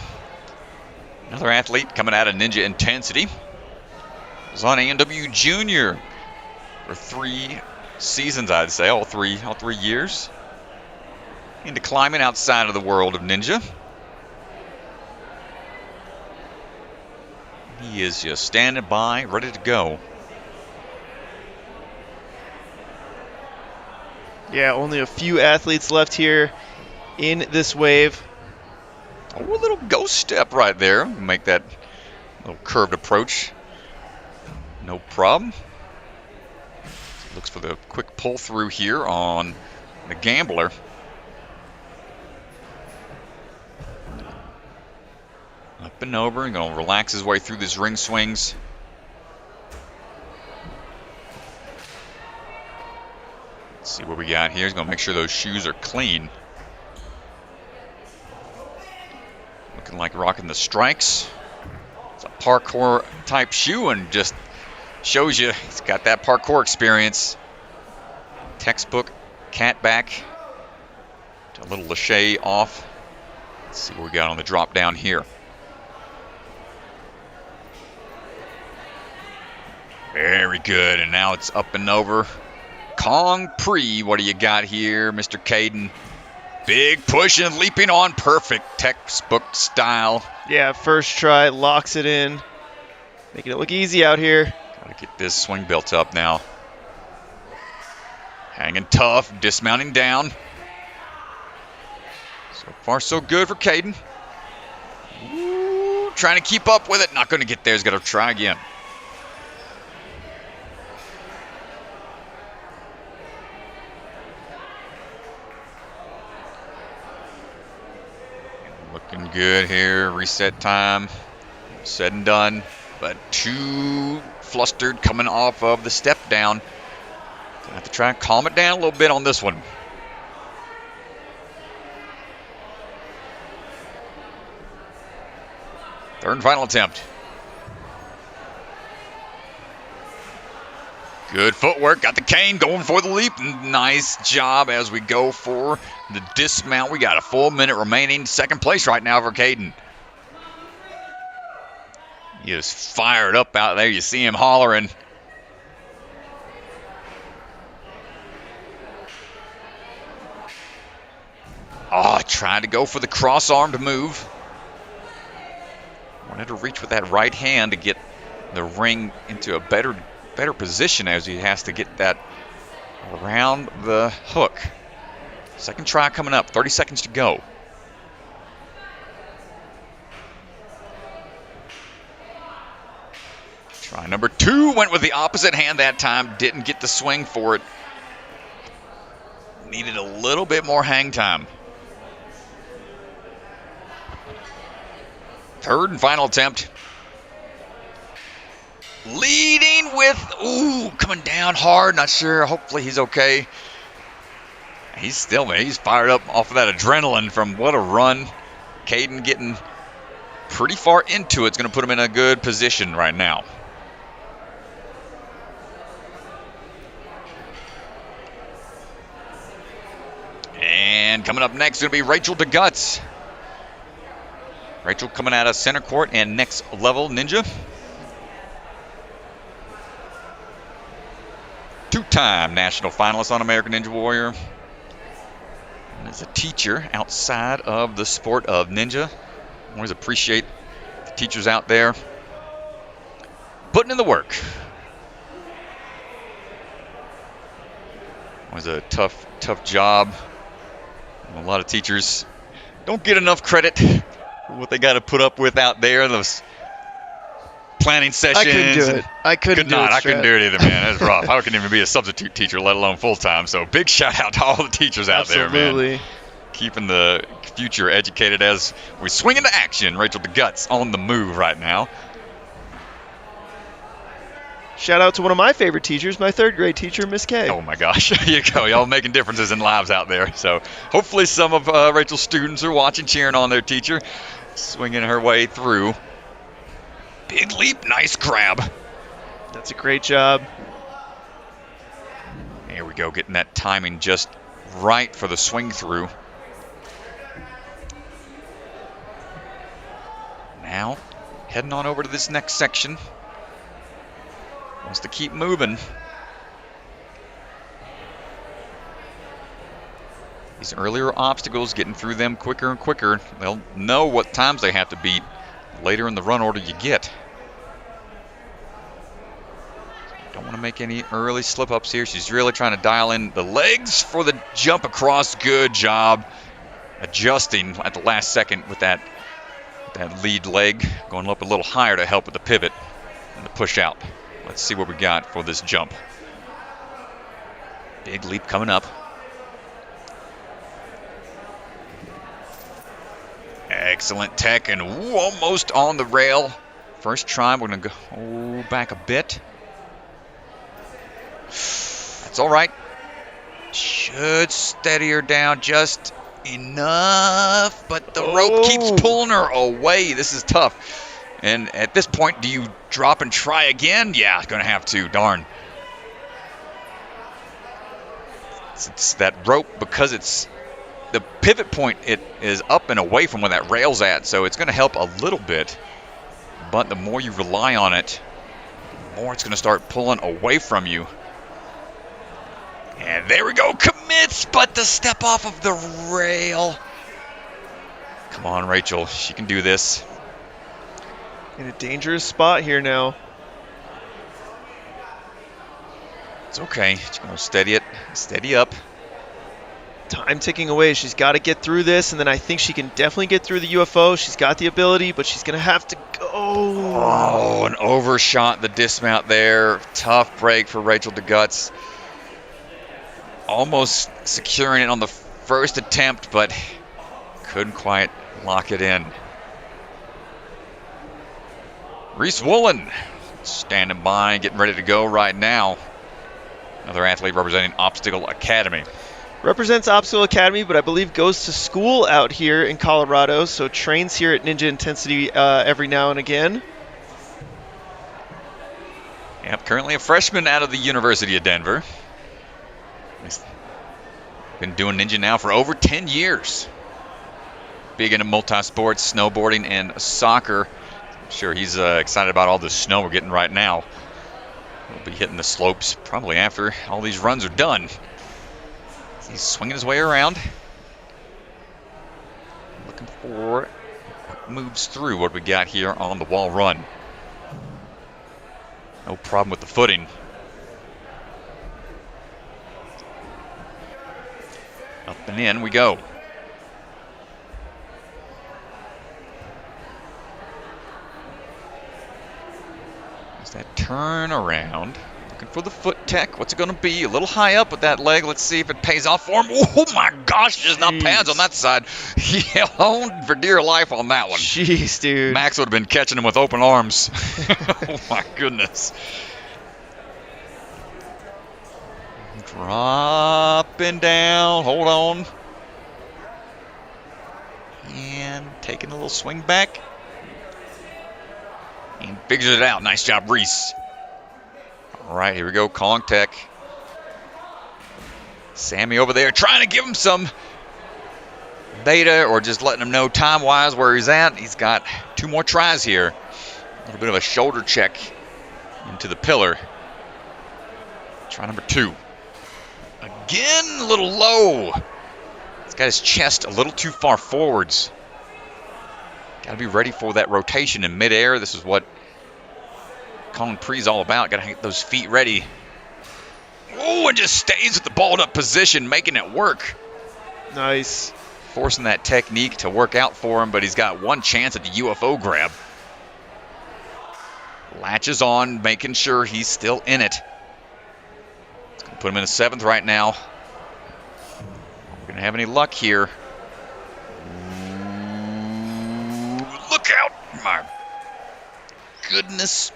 Another athlete coming out of Ninja Intensity. Was on A&W Junior for 3 seasons, I'd say, all three years. Into climbing outside of the world of Ninja. He is just standing by, ready to go. Yeah, only a few athletes left here in this wave. Oh, a little ghost step right there. Make that little curved approach. No problem. Looks for the quick pull through here on the Gambler. Up and over, going to relax his way through these ring swings. Let's see what we got here. He's going to make sure those shoes are clean. Looking like rocking the strikes. It's a parkour type shoe and just shows you he's got that parkour experience. Textbook cat back. A little lache off. Let's see what we got on the drop down here. Very good, and now it's up and over. Kong Pre, what do you got here, Mr. Kaden? Big push and leaping on, perfect textbook style. Yeah, first try, locks it in. Making it look easy out here. Gotta get this swing built up now. Hanging tough, dismounting down. So far, so good for Kaden. Trying to keep up with it, not gonna get there, he's gotta try again. Looking good here, reset time, said and done, but too flustered coming off of the step down. Gonna have to try and calm it down a little bit on this one. Third and final attempt. Good footwork, got the cane going for the leap. Nice job as we go for the dismount. We got a full minute remaining. Second place right now for Kaden. He is fired up out there. You see him hollering. Oh, trying to go for the cross-armed move. Wanted to reach with that right hand to get the ring into a better position as he has to get that around the hook. Second try coming up, 30 seconds to go. Try number 2, went with the opposite hand that time, didn't get the swing for it. Needed a little bit more hang time. Third and final attempt. Leading with, coming down hard, not sure, hopefully he's okay. He's fired up off of that adrenaline from what a run. Kaden getting pretty far into it's going to put him in a good position right now. And coming up next is going to be Rachel DeGuts. Rachel coming out of center court and next level ninja. Two-time national finalist on American Ninja Warrior. And as a teacher outside of the sport of ninja. Always appreciate the teachers out there putting in the work. Always a tough job. And a lot of teachers don't get enough credit for what they got to put up with out there. Those planning sessions. I couldn't do it. I couldn't do it. I couldn't do it either, man. That's rough. I couldn't even be a substitute teacher, let alone full-time. So big shout out to all the teachers out there, man. Keeping the future educated as we swing into action. Rachel DeGuts on the move right now. Shout out to one of my favorite teachers, my third grade teacher, Miss K. Oh my gosh, there you go. Y'all making differences in lives out there. So hopefully some of Rachel's students are watching, cheering on their teacher, swinging her way through. Big leap, nice grab. That's a great job. Here we go, getting that timing just right for the swing through. Now, heading on over to this next section. Wants to keep moving. These earlier obstacles, getting through them quicker and quicker. They'll know what times they have to beat later in the run order you get. Don't want to make any early slip-ups here. She's really trying to dial in the legs for the jump across. Good job adjusting at the last second with that lead leg. Going up a little higher to help with the pivot and the push out. Let's see what we got for this jump. Big leap coming up. Excellent tech and almost on the rail. First try, we're going to go back a bit. That's all right. Should steady her down just enough, but the rope keeps pulling her away. This is tough. And at this point, do you drop and try again? Yeah, going to have to. Darn. It's that rope, because it's the pivot point, it is up and away from where that rail's at, so it's going to help a little bit. But the more you rely on it, the more it's going to start pulling away from you. And there we go, commits, but the step off of the rail. Come on, Rachel, she can do this. In a dangerous spot here now. It's okay, she's going to steady it, steady up. Time ticking away. She's got to get through this, and then I think she can definitely get through the UFO. She's got the ability, but she's going to have to go. Oh, an overshot the dismount there. Tough break for Rachel DeGuts. Almost securing it on the first attempt, but couldn't quite lock it in. Reece Woollen standing by, getting ready to go right now. Another athlete representing Obstacle Academy. Represents Obstacle Academy, but I believe goes to school out here in Colorado, so trains here at Ninja Intensity every now and again. Yep, currently a freshman out of the University of Denver. Been doing ninja now for over 10 years. Big into multi-sports, snowboarding, and soccer. I'm sure he's excited about all the snow we're getting right now. He'll be hitting the slopes probably after all these runs are done. He's swinging his way around. Looking for quick moves through what we got here on the wall run. No problem with the footing. Up and in we go. There's that turn around. Looking for the foot tech. What's it going to be? A little high up with that leg. Let's see if it pays off for him. Oh my gosh, just not pads on that side. He held for dear life on that one. Jeez, dude. Max would have been catching him with open arms. Oh my goodness. Dropping down. Hold on. And taking a little swing back. And figures it out. Nice job, Reece. All right, here we go. Calling tech. Sammy over there trying to give him some beta, or just letting him know time-wise where he's at. He's got 2 more tries here. A little bit of a shoulder check into the pillar. Try number 2. Again, a little low. He's got his chest a little too far forwards. Got to be ready for that rotation in midair. This is what Grand Prix is all about. Got to get those feet ready. Oh, and just stays at the balled up position, making it work. Nice. Forcing that technique to work out for him, but he's got one chance at the UFO grab. Latches on, making sure he's still in it. It's going to put him in the 7th right now. We're going to have any luck here. Look out! My goodness.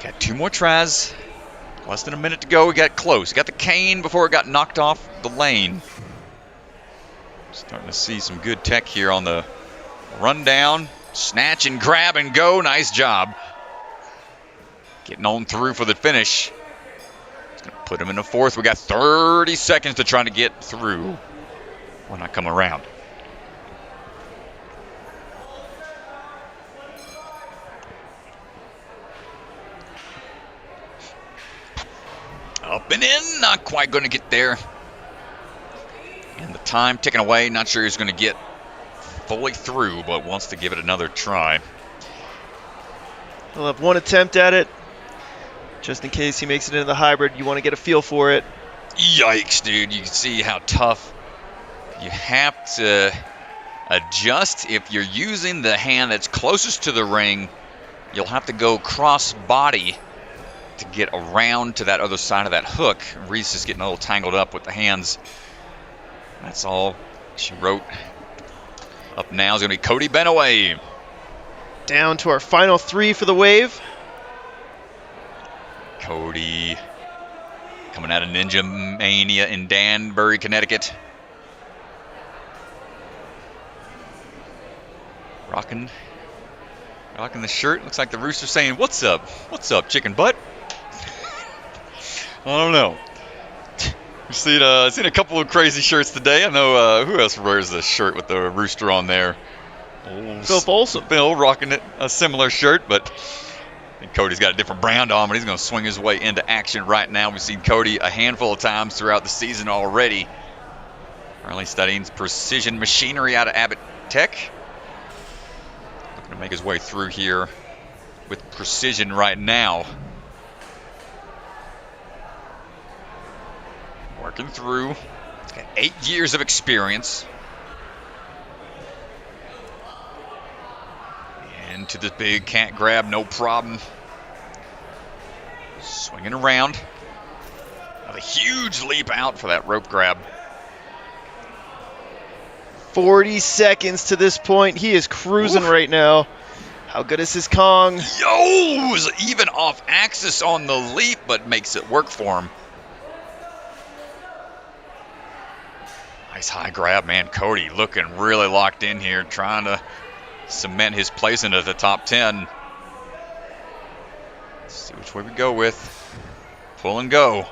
Got 2 more tries. Less than a minute to go. We got close. Got the cane before it got knocked off the lane. Starting to see some good tech here on the rundown. Snatch and grab and go. Nice job. Getting on through for the finish. It's going to put him in the 4th. We got 30 seconds to try to get through when I come around. Up and in, not quite going to get there. And the time ticking away, not sure he's going to get fully through, but wants to give it another try. He'll have 1 attempt at it. Just in case he makes it into the hybrid, you want to get a feel for it. Yikes, dude. You can see how tough. You have to adjust. If you're using the hand that's closest to the ring, you'll have to go cross body to get around to that other side of that hook. Reece is getting a little tangled up with the hands That's all she wrote. Up now is going to be Cody Beneway. Down to our final 3 for the wave. Cody coming out of Ninja Mania in Danbury, Connecticut. Rocking the shirt. Looks like the Rooster saying, "What's up? What's up, chicken butt?" I don't know. We've seen a couple of crazy shirts today. I know who else wears the shirt with the Rooster on there. Phil Folsom. Phil rocking a similar shirt, but I think Cody's got a different brand on, but he's going to swing his way into action right now. We've seen Cody a handful of times throughout the season already. Currently studying precision machinery out of Abbott Tech. Looking to make his way through here with precision right now. Working through. He's got 8 years of experience. Into this big cat grab, no problem. Swinging around. A huge leap out for that rope grab. 40 seconds to this point. He is cruising right now. How good is his Kong? Yo's even off axis on the leap, but makes it work for him. Nice high grab, man. Cody looking really locked in here, trying to cement his place into the top 10. Let's see which way we go with. Pull and go.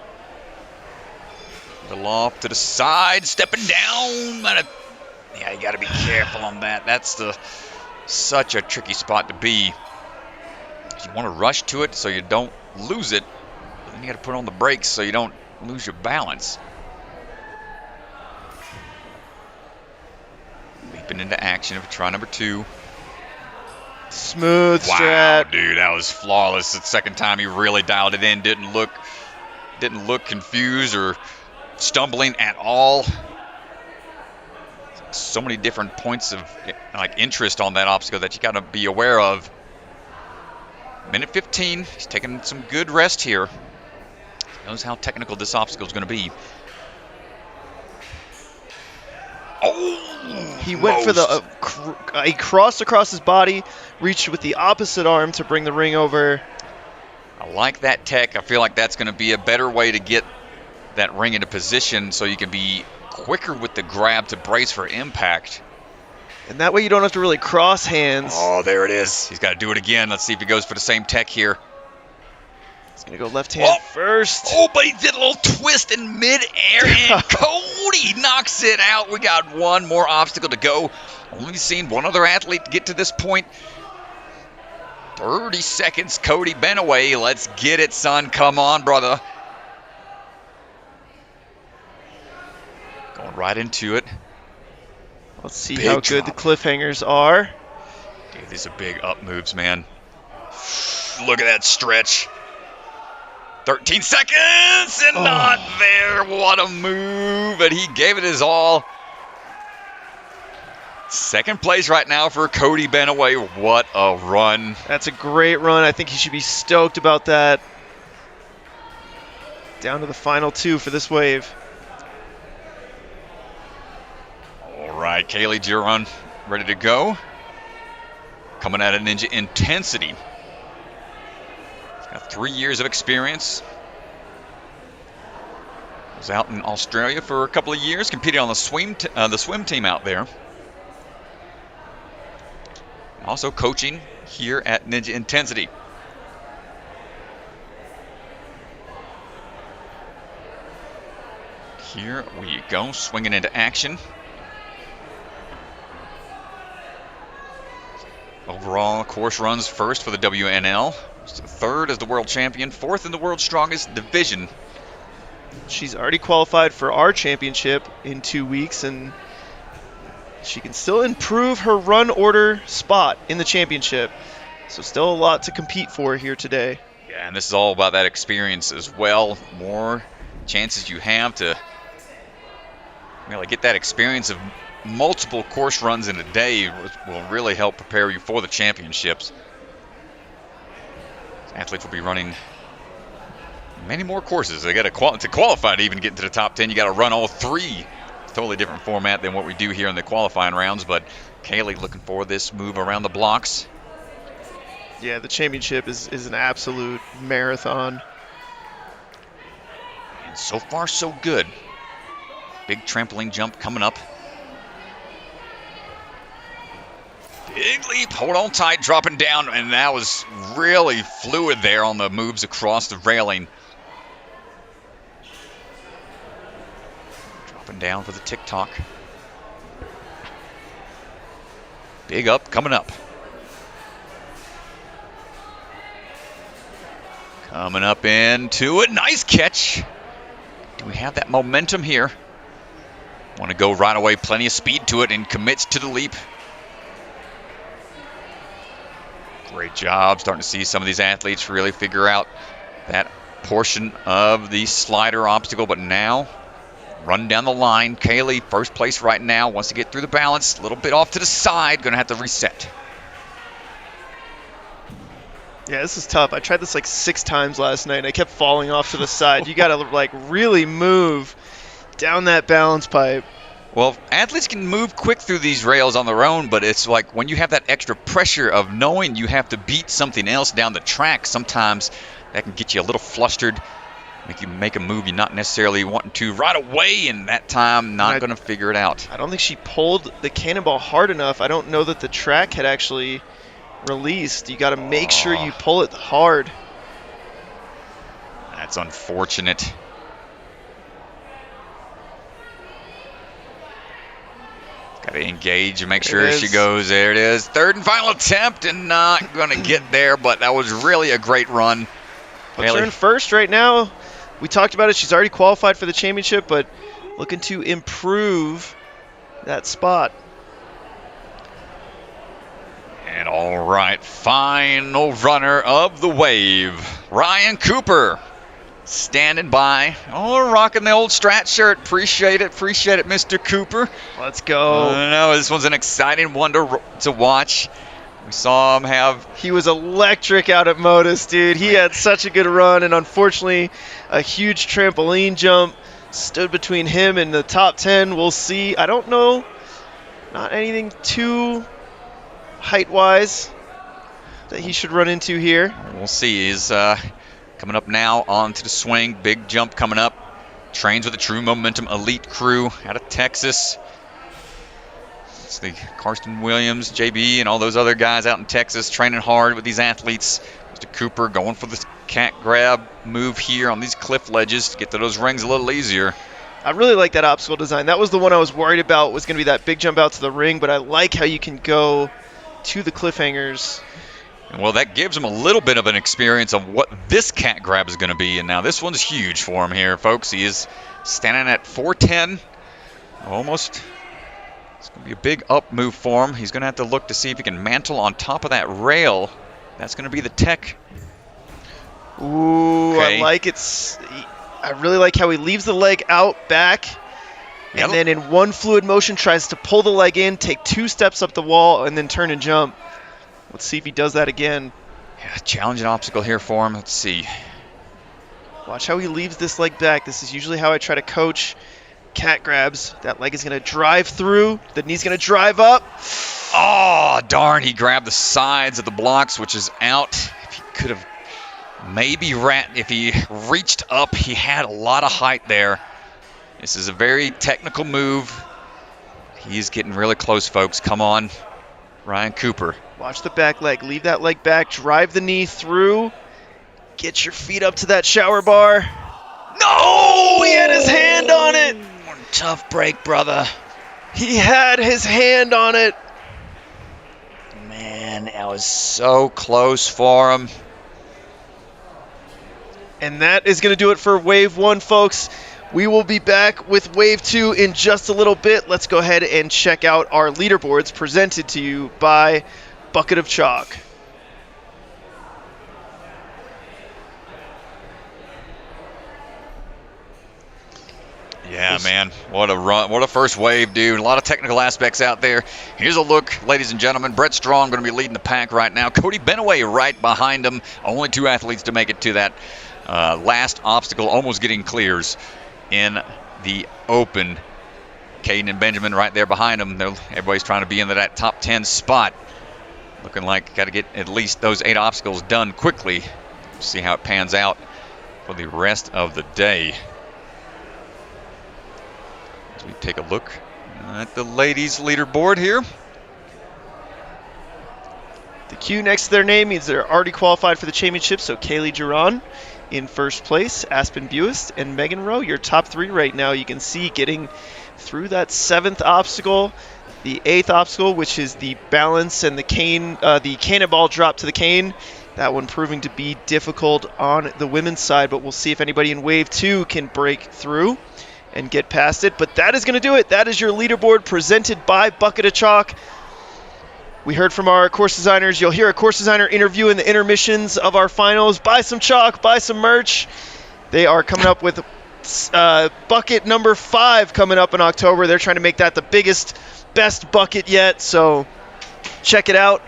Little off to the side, stepping down. Yeah, you got to be careful on that. That's such a tricky spot to be. You want to rush to it so you don't lose it, but then you got to put on the brakes so you don't lose your balance. Leaping into action of try number 2. Smooth wow, strat. Dude, that was flawless. The second time he really dialed it in. Didn't look confused or stumbling at all. So many different points of interest on that obstacle that you got to be aware of. Minute 15. He's taking some good rest here. He knows how technical this obstacle is going to be. Oh! He went for the he crossed across his body, reached with the opposite arm to bring the ring over. I like that tech. I feel like that's going to be a better way to get that ring into position so you can be quicker with the grab to brace for impact. And that way you don't have to really cross hands. Oh, there it is. He's got to do it again. Let's see if he goes for the same tech here. He's going to go left hand first. Oh, but he did a little twist in midair, and Cody knocks it out. We got one more obstacle to go. Only seen one other athlete get to this point. 30 seconds, Cody Beneway. Let's get it, son. Come on, brother. Going right into it. Let's see how good the cliffhangers are. Dude, these are big up moves, man. Look at that stretch. 13 seconds and not there. What a move. And he gave it his all. Second place right now for Cody Beneway. What a run. That's a great run. I think he should be stoked about that. Down to the final 2 for this wave. All right, Kaylee Jiron ready to go. Coming out of Ninja Intensity. Got 3 years of experience. Was out in Australia for a couple of years, competed on the swim team out there. Also coaching here at Ninja Intensity. Here we go, swinging into action. Overall, course runs first for the WNL. Third as the world champion, fourth in the world's strongest division. She's already qualified for our championship in 2 weeks, and she can still improve her run order spot in the championship. So still a lot to compete for here today. Yeah, and this is all about that experience as well. More chances you have to really get that experience of multiple course runs in a day will really help prepare you for the championships. Athletes will be running many more courses. They got to qualify to even get into the top 10. You got to run all 3 totally different format than what we do here in the qualifying rounds, but Kaylee looking for this move around the blocks. Yeah, the championship is an absolute marathon. And so far, so good. Big trampoline jump coming up. Big leap, hold on tight, dropping down, and that was really fluid there on the moves across the railing. Dropping down for the tick-tock. Big up, coming up. Coming up into it, nice catch. Do we have that momentum here? Want to go right away, plenty of speed to it, and commits to the leap. Great job. Starting to see some of these athletes really figure out that portion of the slider obstacle, but now run down the line. Kaylee, first place right now, wants to get through the balance. A little bit off to the side, going to have to reset. Yeah, this is tough. I tried this like 6 times last night, and I kept falling off to the side. You got to like really move down that balance pipe. Well, athletes can move quick through these rails on their own, but it's like when you have that extra pressure of knowing you have to beat something else down the track, sometimes that can get you a little flustered, make you make a move you're not necessarily wanting to right away, and that time not going to figure it out. I don't think she pulled the cannonball hard enough. I don't know that the track had actually released. You got to make sure you pull it hard. That's unfortunate. Got to engage and make sure she goes. There it is. Third and final attempt, and not going to get there, but that was really a great run. Puts her in first right now. We talked about it. She's already qualified for the championship, but looking to improve that spot. And all right, final runner of the wave, Ryan Cooper. Standing by. Oh, rocking the old Strat shirt. Appreciate it, Mr. Cooper. Let's go. I know, this one's an exciting one to watch. We saw him have... He was electric out at Modus, dude. He had such a good run, and unfortunately, a huge trampoline jump stood between him and the top 10. We'll see. I don't know. Not anything too height-wise that he should run into here. We'll see. He's... coming up now onto the swing. Big jump coming up. Trains with a true momentum elite crew out of Texas. It's the Karsten Williams, JB, and all those other guys out in Texas training hard with these athletes. Mr. Cooper going for the cat grab move here on these cliff ledges to get to those rings a little easier. I really like that obstacle design. That was the one I was worried about was going to be that big jump out to the ring, but I like how you can go to the cliffhangers. Well, that gives him a little bit of an experience of what this cat grab is going to be. And now this one's huge for him here, folks. He is standing at 410. Almost. It's going to be a big up move for him. He's going to have to look to see if he can mantle on top of that rail. That's going to be the tech. Ooh, okay. I like it. I really like how he leaves the leg out back. And then in one fluid motion tries to pull the leg in, take 2 steps up the wall, and then turn and jump. Let's see if he does that again. Yeah, challenging obstacle here for him. Let's see. Watch how he leaves this leg back. This is usually how I try to coach cat grabs. That leg is going to drive through. The knee's going to drive up. Oh, darn. He grabbed the sides of the blocks, which is out. If he could have maybe if he reached up, he had a lot of height there. This is a very technical move. He's getting really close, folks. Come on, Ryan Cooper. Watch the back leg. Leave that leg back. Drive the knee through. Get your feet up to that shower bar. No! He had his hand on it. Tough break, brother. He had his hand on it. Man, that was so close for him. And that is going to do it for Wave 1, folks. We will be back with Wave 2 in just a little bit. Let's go ahead and check out our leaderboards presented to you by Bucket of Chalk. Yeah, man, what a run, what a first wave, dude. A lot of technical aspects out there. Here's a look, ladies and gentlemen. Brett Strong going to be leading the pack right now. Cody Beneway right behind him. Only 2 athletes to make it to that last obstacle, almost getting clears in the open. Caden and Benjamin right there behind them. Everybody's trying to be into that top 10 spot. Looking like got to get at least those 8 obstacles done quickly. See how it pans out for the rest of the day. As we take a look at the ladies' leaderboard here. The Q next to their name means they're already qualified for the championship, so Kaylee Jiron in first place, Aspen Buist, and Megan Rowe, your top 3 right now. You can see getting through that 7th obstacle, the 8th obstacle, which is the balance and the cannonball drop to the cane. That one proving to be difficult on the women's side, but we'll see if anybody in Wave 2 can break through and get past it. But that is going to do it. That is your leaderboard presented by Bucket of Chalk. We heard from our course designers. You'll hear a course designer interview in the intermissions of our finals. Buy some chalk, buy some merch. They are coming up with bucket number 5 coming up in October. They're trying to make that the biggest, best bucket yet, so check it out.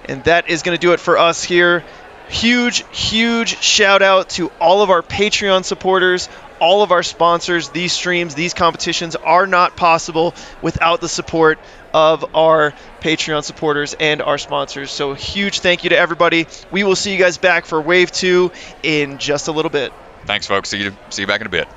And that is going to do it for us here. Huge, huge shout out to all of our Patreon supporters, all of our sponsors. These streams, these competitions are not possible without the support of our Patreon supporters and our sponsors. So huge thank you to everybody. We will see you guys back for Wave 2 in just a little bit. Thanks, folks. See you back in a bit.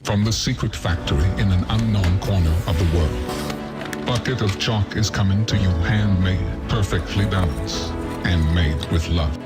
From the secret factory in an unknown corner of the world, Bucket of Chalk is coming to you handmade, perfectly balanced, and made with love.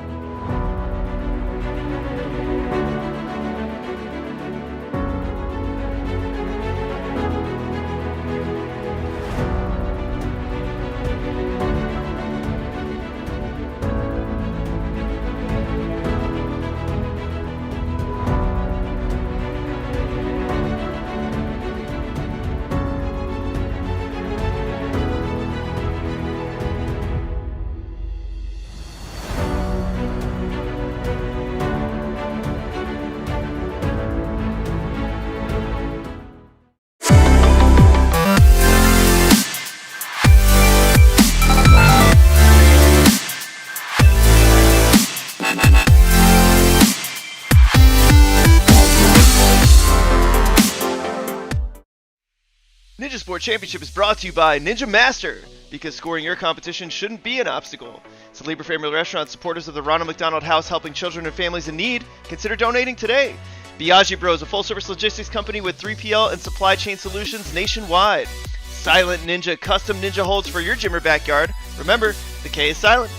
Ninja Sport Championship is brought to you by Ninja Master, because scoring your competition shouldn't be an obstacle. It's a Libre Family Restaurant, supporters of the Ronald McDonald House, helping children and families in need. Consider donating today. Biaggi Bros, a full-service logistics company with 3PL and supply chain solutions nationwide. Silent Ninja, custom ninja holds for your gym or backyard. Remember, the K is silent.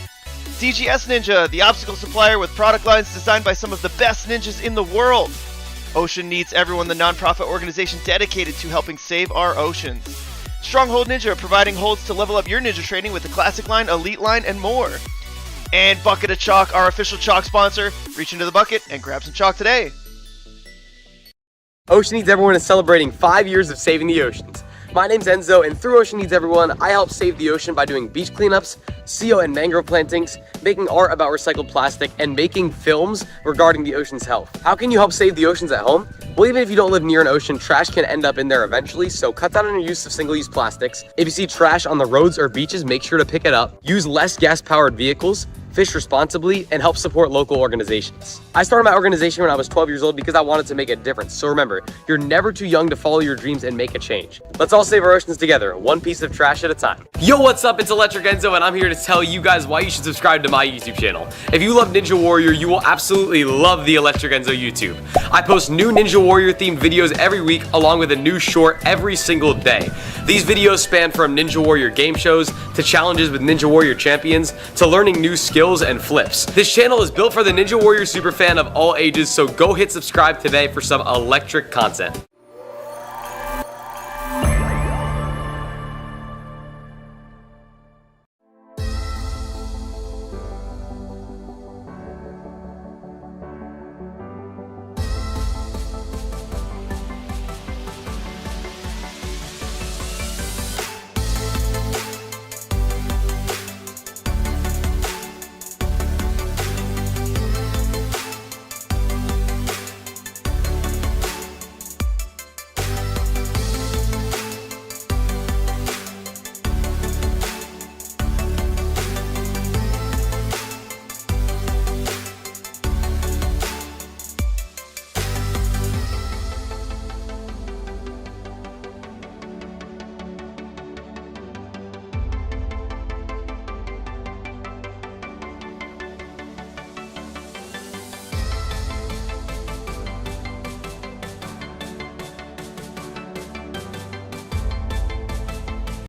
DGS Ninja, the obstacle supplier with product lines designed by some of the best ninjas in the world. Ocean Needs Everyone, the nonprofit organization dedicated to helping save our oceans. Stronghold Ninja, providing holds to level up your ninja training with the Classic Line, Elite Line, and more. And Bucket of Chalk, our official chalk sponsor. Reach into the bucket and grab some chalk today. Ocean Needs Everyone is celebrating 5 years of saving the oceans. My name's Enzo, and through Ocean Needs Everyone, I help save the ocean by doing beach cleanups, CO and mangrove plantings, making art about recycled plastic, and making films regarding the ocean's health. How can you help save the oceans at home? Well, even if you don't live near an ocean, trash can end up in there eventually, so cut down on your use of single-use plastics. If you see trash on the roads or beaches, make sure to pick it up. Use less gas-powered vehicles. fish responsibly, and help support local organizations. I started my organization when I was 12 years old because I wanted to make a difference. So remember, you're never too young to follow your dreams and make a change. Let's all save our oceans together, one piece of trash at a time. Yo, what's up? It's Electric Enzo, and I'm here to tell you guys why you should subscribe to my YouTube channel. If you love Ninja Warrior, you will absolutely love the Electric Enzo YouTube. I post new Ninja Warrior themed videos every week, along with a new short every single day. These videos span from Ninja Warrior game shows, to challenges with Ninja Warrior champions, to learning new skills and flips. This channel is built for the Ninja Warrior superfan of all ages, so go hit subscribe today for some electric content.